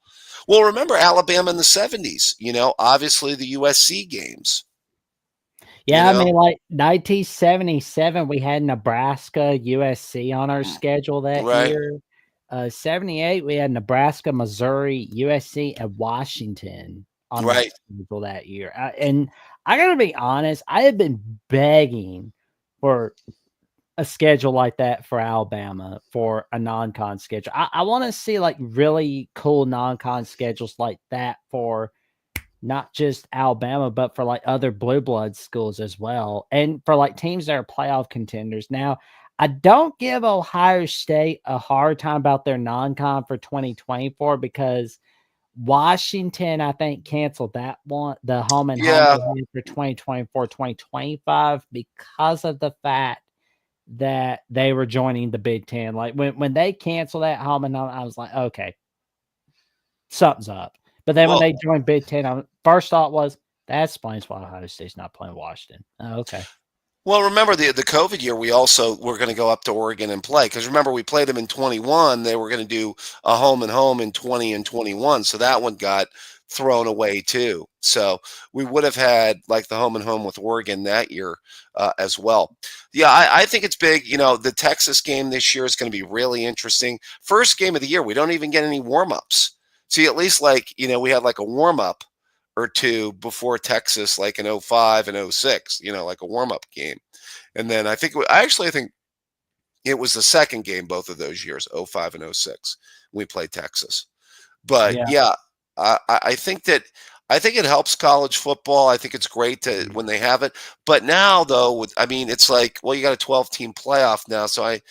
Well, remember Alabama in the '70s, obviously the USC games. Yeah, I mean, like 1977, we had Nebraska, USC on our schedule that Right. year. 78, we had Nebraska, Missouri, USC, and Washington on that Right. schedule that year. And I gotta be honest, I have been begging for a schedule like that for Alabama for a non-con schedule. I want to see like really cool non-con schedules like that for not just Alabama, but for like other blue blood schools as well. And for like teams that are playoff contenders. Now, I don't give Ohio State a hard time about their non-con for 2024 because Washington, I think, canceled that one, the home and home Yeah. they had for 2024, 2025, because of the fact that they were joining the Big Ten. Like when they canceled that home and home, I was like, okay, something's up. But then when Well, they joined Big Ten, first thought was that explains why Ohio State's not playing Washington. Oh, okay. Well, remember the COVID year, we also were going to go up to Oregon and play because remember we played them in 21. They were going to do a home and home in 20 and 21, so that one got thrown away too. So we would have had like the home and home with Oregon that year as well. Yeah, I think it's big. The Texas game this year is going to be really interesting. First game of the year, we don't even get any warm ups. See, at least we had like a warm up or two before Texas, like in 05 and 06, like a warm-up game. And then I think it was the second game both of those years, 05 and 06, we played Texas. But Yeah. yeah, I think it helps college football. I think it's great when they have it. But now though, it's like, well, you got a 12-team playoff now. So I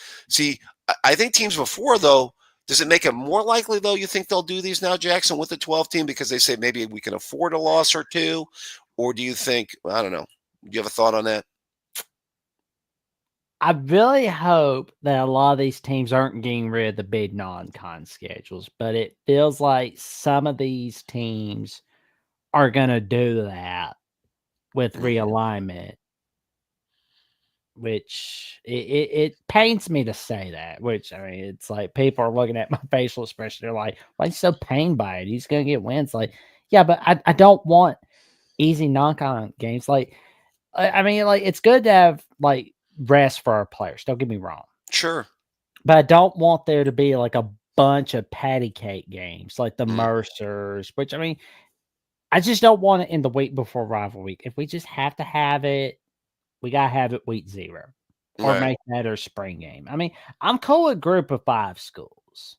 think teams before though, does it make it more likely though? You think they'll do these now, Jackson, with the 12-team because they say maybe we can afford a loss or two, or do you think, I don't know? Do you have a thought on that? I really hope that a lot of these teams aren't getting rid of the big non-con schedules, but it feels like some of these teams are going to do that with realignment, which it pains me to say that, which, I mean, it's like people are looking at my facial expression. They're like, why is he so pained by it? He's going to get wins. Like, yeah, but I don't want easy non-con games. Like, I mean, like, it's good to have, like, rest for our players. Don't get me wrong. Sure. But I don't want there to be like a bunch of patty cake games like the Mercers, which, I mean, I just don't want it in the week before rival week. If we just have to have it, we got to have it week 0 or Right. make that our spring game. I mean, I'm cool with group of 5 schools,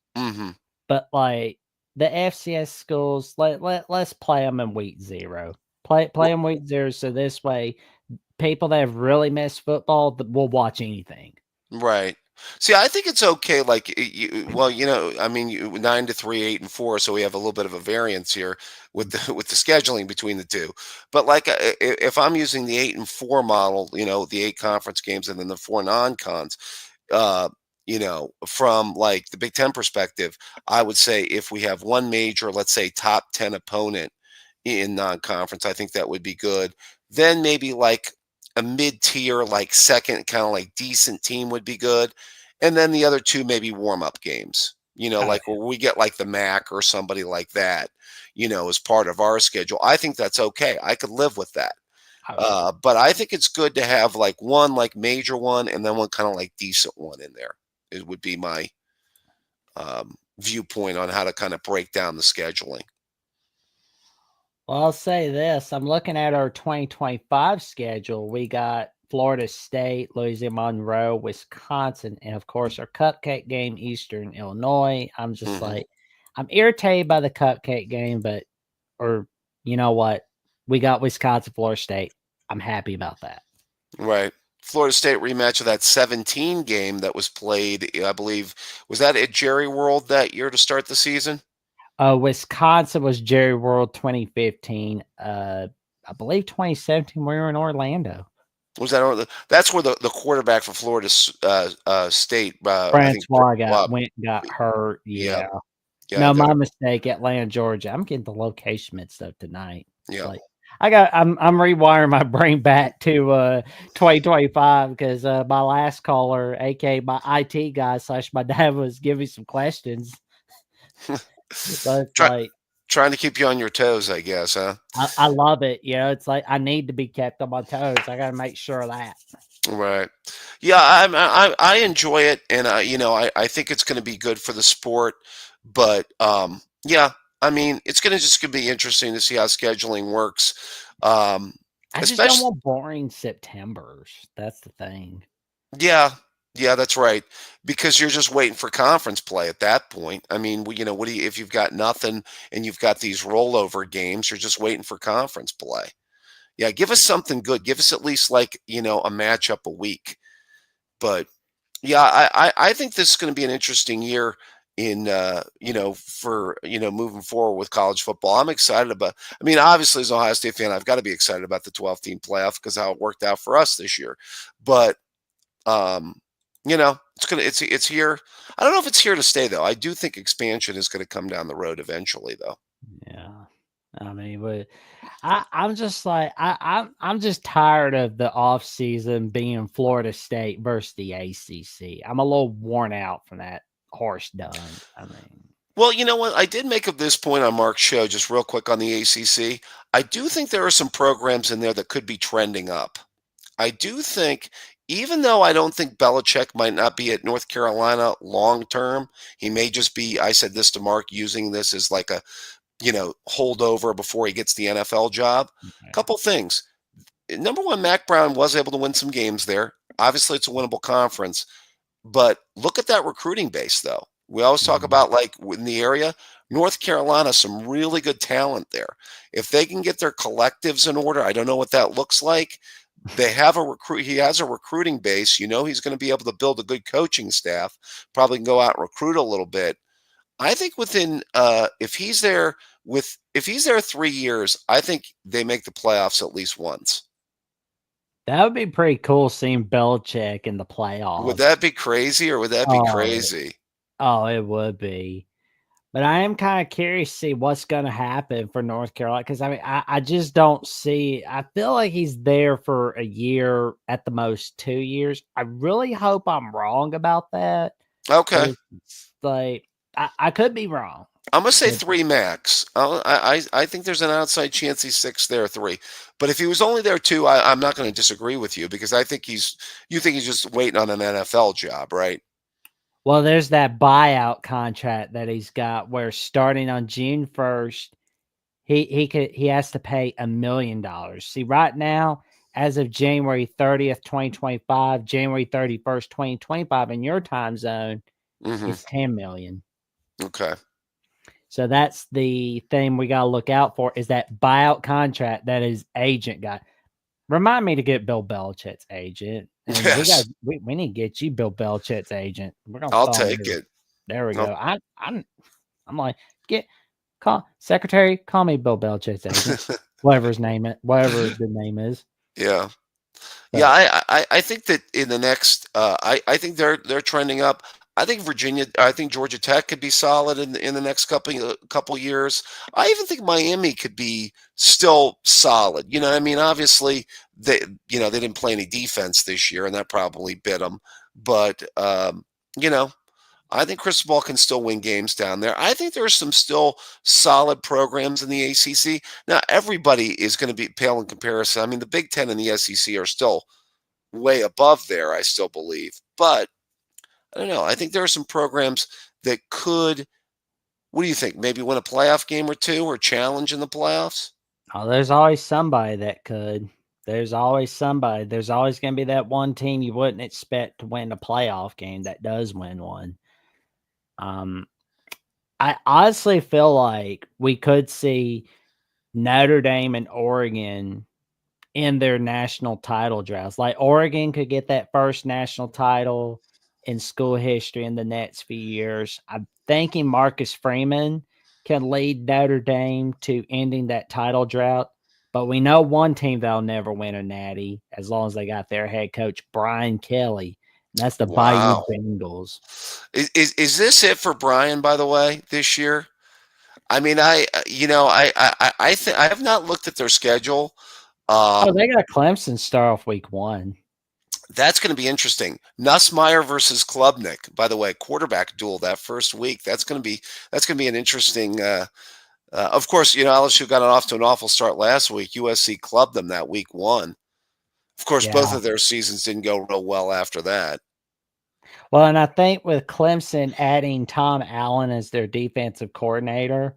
but like the FCS schools, let's play them in week 0. Play them week 0. So this way, people that have really missed football will watch anything. Right. See, I think it's okay. Like, 9-3, 8-4. So we have a little bit of a variance here with the scheduling between the two. But like, if I'm using the 8-4 model, the 8 conference games and then the 4 non-cons, from like the Big Ten perspective, I would say if we have one major, let's say top 10 opponent in non-conference, I think that would be good. Then maybe like a mid-tier, like second kind of like decent team would be good. And then the other 2 maybe warm-up games, like where we get like the MAC or somebody like that, as part of our schedule. I think that's okay. I could live with that. But I think it's good to have like one like major one and then one kind of like decent one in there. It would be my viewpoint on how to kind of break down the scheduling. Well, I'll say this. I'm looking at our 2025 schedule. We got Florida State, Louisiana Monroe, Wisconsin, and of course our cupcake game, Eastern Illinois. I'm just like, I'm irritated by the cupcake game, or you know what? We got Wisconsin, Florida State. I'm happy about that. Right. Florida State rematch of that 17 game that was played, I believe, was that at Jerry World that year to start the season? Wisconsin was Jerry World 2015. I believe 2017 we were in Orlando. Was that's where the quarterback for Florida State, Francois got hurt. Yeah. No, my mistake. Atlanta, Georgia. I'm getting the location mixed up tonight. Yeah. I'm rewiring my brain back to 2025 because my last caller, aka my IT guy / my dad, was giving some questions. So it's trying to keep you on your toes, I guess, huh? I love it. It's like I need to be kept on my toes. I got to make sure of that. Right. Yeah, I enjoy it, and I think it's going to be good for the sport. But yeah, I mean, it's going to be interesting to see how scheduling works. I just don't want boring Septembers. That's the thing. Yeah, that's right. Because you're just waiting for conference play at that point. I mean, if you've got nothing and you've got these rollover games, you're just waiting for conference play. Yeah, give us something good. Give us at least like, a matchup a week. But yeah, I think this is going to be an interesting year in for moving forward with college football. I'm excited about, obviously as an Ohio State fan, I've got to be excited about the 12-team playoff because how it worked out for us this year. But it's here. I don't know if it's here to stay though. I do think expansion is going to come down the road eventually though. Yeah. I mean, but I'm just like I'm just tired of the off season being Florida State versus the ACC. I'm a little worn out from that horse done. I mean, well, you know what? I did make up this point on Mark's show just real quick on the ACC. I do think there are some programs in there that could be trending up. I do think, even though I don't think Belichick might not be at North Carolina long term, he may just be, I said this to Mark, using this as like hold over before he gets the NFL job. Okay. Couple things. Number one, Mac Brown was able to win some games there. Obviously, it's a winnable conference, but look at that recruiting base, though. We always talk about, like, in the area, North Carolina, some really good talent there. If they can get their collectives in order, I don't know what that looks like. They have he has a recruiting base. He's going to be able to build a good coaching staff, probably can go out and recruit a little bit. I think if he's there 3 years, I think they make the playoffs at least once. That would be pretty cool seeing Belichick in the Would playoffs. that be crazy, or would that be crazy? Oh, it would be. But I am kind of curious to see what's going to happen for North Carolina because, I just don't see. I feel like he's there for a year, at the most 2 years. I really hope I'm wrong about that. Okay. It's like, I could be wrong. I'm going to say 3 max. I think there's an outside chance he's 6 there, 3. But if he was only there 2, I'm not going to disagree with you because you think he's just waiting on an NFL job, right? Well, there's that buyout contract that he's got where starting on June 1st, he has to pay $1 million. See, right now, as of January 30th, 2025, January 31st, 2025, in your time zone, it's $10 million. Okay. So that's the thing we got to look out for is that buyout contract that his agent got. Remind me to get Bill Belichick's agent. And Yes. we need to get you Bill Belichick's agent. I'll take it. There we go. I'm like, call secretary, call me Bill Belichick's agent. whatever the name is. Yeah. But, yeah, I think that in the next I think they're trending up. I think Georgia Tech could be solid in the next couple years. I even think Miami could be still solid. Obviously they didn't play any defense this year and that probably bit them. But I think Cristobal can still win games down there. I think there's some still solid programs in the ACC. Now, everybody is going to be pale in comparison. I mean, the Big Ten and the SEC are still way above there, I still believe. But I don't know. I think there are some programs that could, what do you think, maybe win a playoff game or 2 or challenge in the playoffs? Oh, there's always somebody that could. There's always somebody. There's always going to be that one team you wouldn't expect to win a playoff game that does win one. I honestly feel like we could see Notre Dame and Oregon in their national title drafts. Like Oregon could get that first national title in school history in the next few years. I'm thinking Marcus Freeman can lead Notre Dame to ending that title drought. But we know one team that'll never win a natty as long as they got their head coach, Brian Kelly. And that's the Bayou Bengals. Is this it for Brian, by the way, this year? I mean, I have not looked at their schedule. They got Clemson start off week 1. That's going to be interesting. Nussmeier versus Klubnik, by the way, quarterback duel that first week. That's going to be an interesting. Of course, LSU got off to an awful start last week. USC clubbed them that week 1. Of course, both of their seasons didn't go real well after that. Well, and I think with Clemson adding Tom Allen as their defensive coordinator,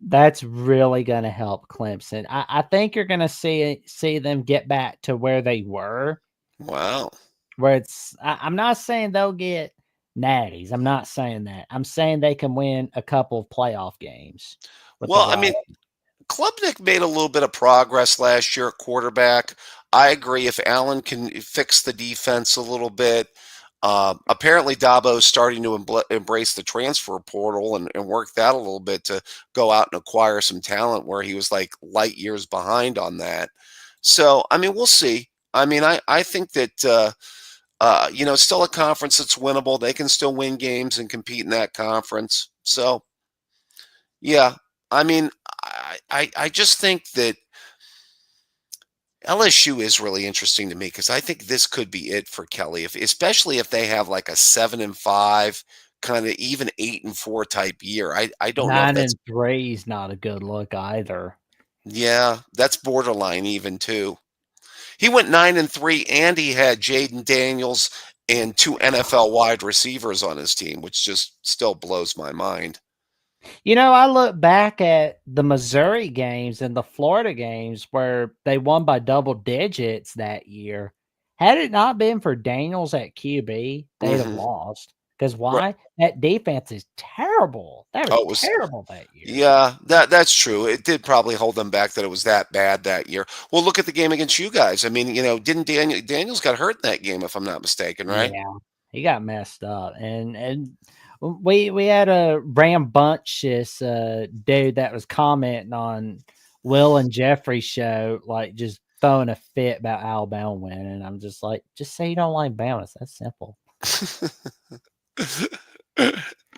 that's really going to help Clemson. I think you're going to see them get back to where they were. Wow. Where I'm not saying they'll get natties. I'm not saying that. I'm saying they can win a couple of playoff games. Well, I mean, Klubnik made a little bit of progress last year at quarterback. I agree. If Allen can fix the defense a little bit, apparently Dabo's starting to embrace the transfer portal and work that a little bit to go out and acquire some talent where he was like light years behind on that. So, I mean, we'll see. I mean, I think that, it's still a conference that's winnable. They can still win games and compete in that conference. So, yeah, I mean, I just think that LSU is really interesting to me because I think this could be it for Kelly, especially if they have like a 7-5, kind of even 8-4 type year. I don't know. 9-3 is not a good look either. Yeah, that's borderline even too. He went 9-3, and he had Jaden Daniels and 2 NFL wide receivers on his team, which just still blows my mind. I look back at the Missouri games and the Florida games where they won by double digits that year. Had it not been for Daniels at QB, they'd have Hmm. lost. Because Right. why? That defense is terrible. That was Oh, it was. terrible that year. Yeah, that's true. It did probably hold them back that it was that bad that year. Well, look at the game against you guys. I mean, didn't Daniels got hurt in that game, if I'm not mistaken, right? Yeah, he got messed up, and we had a rambunctious dude that was commenting on Will and Jeffrey's show, like just throwing a fit about Alabama winning. I'm just like, just say you don't like Bama. That's simple.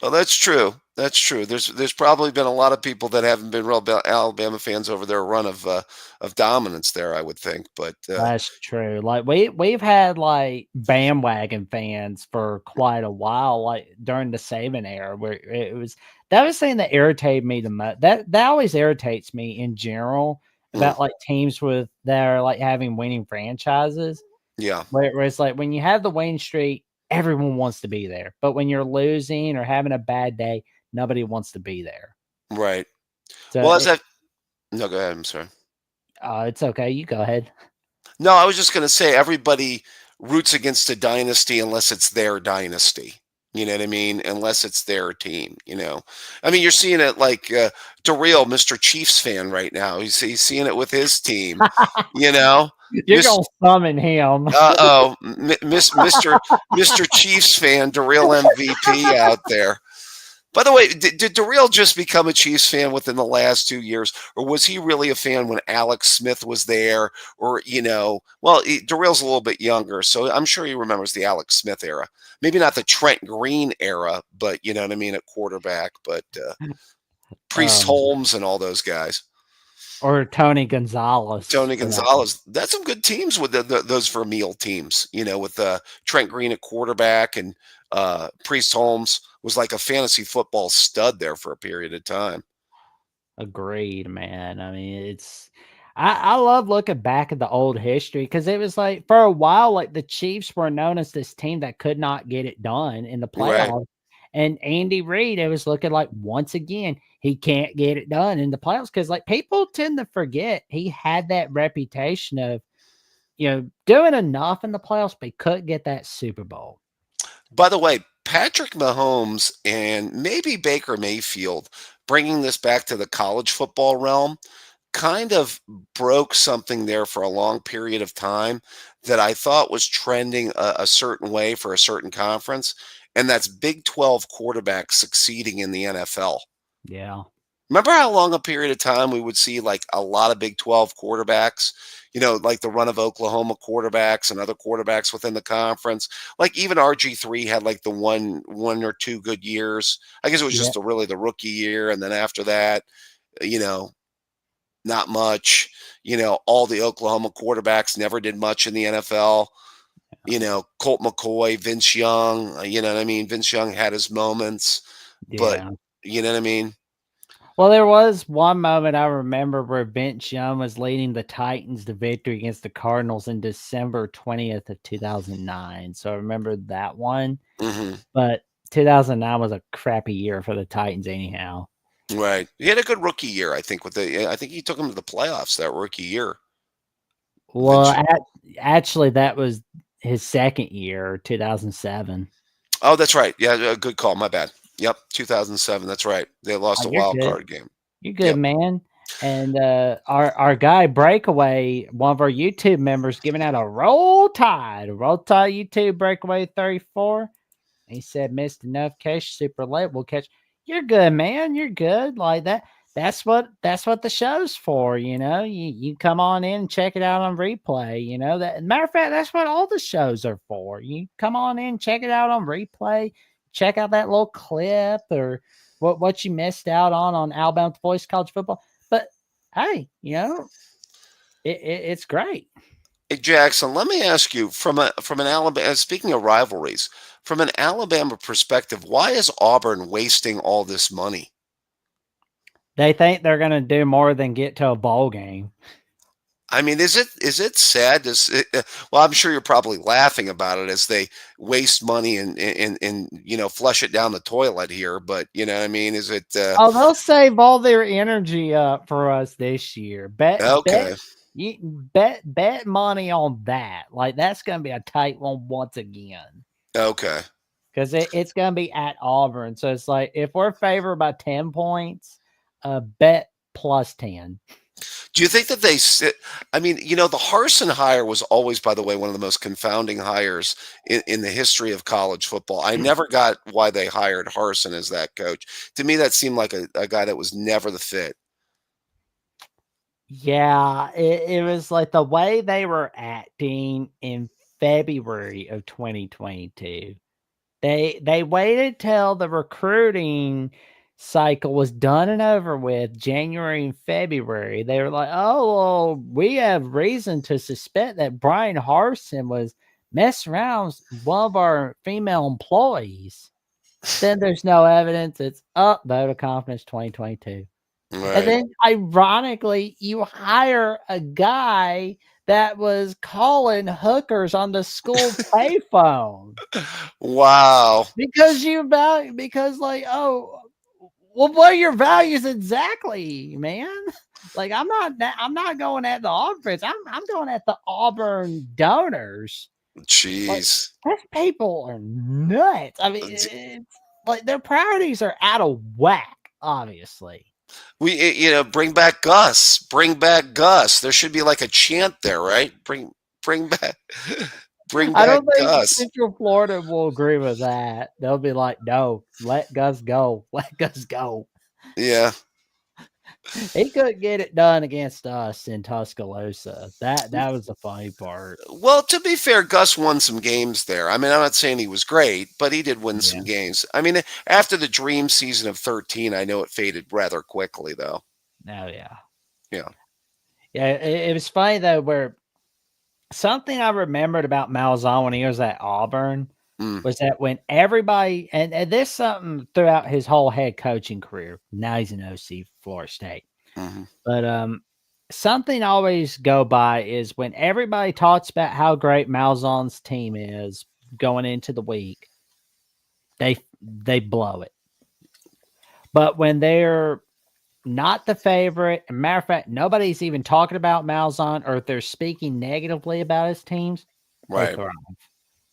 Well, that's true. That's true. There's probably been a lot of people that haven't been real Alabama fans over their run of dominance there, I would think. But That's true. Like we've had like bandwagon fans for quite a while, like during the Saban era, where it was that was something that irritated me the most. That always irritates me in general mm, about like teams with that are like having winning franchises. yeah, Where it's like when you have the winning streak, everyone wants to be there, but when you're losing or having a bad day, nobody wants to be there. right. So Well, as I no, go ahead. I'm sorry. it's okay. You go ahead. No, I was just going to say everybody roots against a dynasty unless it's their dynasty. You know what I mean? Unless it's their team. I mean, you're seeing it like Darrell, Mr. Chiefs fan right now. He's seeing it with his team. You know, You're gonna summon him. oh, Mr. Chiefs fan, Darrell MVP out there. By the way, did Darrell just become a Chiefs fan within the last 2 years, or was he really a fan when Alex Smith was there? Or well, Darrell's a little bit younger, so I'm sure he remembers the Alex Smith era. Maybe not the Trent Green era, but you know what I mean at quarterback. But Priest Um, Holmes and all those guys. or Tony Gonzalez Tony for that. Gonzalez. That's some good teams with those Vermeil teams. With Trent Green at quarterback and Priest Holmes was like a fantasy football stud there for a period of time. Agreed, man. I mean, I love looking back at the old history because it was like for a while, like the Chiefs were known as this team that could not get it done in the Right. playoffs. And Andy Reid, it was looking like once again he can't get it done in the playoffs because like people tend to forget he had that reputation of doing enough in the playoffs, but he couldn't get that Super Bowl. By the way, Patrick Mahomes and maybe Baker Mayfield, bringing this back to the college football realm, kind of broke something there for a long period of time that I thought was trending a certain way for a certain conference, and that's Big 12 quarterbacks succeeding in the NFL. Yeah. Remember how long a period of time we would see like a lot of Big 12 quarterbacks, like the run of Oklahoma quarterbacks and other quarterbacks within the conference. Like even RG3 had like the one or two good years. I guess it was Yeah. just really the rookie year. And then after that, you know, not much. All the Oklahoma quarterbacks never did much in the NFL. Colt McCoy, Vince Young, you know what I mean? Vince Young had his moments, but Yeah. you know what I mean? Well, there was one moment I remember where Vince Young was leading the Titans to victory against the Cardinals in December 20th of 2009. So I remember that one. Hmm. But 2009 was a crappy year for the Titans anyhow. Right. He had a good rookie year, I think. I think he took him to the playoffs that rookie year. Well, actually, that was his second year, 2007. Oh, that's right. Yeah, good call. My bad. Yep, 2007. That's right. They lost a You're wild good. card game. You're good, Yep. man. And our guy Breakaway, one of our YouTube members, giving out a Roll Tide YouTube Breakaway 34. He said, missed enough cash, super late. We'll catch. You're good, man. You're good. Like that. That's what the show's for. You come on in and check it out on replay. That matter of fact, that's what all the shows are for. You come on in, check it out on replay, check out that little clip or what you missed out on Alabama Voice College Football. But hey, it's great. Hey, Jackson, let me ask you from an Alabama. Speaking of rivalries, from an Alabama perspective, why is Auburn wasting all this money? They think they're going to do more than get to a bowl game. I mean, is it sad? Well, I'm sure you're probably laughing about it as they waste money and flush it down the toilet here. But you know, what I mean, is it Oh, they'll save all their energy up for us this year. okay? Bet money on that. Like that's gonna be a tight one once again. Okay. Because it's gonna be at Auburn. So it's like if we're favored by 10 points, bet plus 10. Do you think that they sit? I mean, the Harsin hire was always, by the way, one of the most confounding hires in the history of college football. I never got why they hired Harsin as that coach. To me, that seemed like a guy that was never the fit. Yeah, it was like the way they were acting in February of 2022. They waited till the recruiting cycle was done and over with, January and February. They were like, "Oh, well, we have reason to suspect that Brian Harsin was messing around with one of our female employees." Then there's no evidence. It's up, vote of confidence 2022. And Right. then ironically, you hire a guy that was calling hookers on the school payphone. Wow. Because like, oh, well, what are your values exactly, man? Like, I'm not going at the Auburn. I'm going at the Auburn donors. Like, Jeez. those people are nuts. I mean, it's like their priorities are out of whack, obviously. Bring back Gus. Bring back Gus. There should be like a chant there, right? Bring back, bring I back don't think Gus. Central Florida will agree with that. They'll be like, no, let Gus go. Let Gus go. Yeah. He couldn't get it done against us in Tuscaloosa. That was the funny part. Well, to be fair, Gus won some games there. I mean, I'm not saying he was great, but he did win some games. I mean, after the dream season of 13, I know it faded rather quickly, though. Oh, yeah. Yeah. Yeah, it was funny, though, where something I remembered about Malzahn when he was at Auburn was that when everybody, and this something throughout his whole head coaching career, now he's an OC for Florida State. But something I always go by is when everybody talks about how great Malzahn's team is going into the week, they blow it. But when they're not the favorite, and matter of fact, nobody's even talking about Malzahn, or if they're speaking negatively about his teams, right. they thrive.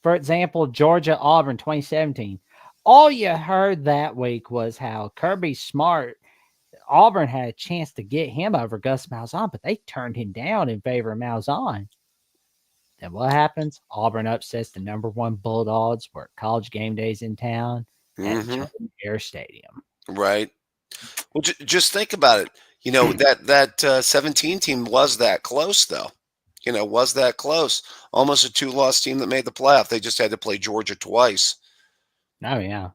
For example, Georgia Auburn 2017. All you heard that week was how Kirby Smart, Auburn had a chance to get him over Gus Malzahn, but they turned him down in favor of Malzahn. Then what happens? Auburn upsets the #1 Bulldogs, where College game days in town at Charlie Air Stadium. Right. Well, just think about it. That 17 team was that close, though. Was that close? Almost a 2-loss team that made the playoff. They just had to play Georgia twice. Oh, yeah.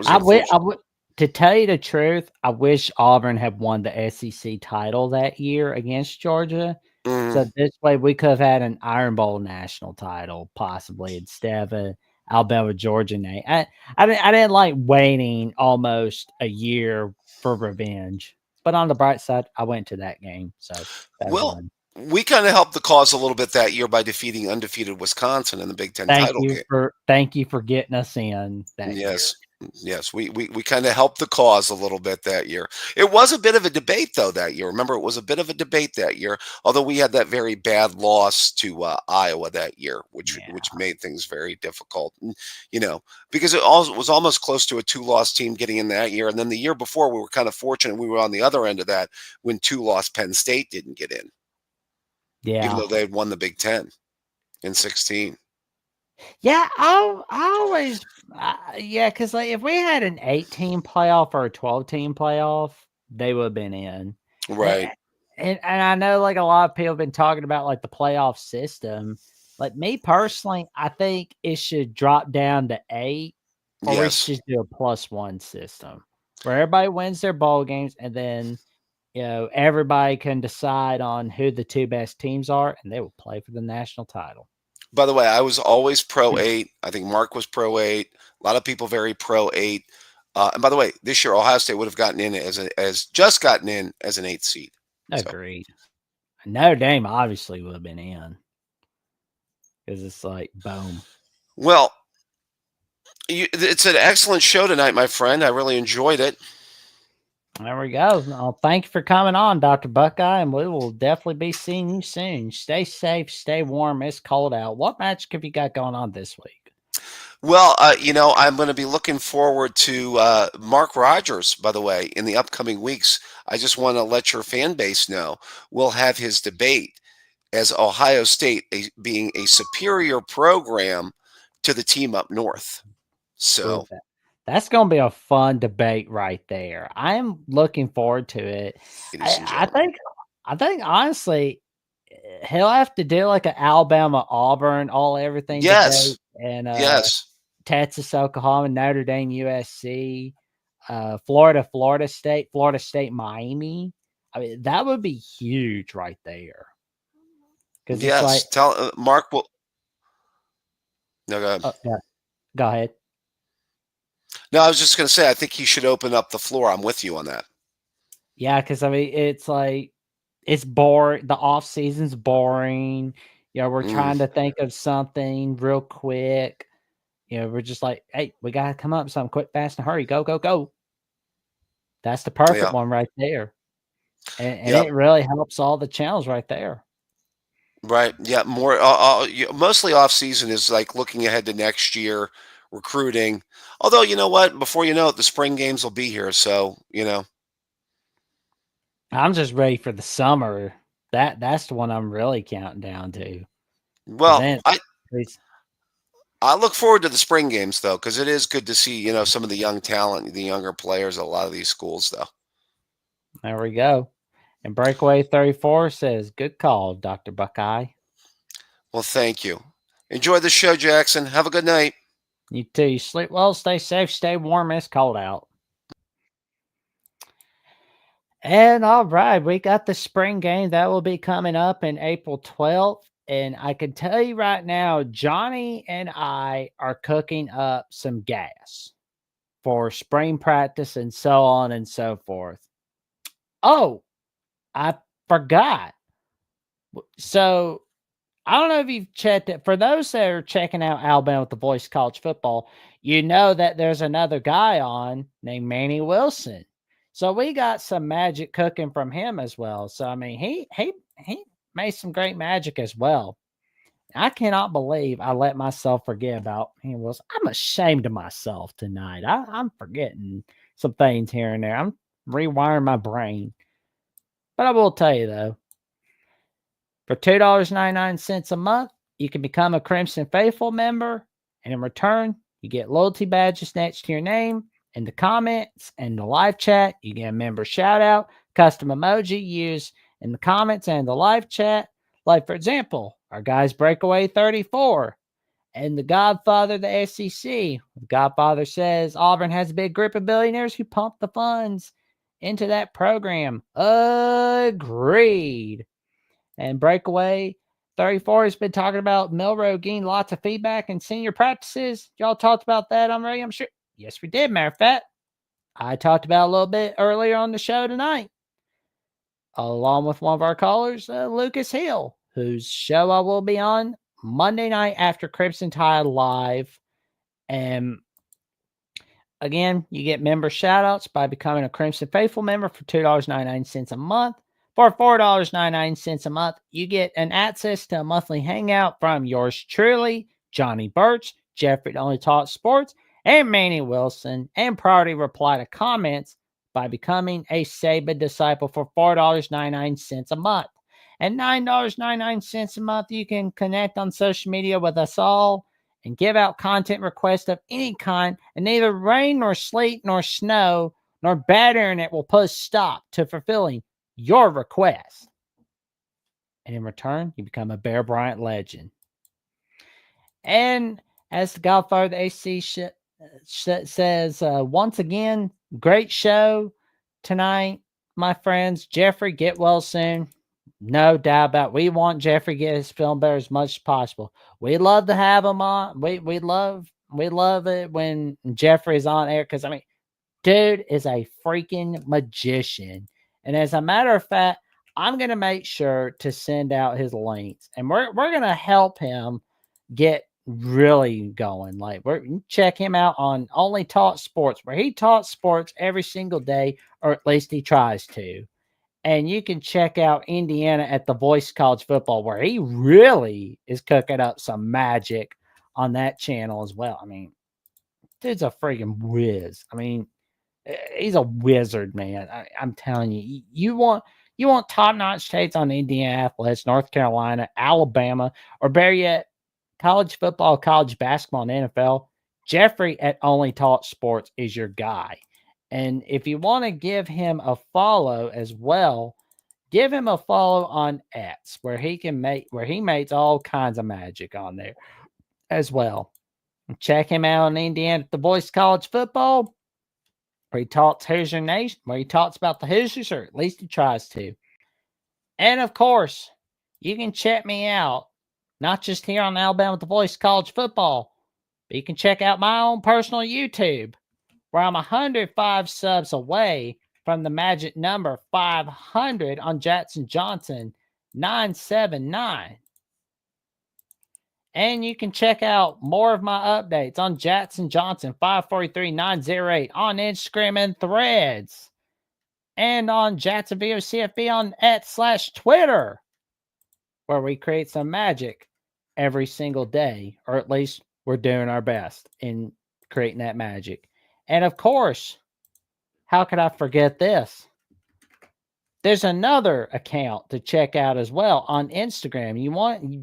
I would, to tell you the truth, I wish Auburn had won the SEC title that year against Georgia. So this way we could have had an Iron Bowl national title, possibly, instead of a Alabama Georgia name. I didn't like waiting almost a year for revenge. But on the bright side, I went to that game. So we kind of helped the cause a little bit that year by defeating undefeated Wisconsin in the Big Ten title game. Thank you for getting us in that year. Yes, we kind of helped the cause a little bit that year. It was a bit of a debate, though, that year. Remember, it was a bit of a debate that year, although we had that very bad loss to Iowa that year, which made things very difficult, because it was almost close to a 2-loss team getting in that year. And then the year before, we were kind of fortunate. We were on the other end of that when 2-loss Penn State didn't get in. Yeah. Even though they had won the Big Ten in 16. Yeah, I always, because like if we had an 8-team playoff or a 12-team playoff, they would have been in. Right. And I know like a lot of people have been talking about like the playoff system. Like me personally, I think it should drop down to 8, or we should do a +1 system where everybody wins their bowl games, and then everybody can decide on who the 2 best teams are, and they will play for the national title. By the way, I was always pro 8. I think Mark was pro 8. A lot of people very pro 8. And by the way, this year Ohio State would have gotten in as just gotten in as an 8th seed. Agreed. Notre Dame obviously would have been in because it's like boom. Well, it's an excellent show tonight, my friend. I really enjoyed it. There we go. Well, thank you for coming on, Dr. Buckeye, and we will definitely be seeing you soon. Stay safe, stay warm. It's cold out. What match have you got going on this week? Well, I'm going to be looking forward to Mark Rogers, by the way, in the upcoming weeks. I just want to let your fan base know we'll have his debate as Ohio State being a superior program to the team up north. So that's going to be a fun debate right there. I'm looking forward to it. I think honestly, he'll have to do like an Alabama Auburn all everything yes, debate, and yes, Texas Oklahoma, Notre Dame USC, Florida State, Florida State Miami. I mean, that would be huge right there. Because yes. it's like Tell Mark will. No, go ahead. yeah, go ahead. No, I was just going to say I think he should open up the floor. I'm with you on that. Yeah, because I mean, it's like it's boring. The off season's boring. You know, we're trying to think of something real quick. You know, we're just like, hey, we gotta come up with something quick, fast, and hurry. Go, go, go. That's the perfect one right there. And it really helps all the channels right there. Right. Yeah. More mostly off season is like looking ahead to next year, recruiting. Although, you know what? Before you know it, the spring games will be here. So, I'm just ready for the summer. That's the one I'm really counting down to. Well, I look forward to the spring games though, because it is good to see, some of the young talent, the younger players at a lot of these schools though. There we go. And Breakaway 34 says, good call, Dr. Buckeye. Well, thank you. Enjoy the show, Jackson. Have a good night. You too. You sleep well, stay safe, stay warm. It's cold out. And all right, we got the spring game that will be coming up in April 12th. And I can tell you right now, Johnny and I are cooking up some gas for spring practice and so on and so forth. Oh, I forgot. So I don't know if you've checked it. For those that are checking out Alabama with the Voice College Football, you know that there's another guy on named Manny Wilson. So we got some magic cooking from him as well. So I mean, he made some great magic as well. I cannot believe I let myself forget about him. I'm ashamed of myself tonight. I'm forgetting some things here and there. I'm rewiring my brain. But I will tell you though, for $2.99 a month, you can become a Crimson Faithful member, and in return, you get loyalty badges next to your name. In the comments and the live chat, you get a member shout out, custom emoji used in the comments and the live chat. Like, for example, our guys Breakaway 34 and the Godfather of the SEC. The Godfather says Auburn has a big group of billionaires who pump the funds into that program. Agreed. And Breakaway 34 has been talking about Milroe getting lots of feedback in senior practices. Y'all talked about that already, I'm sure. Yes, we did, matter of fact. I talked about it a little bit earlier on the show tonight, along with one of our callers, Lucas Hill, whose show I will be on Monday night after Crimson Tide Live. And again, you get member shout-outs by becoming a Crimson Faithful member for $2.99 a month. For $4.99 a month, you get an access to a monthly hangout from yours truly, Johnny Birch, Jeffrey Only Talk Sports, and Manny Wilson, and priority reply to comments by becoming a Saban disciple for $4.99 a month. And $9.99 a month, you can connect on social media with us all and give out content requests of any kind, and neither rain nor sleet nor snow nor bad internet will put a stop to fulfilling your request. And in return, you become a Bear Bryant legend. And as the Godfather of the AC says, once again, great show tonight, my friends. Jeffrey, get well soon. No doubt about it. We want Jeffrey to get his film better as much as possible. We love to have him on. We love it when Jeffrey's on air because, I mean, dude is a freaking magician. And as a matter of fact, I'm going to make sure to send out his links, and we're going to help him get really going. Like, check him out on Only Talk Sports, where he talks sports every single day, or at least he tries to. And you can check out Indiana at The Voice College Football, where he really is cooking up some magic on that channel as well. I mean, dude's a freaking whiz. I mean, he's a wizard, man. I'm telling you, you want top-notch takes on Indiana athletics, North Carolina, Alabama, or better yet, college football, college basketball, and NFL. Jeffrey at Only Talk Sports is your guy. And if you want to give him a follow as well, give him a follow on X, where he makes all kinds of magic on there as well. Check him out on Indiana at The Voice College Football, where he talks Hoosier Nation, where he talks about the Hoosiers, or at least he tries to. And of course, you can check me out, not just here on Alabama with The Voice College Football, but you can check out my own personal YouTube, where I'm 105 subs away from the magic number 500 on Jackson Johnson 979. And you can check out more of my updates on Jackson Johnson 543908 on Instagram and Threads, and on Jacksonville CFB on X/Twitter, where we create some magic every single day, or at least we're doing our best in creating that magic. And of course, how could I forget this? There's another account to check out as well on Instagram. You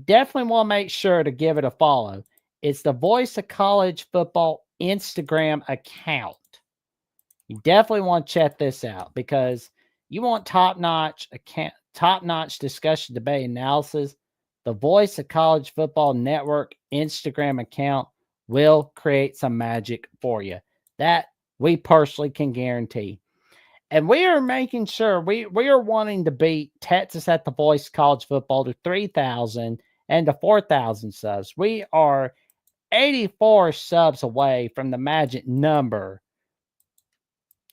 definitely want to make sure to give it a follow. It's the Voice of College Football Instagram account. You definitely want to check this out, because you want top-notch discussion, debate, analysis. The Voice of College Football Network Instagram account will create some magic for you. That we personally can guarantee. And we are making sure we are wanting to beat Texas at The Voice College Football to 3,000 and to 4,000 subs. We are 84 subs away from the magic number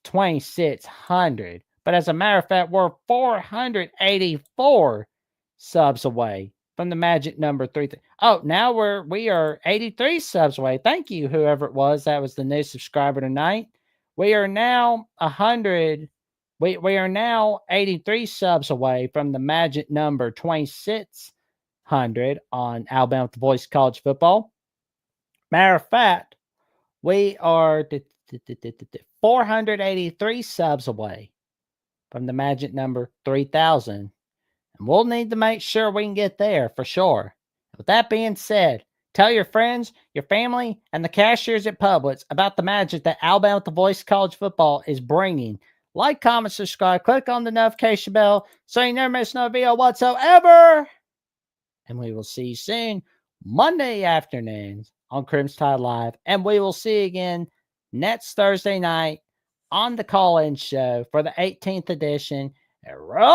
2,600. But as a matter of fact, we're 484 subs away from the magic number 3. Oh, now we are 83 subs away. Thank you, whoever it was. That was the new subscriber tonight. We are now 100. We are now 83 subs away from the magic number 2,600 on Alabama with The Voice College Football. Matter of fact, we are 483 subs away from the magic number 3,000. And we'll need to make sure we can get there for sure. With that being said, tell your friends, your family, and the cashiers at Publix about the magic that Alabama with The Voice College Football is bringing. Like, comment, subscribe, click on the notification bell so you never miss no video whatsoever. And we will see you soon, Monday afternoons on Crimson Tide Live. And we will see you again next Thursday night on the call-in show for the 18th edition. Roll